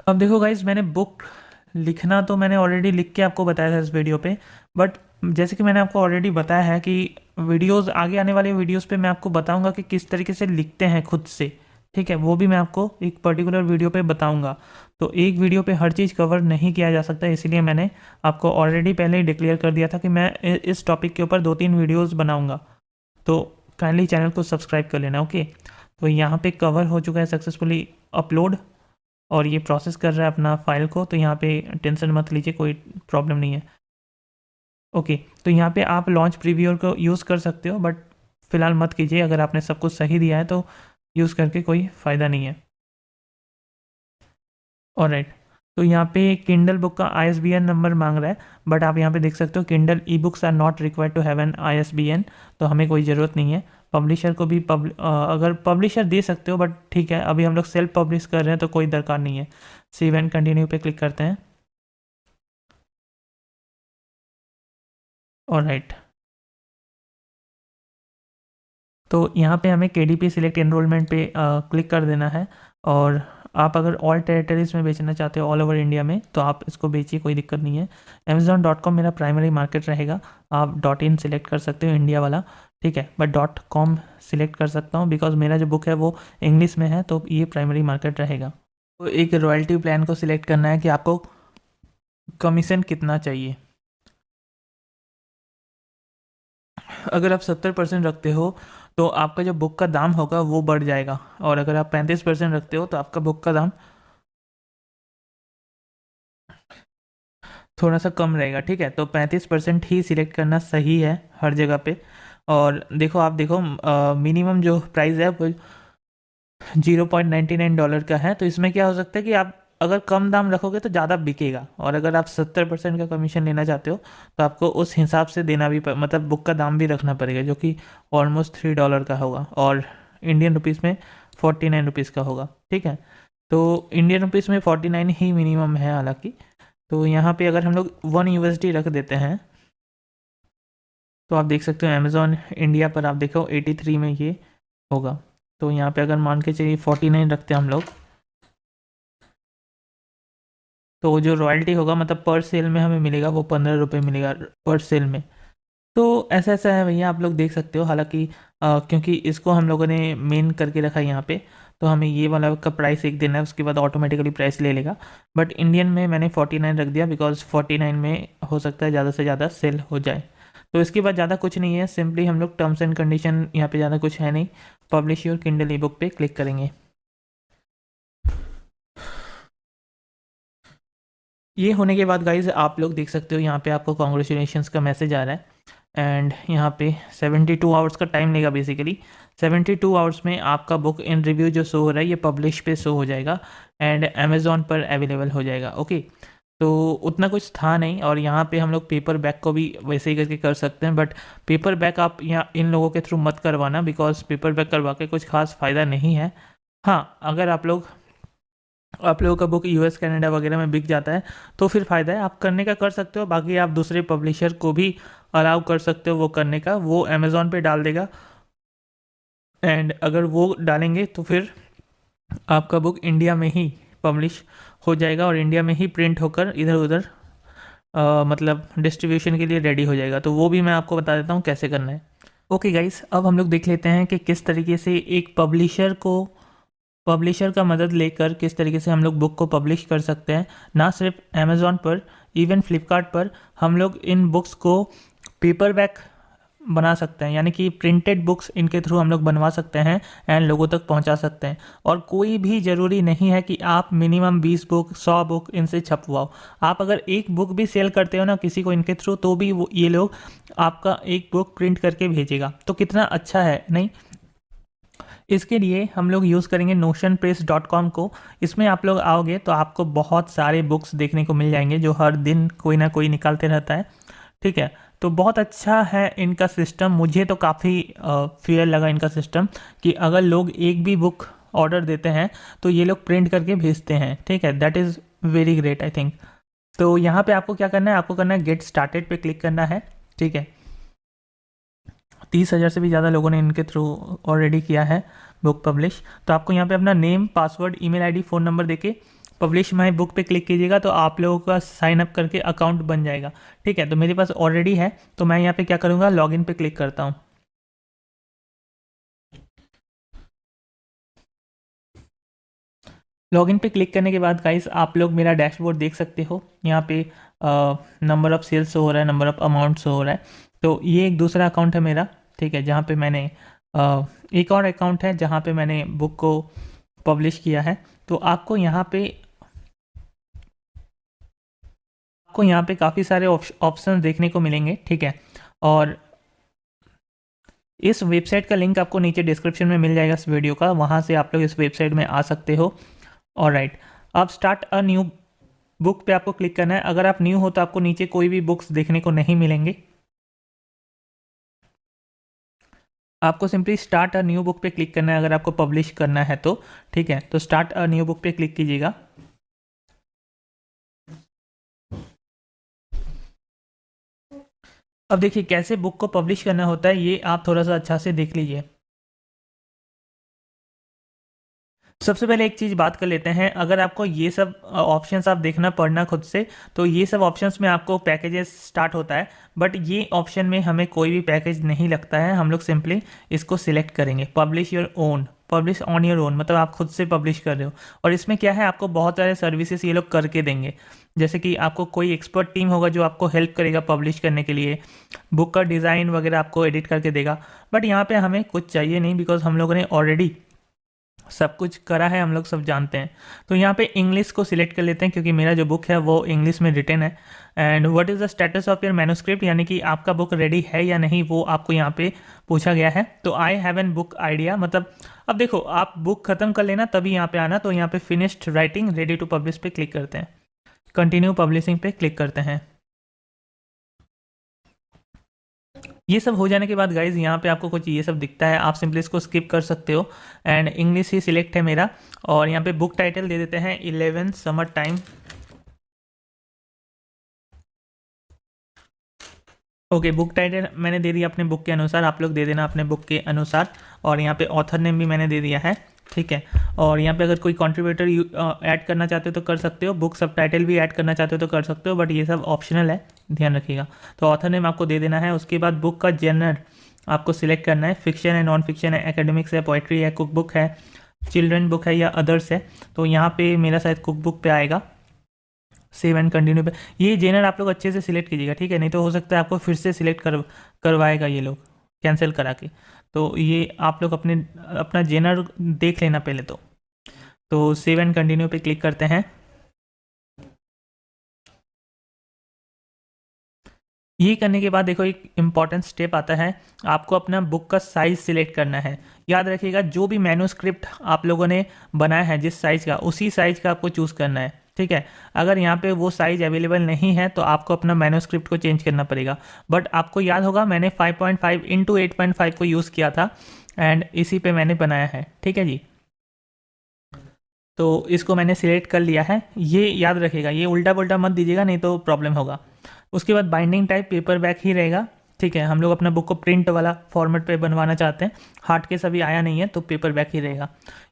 अब देखो गाइज, मैंने बुक लिखना तो मैंने ऑलरेडी लिख के आपको बताया था इस वीडियो पे, बट जैसे कि मैंने आपको ऑलरेडी बताया है कि वीडियोस आगे आने वाले वीडियोस पे मैं आपको बताऊंगा कि किस तरीके से लिखते हैं खुद से, ठीक है, वो भी मैं आपको एक पर्टिकुलर वीडियो पे बताऊंगा। तो एक वीडियो पे हर चीज़ कवर नहीं किया जा सकता, इसलिए मैंने आपको ऑलरेडी पहले ही डिक्लेयर कर दिया था कि मैं इस टॉपिक के ऊपर 2-3 वीडियोज़ बनाऊँगा। तो काइंडली चैनल को सब्सक्राइब कर लेना, ओके। तो यहाँ पे कवर हो चुका है सक्सेसफुली अपलोड, और ये प्रोसेस कर रहा है अपना फाइल को। तो यहाँ पे टेंशन मत लीजिए, कोई प्रॉब्लम नहीं है, ओके। तो यहाँ पे आप लॉन्च प्रीव्यूअर को यूज़ कर सकते हो, बट फिलहाल मत कीजिए। अगर आपने सब कुछ सही दिया है तो यूज़ करके कोई फ़ायदा नहीं है। ऑलराइट, तो यहाँ पे किंडल बुक का ISBN नंबर मांग रहा है, बट आप यहाँ पे देख सकते हो Kindle e books are not required to have an ISBN, तो हमें कोई ज़रूरत नहीं है। पब्लिशर को भी अगर पब्लिशर दे सकते हो, बट ठीक है, अभी हम लोग सेल्फ पब्लिश कर रहे हैं तो कोई दरकार नहीं है। सेव एंड कंटिन्यू पे क्लिक करते हैं। ऑलराइट, तो यहाँ पे हमें KDP सिलेक्ट एनरोलमेंट पे क्लिक कर देना है। और आप अगर ऑल टेरिटरीज में बेचना चाहते हो ऑल ओवर इंडिया में तो आप इसको बेचिए, कोई दिक्कत नहीं है। Amazon.com मेरा प्राइमरी मार्केट रहेगा। आप .in सिलेक्ट कर सकते हो इंडिया वाला, ठीक है, बट .com सिलेक्ट कर सकता हूँ बिकॉज मेरा जो बुक है वो इंग्लिश में है, तो ये प्राइमरी मार्केट रहेगा। तो एक रॉयल्टी प्लान को सिलेक्ट करना है कि आपको कमीशन कितना चाहिए। अगर आप 70% रखते हो तो आपका जो बुक का दाम होगा वो बढ़ जाएगा, और अगर आप 35% रखते हो तो आपका बुक का दाम थोड़ा सा कम रहेगा, ठीक है। तो 35% ही सिलेक्ट करना सही है हर जगह पे। और देखो, आप देखो मिनिमम जो प्राइस है वो $0.99 का है। तो इसमें क्या हो सकता है कि आप अगर कम दाम रखोगे तो ज़्यादा बिकेगा, और अगर आप 70% का कमीशन लेना चाहते हो तो आपको उस हिसाब से देना भी मतलब बुक का दाम भी रखना पड़ेगा, जो कि ऑलमोस्ट $3 का होगा, और इंडियन रुपीज़ में 49 रुपीज़ का होगा, ठीक है। तो इंडियन रुपीज़ में 49 ही मिनिमम है हालांकि। तो यहाँ पे अगर हम लोग 1 USD रख देते हैं तो आप देख सकते हो अमेज़ॉन इंडिया पर आप देखो 83 में ये होगा। तो यहाँ पे अगर मान के चलिए 49 रखते हैं हम लोग, तो जो रॉयल्टी होगा मतलब पर सेल में हमें मिलेगा वो 15 रुपये मिलेगा पर सेल में। तो ऐसा ऐसा है भैया, आप लोग देख सकते हो। हालांकि क्योंकि इसको हम लोगों ने मेन करके रखा है यहाँ पे, तो हमें ये वाला का प्राइस एक देना है, उसके बाद ऑटोमेटिकली प्राइस ले लेगा। बट इंडियन में मैंने 49 रख दिया बिकॉज 49 में हो सकता है ज़्यादा से ज़्यादा सेल हो जाए। तो इसके बाद ज़्यादा कुछ नहीं है, सिंपली हम लोग टर्म्स एंड कंडीशन, यहाँ पे ज़्यादा कुछ है नहीं, publish your Kindle E book पे क्लिक करेंगे। ये होने के बाद गाइज आप लोग देख सकते हो यहाँ पे आपको कॉन्ग्रेचुलेशंस का मैसेज आ रहा है। एंड यहाँ पे 72 आवर्स का टाइम लेगा बेसिकली। 72 आवर्स में आपका बुक इन रिव्यू जो शो हो रहा है ये पब्लिश पे शो हो जाएगा एंड अमेज़ॉन पर अवेलेबल हो जाएगा, ओके। तो उतना कुछ था नहीं। और यहाँ पे हम लोग पेपर बैक को भी वैसे ही करके कर सकते हैं, बट पेपर बैक आप यहाँ इन लोगों के थ्रू मत करवाना, बिकॉज पेपर बैक करवा के कुछ खास फ़ायदा नहीं है। हाँ, अगर आप लोगों का बुक यूएस कनाडा वगैरह में बिक जाता है तो फिर फ़ायदा है, आप करने का कर सकते हो। बाकी आप दूसरे पब्लिशर को भी अलाउ कर सकते हो वो करने का, वो अमेज़ॉन पे डाल देगा, एंड अगर वो डालेंगे तो फिर आपका बुक इंडिया में ही पब्लिश हो जाएगा और इंडिया में ही प्रिंट होकर इधर उधर मतलब डिस्ट्रीब्यूशन के लिए रेडी हो जाएगा। तो वो भी मैं आपको बता देता हूँ कैसे करना है। ओके गाइस, अब हम लोग देख लेते हैं कि किस तरीके से एक पब्लिशर का मदद लेकर किस तरीके से हम लोग बुक को पब्लिश कर सकते हैं। ना सिर्फ अमेज़ॉन पर, इवन फ्लिपकार्ट पर हम लोग इन बुक्स को पेपर बैक बना सकते हैं, यानी कि प्रिंटेड बुक्स इनके थ्रू हम लोग बनवा सकते हैं एंड लोगों तक पहुंचा सकते हैं। और कोई भी ज़रूरी नहीं है कि आप मिनिमम 20 बुक 100 बुक इनसे छपवाओ। आप अगर एक बुक भी सेल करते हो ना किसी को इनके थ्रू, तो भी ये लोग आपका एक बुक प्रिंट करके भेजेगा। तो कितना अच्छा है नहीं। इसके लिए हम लोग यूज़ करेंगे notionpress.com को। इसमें आप लोग आओगे तो आपको बहुत सारे बुक्स देखने को मिल जाएंगे जो हर दिन कोई ना कोई निकालते रहता है, ठीक है। तो बहुत अच्छा है इनका सिस्टम, मुझे तो काफ़ी फेयर लगा इनका सिस्टम, कि अगर लोग एक भी बुक ऑर्डर देते हैं तो ये लोग प्रिंट करके भेजते हैं, ठीक है। That is very great I think. तो यहाँ पे आपको क्या करना है, आपको करना है गेट स्टार्टेड पे क्लिक करना है, ठीक है। 30,000 से भी ज़्यादा लोगों ने इनके थ्रू ऑलरेडी किया है बुक पब्लिश। तो आपको यहाँ पे अपना name, password, email ID, phone number देके पब्लिश माई बुक पे क्लिक कीजिएगा तो आप लोगों का साइन अप करके अकाउंट बन जाएगा, ठीक है। तो मेरे पास ऑलरेडी है, तो मैं यहाँ पे क्या करूँगा, लॉगिन पे क्लिक करता हूँ। लॉगिन पे क्लिक करने के बाद गाइस आप लोग मेरा डैशबोर्ड देख सकते हो। यहाँ पे नंबर ऑफ़ सेल्स हो रहा है, नंबर ऑफ़ अमाउंट हो रहा है। तो ये एक दूसरा अकाउंट है मेरा, ठीक है, जहाँ पे मैंने एक और अकाउंट है जहाँ पे मैंने बुक को पब्लिश किया है। तो आपको यहाँ पे काफ़ी सारे ऑप्शन देखने को मिलेंगे, ठीक है। और इस वेबसाइट का लिंक आपको नीचे डिस्क्रिप्शन में मिल जाएगा इस वीडियो का, वहाँ से आप लोग इस वेबसाइट में आ सकते हो। ऑलराइट, अब स्टार्ट अ न्यू बुक पे आपको क्लिक करना है। अगर आप न्यू हो तो आपको नीचे कोई भी बुक्स देखने को नहीं मिलेंगे। आपको simply start a new book पे क्लिक करना है अगर आपको पब्लिश करना है तो, ठीक है। तो स्टार्ट अ न्यू बुक पे क्लिक कीजिएगा। अब देखिए कैसे बुक को पब्लिश करना होता है, ये आप थोड़ा सा अच्छा से देख लीजिए। सबसे पहले एक चीज़ बात कर लेते हैं, अगर आपको ये सब ऑप्शंस आप देखना पड़ना खुद से, तो ये सब ऑप्शंस में आपको पैकेजेस स्टार्ट होता है, बट ये ऑप्शन में हमें कोई भी पैकेज नहीं लगता है। हम लोग सिंपली इसको सिलेक्ट करेंगे, publish your own, publish on your own, मतलब आप खुद से पब्लिश कर रहे हो। और इसमें क्या है, आपको बहुत सारे सर्विसेज ये लोग करके देंगे, जैसे कि आपको कोई एक्सपर्ट टीम होगा जो आपको हेल्प करेगा पब्लिश करने के लिए, बुक का डिज़ाइन वगैरह आपको एडिट करके देगा। बट यहाँ पे हमें कुछ चाहिए नहीं, बिकॉज हम लोगों ने ऑलरेडी सब कुछ करा है, हम लोग सब जानते हैं। तो यहाँ पे इंग्लिश को सिलेक्ट कर लेते हैं, क्योंकि मेरा जो बुक है वो इंग्लिश में रिटन है। And what is the status of your manuscript, यानी कि आपका बुक रेडी है या नहीं, वो आपको यहाँ पे पूछा गया है। तो I have an book idea, मतलब अब देखो आप बुक खत्म कर लेना तभी यहाँ पे आना। तो यहाँ पे finished writing ready to publish पे क्लिक करते हैं, कंटिन्यू पब्लिशिंग पे क्लिक करते हैं। ये सब हो जाने के बाद गाइज यहाँ पे आपको कुछ ये सब दिखता है, आप सिंपली इसको स्किप कर सकते हो। एंड इंग्लिश ही सिलेक्ट है मेरा, और यहाँ पे बुक टाइटल दे देते हैं 11 summer time. Okay, book title मैंने दे दिया अपने बुक के अनुसार, आप लोग दे देना अपने बुक के अनुसार। और यहाँ पे ऑथर नेम भी मैंने दे दिया है, ठीक है। और यहाँ पे अगर कोई कंट्रीब्यूटर ऐड करना चाहते हो तो कर सकते हो, बुक सब टाइटल भी ऐड करना चाहते हो तो कर सकते हो, बट ये सब ऑप्शनल है, ध्यान रखिएगा। तो ऑथर नेम आपको दे देना है। उसके बाद बुक का जेनर आपको सिलेक्ट करना है, फिक्शन है, नॉन फिक्शन है, एकेडमिक्स है, पोइट्री है, कुक बुक है, चिल्ड्रन बुक है या अदर्स है। तो यहाँ पे मेरा शायद कुक बुक पे आएगा, सेव एंड कंटिन्यू पे। ये जेनर आप लोग अच्छे से सिलेक्ट कीजिएगा, ठीक है, नहीं तो हो सकता है आपको फिर से सिलेक्ट करवाएगा ये लोग कैंसिल करा के। तो ये आप लोग अपना जेनर देख लेना पहले तो सेव एंड कंटिन्यू पे क्लिक करते हैं। ये करने के बाद देखो एक इम्पॉर्टेंट स्टेप आता है, आपको अपना बुक का साइज़ सिलेक्ट करना है। याद रखिएगा जो भी मैन्युस्क्रिप्ट आप लोगों ने बनाया है जिस साइज़ का, उसी साइज़ का आपको चूज़ करना है, ठीक है। अगर यहाँ पे वो साइज़ अवेलेबल नहीं है तो आपको अपना मैन्युस्क्रिप्ट को चेंज करना पड़ेगा। बट आपको याद होगा मैंने 5.5 इंटू 8.5 को यूज़ किया था एंड इसी पे मैंने बनाया है, ठीक है जी। तो इसको मैंने सिलेक्ट कर लिया है, ये याद रखिएगा, ये उल्टा पुल्टा मत दीजिएगा नहीं तो प्रॉब्लम होगा। उसके बाद बाइंडिंग टाइप पेपर बैक ही रहेगा, ठीक है। हम लोग अपना बुक को प्रिंट वाला फॉर्मेट पे बनवाना चाहते हैं, हार्ड केस अभी आया नहीं है तो पेपर बैक ही रहेगा।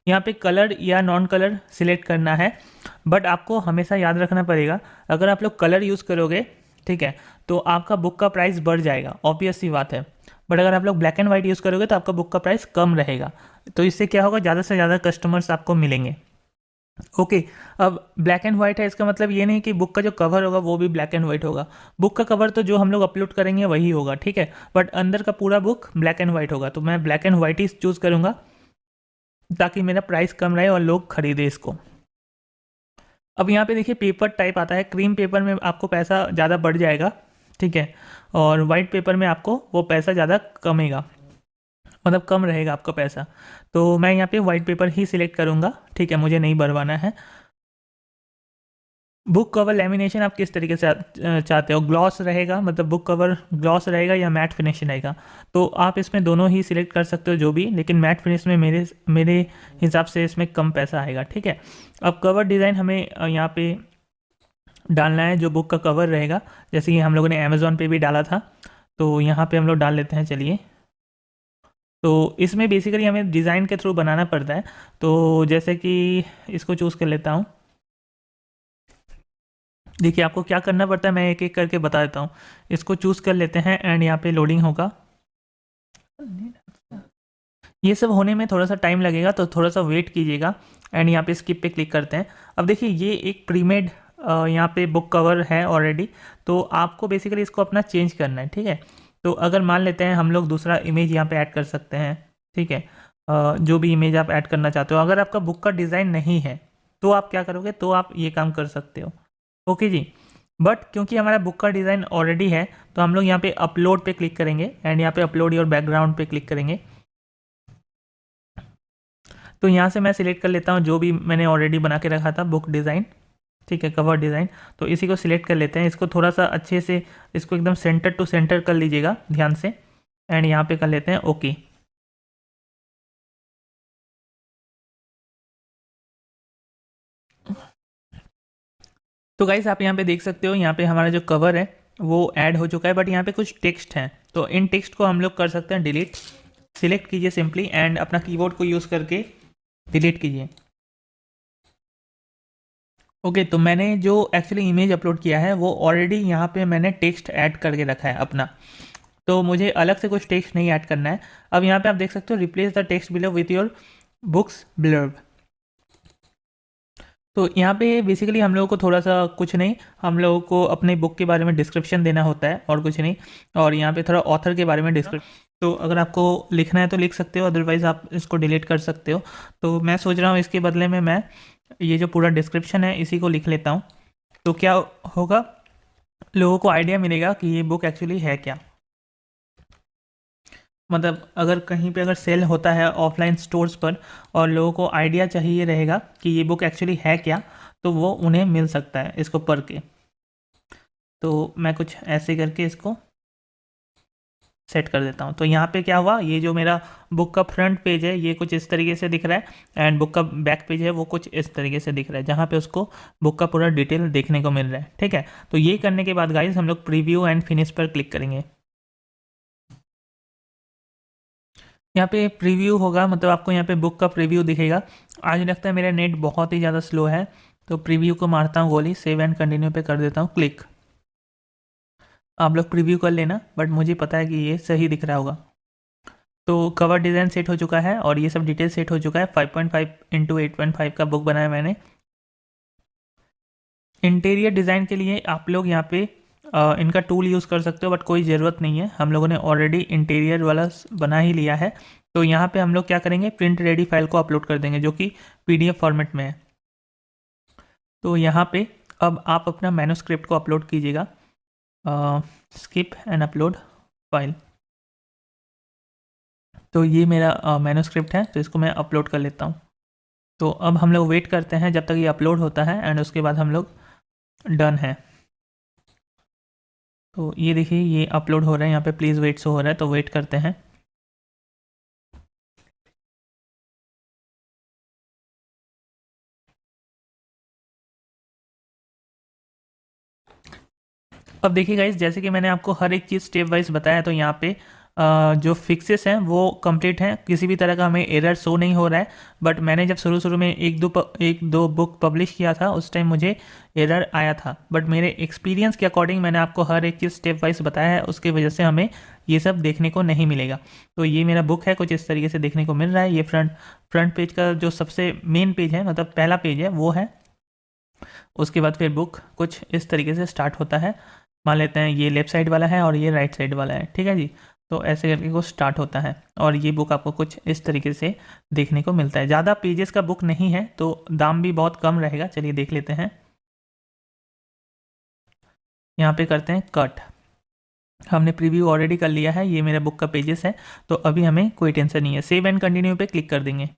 यहाँ पे कलर या नॉन कलर सिलेक्ट करना है, बट आपको हमेशा याद रखना पड़ेगा अगर आप लोग कलर यूज़ करोगे, ठीक है, तो आपका बुक का प्राइस बढ़ जाएगा, ऑब्वियस सी बात है। बट अगर आप लोग ब्लैक एंड वाइट यूज़ करोगे तो आपका बुक का प्राइस कम रहेगा। तो इससे क्या होगा, ज़्यादा से ज़्यादा कस्टमर्स आपको मिलेंगे। ओके, अब ब्लैक एंड वाइट है इसका मतलब ये नहीं कि बुक का जो कवर होगा वो भी ब्लैक एंड वाइट होगा। बुक का कवर तो जो हम लोग अपलोड करेंगे वही होगा, ठीक है, बट अंदर का पूरा बुक ब्लैक एंड वाइट होगा। तो मैं black and white he choose करूँगा ताकि मेरा प्राइस कम रहे और लोग खरीदे इसको। अब यहाँ पे देखिए पेपर टाइप आता है, क्रीम पेपर में आपको पैसा ज़्यादा बढ़ जाएगा, ठीक है, और वाइट पेपर में आपको वो पैसा ज़्यादा कमेगा, मतलब कम रहेगा आपका पैसा। तो मैं यहाँ पे वाइट पेपर ही सिलेक्ट करूँगा, ठीक है, मुझे नहीं भरवाना है। बुक कवर लेमिनेशन आप किस तरीके से चाहते हो, ग्लॉस रहेगा, मतलब बुक कवर ग्लॉस रहेगा या मैट फिनिश रहेगा, तो आप इसमें दोनों ही सिलेक्ट कर सकते हो जो भी, लेकिन मैट फिनिश में मेरे हिसाब से इसमें कम पैसा आएगा, ठीक है। अब कवर डिज़ाइन हमें यहाँ पे डालना है जो बुक का कवर रहेगा, जैसे कि हम लोगों ने अमेज़ॉन पे भी डाला था, तो यहाँ पे हम लोग डाल लेते हैं, चलिए। तो इसमें बेसिकली हमें डिज़ाइन के थ्रू बनाना पड़ता है, तो जैसे कि इसको चूज़ कर लेता हूँ। देखिए आपको क्या करना पड़ता है मैं एक एक करके बता देता हूँ। इसको चूज़ कर लेते हैं एंड यहाँ पे लोडिंग होगा। ये सब होने में थोड़ा सा टाइम लगेगा तो थोड़ा सा वेट कीजिएगा एंड यहाँ पे स्किप पे क्लिक करते हैं। अब देखिए ये एक प्रीमेड यहाँ पे बुक कवर है ऑलरेडी, तो आपको बेसिकली इसको अपना चेंज करना है, ठीक है। तो अगर मान लेते हैं हम लोग दूसरा इमेज यहाँ पे ऐड कर सकते हैं, ठीक है, जो भी इमेज आप ऐड करना चाहते हो। अगर आपका बुक का डिज़ाइन नहीं है तो आप क्या करोगे, तो आप ये काम कर सकते हो, ओके जी। बट क्योंकि हमारा बुक का डिज़ाइन ऑलरेडी है तो हम लोग यहाँ पे अपलोड पे क्लिक करेंगे एंड यहाँ पे अपलोड योर बैकग्राउंड पे क्लिक करेंगे। तो यहाँ से मैं सिलेक्ट कर लेता हूँ जो भी मैंने ऑलरेडी बना के रखा था बुक डिज़ाइन, ठीक है, कवर डिज़ाइन। तो इसी को सिलेक्ट कर लेते हैं, इसको थोड़ा सा अच्छे से इसको एकदम सेंटर टू सेंटर कर लीजिएगा ध्यान से एंड यहाँ पे कर लेते हैं ओके। तो गाइस आप यहाँ पे देख सकते हो, यहाँ पे हमारा जो कवर है वो ऐड हो चुका है, बट यहाँ पे कुछ टेक्स्ट हैं, तो इन टेक्स्ट को हम लोग कर सकते हैं डिलीट। सिलेक्ट कीजिए सिंपली एंड अपना कीबोर्ड को यूज़ करके डिलीट कीजिए। ओके, तो मैंने जो एक्चुअली इमेज अपलोड किया है वो ऑलरेडी यहाँ पे मैंने टेक्स्ट ऐड करके रखा है अपना, तो मुझे अलग से कुछ टेक्स्ट नहीं ऐड करना है। अब यहाँ पे आप देख सकते हो replace the text below with your books blurb. तो यहाँ पे बेसिकली हम लोगों को थोड़ा सा कुछ नहीं, हम लोगों को अपने बुक के बारे में डिस्क्रिप्शन देना होता है और कुछ नहीं, और यहाँ पे थोड़ा ऑथर के बारे में डिस्क्रिप्शन, तो अगर आपको लिखना है तो लिख सकते हो, अदरवाइज़ आप इसको डिलीट कर सकते हो। तो मैं सोच रहा हूँ इसके बदले में मैं ये जो पूरा डिस्क्रिप्शन है इसी को लिख लेता हूँ, तो क्या होगा, लोगों को आइडिया मिलेगा कि ये बुक एक्चुअली है क्या। मतलब अगर कहीं पे अगर सेल होता है ऑफलाइन स्टोर्स पर और लोगों को आइडिया चाहिए रहेगा कि ये बुक एक्चुअली है क्या, तो वो उन्हें मिल सकता है इसको पढ़ के। तो मैं कुछ ऐसे करके इसको सेट कर देता हूँ। तो यहाँ पे क्या हुआ, ये जो मेरा बुक का फ्रंट पेज है ये कुछ इस तरीके से दिख रहा है एंड बुक का बैक पेज है वो कुछ इस तरीके से दिख रहा है, जहाँ पे उसको बुक का पूरा डिटेल देखने को मिल रहा है, ठीक है। तो ये करने के बाद गाइज हम लोग प्रीव्यू एंड फिनिश पर क्लिक करेंगे। यहाँ पे प्रीव्यू होगा, मतलब आपको यहाँ पे बुक का प्रीव्यू दिखेगा। आज लगता है मेरा नेट बहुत ही ज़्यादा स्लो है, तो प्रीव्यू को मारता हूँ गोली, सेव एंड कंटिन्यू पे कर देता हूँ क्लिक। आप लोग प्रीव्यू कर लेना, बट मुझे पता है कि ये सही दिख रहा होगा। तो कवर डिज़ाइन सेट हो चुका है और ये सब डिटेल सेट हो चुका है। 5.5 इंटू 8.5 का बुक बनाया मैंने। इंटीरियर डिज़ाइन के लिए आप लोग यहाँ पे इनका टूल यूज़ कर सकते हो, बट कोई ज़रूरत नहीं है, हम लोगों ने ऑलरेडी इंटीरियर वाला बना ही लिया है। तो यहाँ पे हम लोग क्या करेंगे, प्रिंट रेडी फाइल को अपलोड कर देंगे जो कि PDF फॉर्मेट में है। तो यहाँ पे अब आप अपना मैन्युस्क्रिप्ट को अपलोड कीजिएगा, स्किप एंड अपलोड फाइल। तो ये मेरा मैन्युस्क्रिप्ट है, तो इसको मैं अपलोड कर लेता हूँ। तो अब हम लोग वेट करते हैं जब तक ये अपलोड होता है एंड उसके बाद हम लोग डन है। तो ये देखिए ये अपलोड हो रहा है, यहाँ पे प्लीज़ वेट शो हो रहा है, तो वेट करते हैं। अब देखिए गाइस, जैसे कि मैंने आपको हर एक चीज़ स्टेप वाइज बताया, तो यहाँ पे जो फिक्सेस हैं वो कंप्लीट हैं, किसी भी तरह का हमें एरर शो नहीं हो रहा है। बट मैंने जब शुरू शुरू में एक दो बुक पब्लिश किया था उस टाइम मुझे एरर आया था, बट मेरे एक्सपीरियंस के अकॉर्डिंग मैंने आपको हर एक चीज़ स्टेप वाइज बताया है, उसकी वजह से हमें ये सब देखने को नहीं मिलेगा। तो ये मेरा बुक है, कुछ इस तरीके से देखने को मिल रहा है। ये फ्रंट पेज का जो सबसे मेन पेज है, मतलब पहला पेज है वो है। उसके बाद फिर बुक कुछ इस तरीके से स्टार्ट होता है। मान लेते हैं ये लेफ्ट साइड वाला है और ये राइट साइड वाला है, ठीक है जी। तो ऐसे करके वो स्टार्ट होता है और ये बुक आपको कुछ इस तरीके से देखने को मिलता है। ज़्यादा पेजेस का बुक नहीं है तो दाम भी बहुत कम रहेगा। चलिए देख लेते हैं। यहाँ पे करते हैं कट। हमने प्रीव्यू ऑलरेडी कर लिया है, ये मेरा बुक का पेजेस है, तो अभी हमें कोई टेंशन नहीं है। सेव एंड कंटिन्यू पे क्लिक कर देंगे।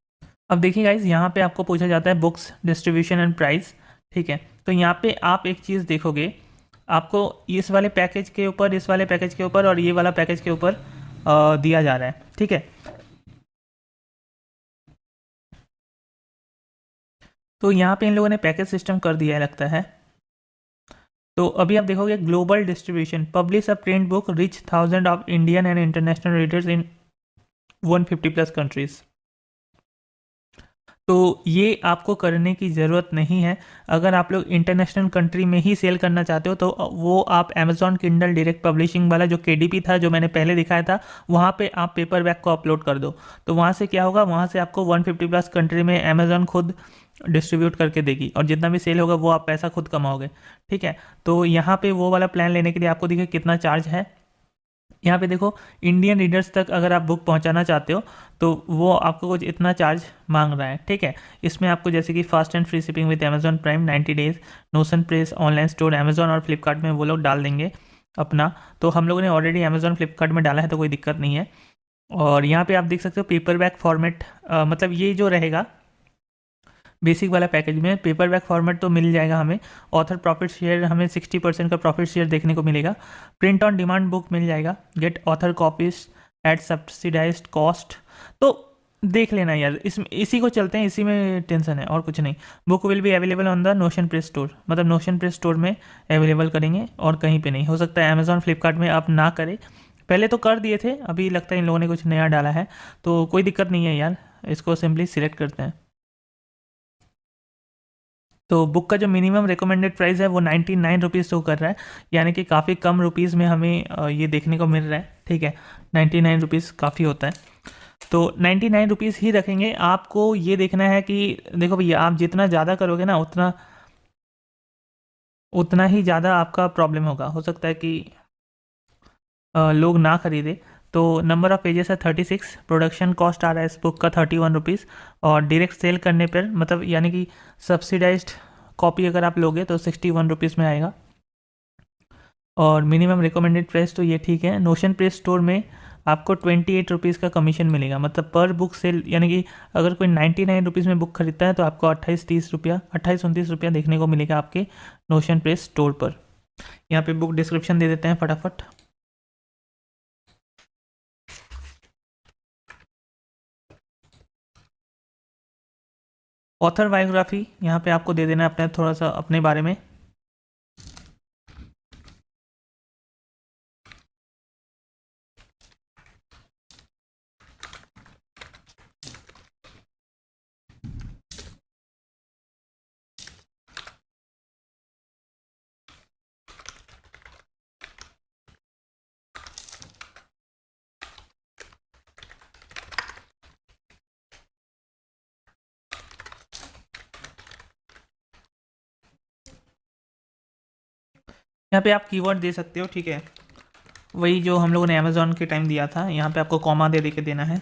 अब देखिए गाइज, यहाँ पे आपको पूछा जाता है बुक्स डिस्ट्रीब्यूशन एंड प्राइस, ठीक है। तो यहाँ पे आप एक चीज़ देखोगे, आपको इस वाले पैकेज के ऊपर, इस वाले पैकेज के ऊपर और ये वाला पैकेज के ऊपर दिया जा रहा है, ठीक है। तो यहाँ पे इन लोगों ने पैकेज सिस्टम कर दिया है लगता है। तो अभी आप देखोगे global distribution, publish a print book rich 1000 of Indian and international readers in 150 plus countries. तो ये आपको करने की ज़रूरत नहीं है। अगर आप लोग इंटरनेशनल कंट्री में ही सेल करना चाहते हो तो वो आप अमेजॉन किंडल डायरेक्ट पब्लिशिंग वाला जो केडीपी था, जो मैंने पहले दिखाया था, वहाँ पे आप पेपर बैक को अपलोड कर दो। तो वहाँ से क्या होगा, वहाँ से आपको 150 प्लस कंट्री में अमेजॉन खुद डिस्ट्रीब्यूट करके देगी और जितना भी सेल होगा वो आप पैसा खुद कमाओगे, ठीक है। तो यहाँ पे वो वाला प्लान लेने के लिए आपको देखिए कितना चार्ज है। यहाँ पे देखो, इंडियन रीडर्स तक अगर आप बुक पहुँचाना चाहते हो तो वो आपको कुछ इतना चार्ज मांग रहा है, ठीक है। इसमें आपको जैसे कि fast and free shipping with Amazon prime 90 days, notion press online store, Amazon और फ्लिपकार्ट में वो लोग डाल देंगे अपना। तो हम लोगों ने ऑलरेडी अमेजॉन फ्लिपकार्ट में डाला है तो कोई दिक्कत नहीं है। और यहाँ पे आप देख सकते हो पेपर बैक फॉर्मेट, मतलब ये जो रहेगा बेसिक वाला पैकेज में पेपर बैक फॉर्मेट तो मिल जाएगा हमें। ऑथर प्रॉफिट शेयर, हमें 60% का प्रॉफिट शेयर देखने को मिलेगा। प्रिंट ऑन डिमांड बुक मिल जाएगा। Get author copies at subsidised cost. तो देख लेना यार, इसमें इसी को चलते हैं, इसी में टेंशन है और कुछ नहीं। Book will be available on the notion press store, मतलब नोशन प्रेस स्टोर में अवेलेबल करेंगे और कहीं पे नहीं। हो सकता है अमेजॉन फ्लिपकार्ट में आप ना करें, पहले तो कर दिए थे, अभी लगता है इन लोगों ने कुछ नया डाला है, तो कोई दिक्कत नहीं है यार। इसको सिंपली सिलेक्ट करते हैं। तो बुक का जो मिनिमम रिकमेंडेड प्राइस है वो 99 रुपीज़ शो कर रहा है, यानी कि काफ़ी कम रुपीज़ में हमें ये देखने को मिल रहा है, ठीक है। 99 रुपीज़ काफ़ी होता है, तो 99 रुपीज़ ही रखेंगे। आपको ये देखना है कि देखो भैया, आप जितना ज़्यादा करोगे ना उतना उतना ही ज़्यादा आपका प्रॉब्लम होगा। हो सकता है कि लोग ना खरीदे। तो नंबर ऑफ़ पेजेस है 36, प्रोडक्शन कॉस्ट आ रहा है इस बुक का 31 रुपीज़, और डायरेक्ट सेल करने पर, मतलब यानी कि सब्सिडाइज्ड कॉपी अगर आप लोगे तो 61 रुपीज़ में आएगा। और मिनिमम रिकमेंडेड प्राइस तो ये ठीक है। नोशन प्रेस स्टोर में आपको 28 रुपीज़ का कमीशन मिलेगा, मतलब पर बुक सेल, यानी कि अगर कोई 99 रुपीज़ में बुक खरीदता है तो आपको 28-29 रुपया देखने को मिलेगा आपके नोशन प्रेस स्टोर पर। यहाँ पे बुक डिस्क्रिप्शन दे देते हैं फटाफट। ऑथर बायोग्राफी यहाँ पे आपको दे देना है अपने, थोड़ा सा अपने बारे में। यहाँ पे आप कीवर्ड दे सकते हो, ठीक है, वही जो हम लोगों ने अमेजोन के टाइम दिया था। यहाँ पे आपको कॉमा दे के देना है।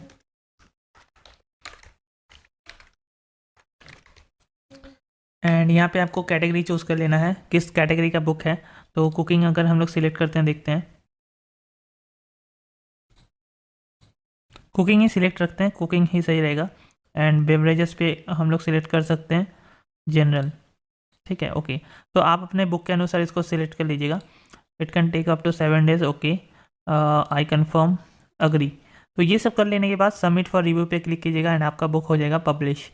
एंड यहाँ पे आपको कैटेगरी चूज़ कर लेना है, किस कैटेगरी का बुक है। तो कुकिंग अगर हम लोग सिलेक्ट करते हैं, देखते हैं, कुकिंग ही सिलेक्ट रखते हैं, कुकिंग ही सही रहेगा। एंड बेवरेजेस पे हम लोग सिलेक्ट कर सकते हैं जनरल। ठीक है, ओके। तो आप अपने बुक के अनुसार इसको सिलेक्ट कर लीजिएगा। It can take up to 7 days, okay. I confirm, agree. तो ये सब कर लेने के बाद सबमिट फॉर रिव्यू पे क्लिक कीजिएगा एंड आपका बुक हो जाएगा पब्लिश।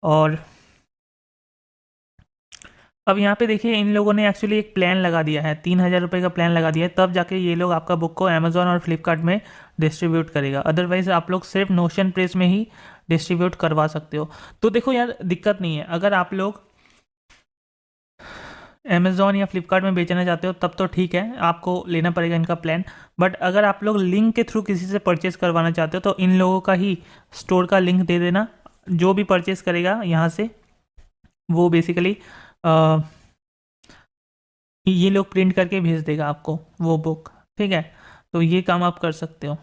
और अब यहाँ पे देखिए इन लोगों ने एक्चुअली एक प्लान लगा दिया है, 3,000 रुपये का प्लान लगा दिया है, तब जाके ये लोग आपका बुक को अमेजोन और फ्लिपकार्ट में डिस्ट्रीब्यूट करेगा। अदरवाइज आप लोग सिर्फ नोशन प्रेस में ही डिस्ट्रीब्यूट करवा सकते हो। तो देखो यार, दिक्कत नहीं है, अगर आप लोग अमेजोन या फ्लिपकार्ट में बेचना चाहते हो तब तो ठीक है, आपको लेना पड़ेगा इनका प्लान। बट अगर आप लोग लिंक के थ्रू किसी से परचेस करवाना चाहते हो तो इन लोगों का ही स्टोर का लिंक दे देना। जो भी परचेस करेगा यहाँ से वो बेसिकली ये लोग प्रिंट करके भेज देगा आपको वो बुक। ठीक है, तो ये काम आप कर सकते हो।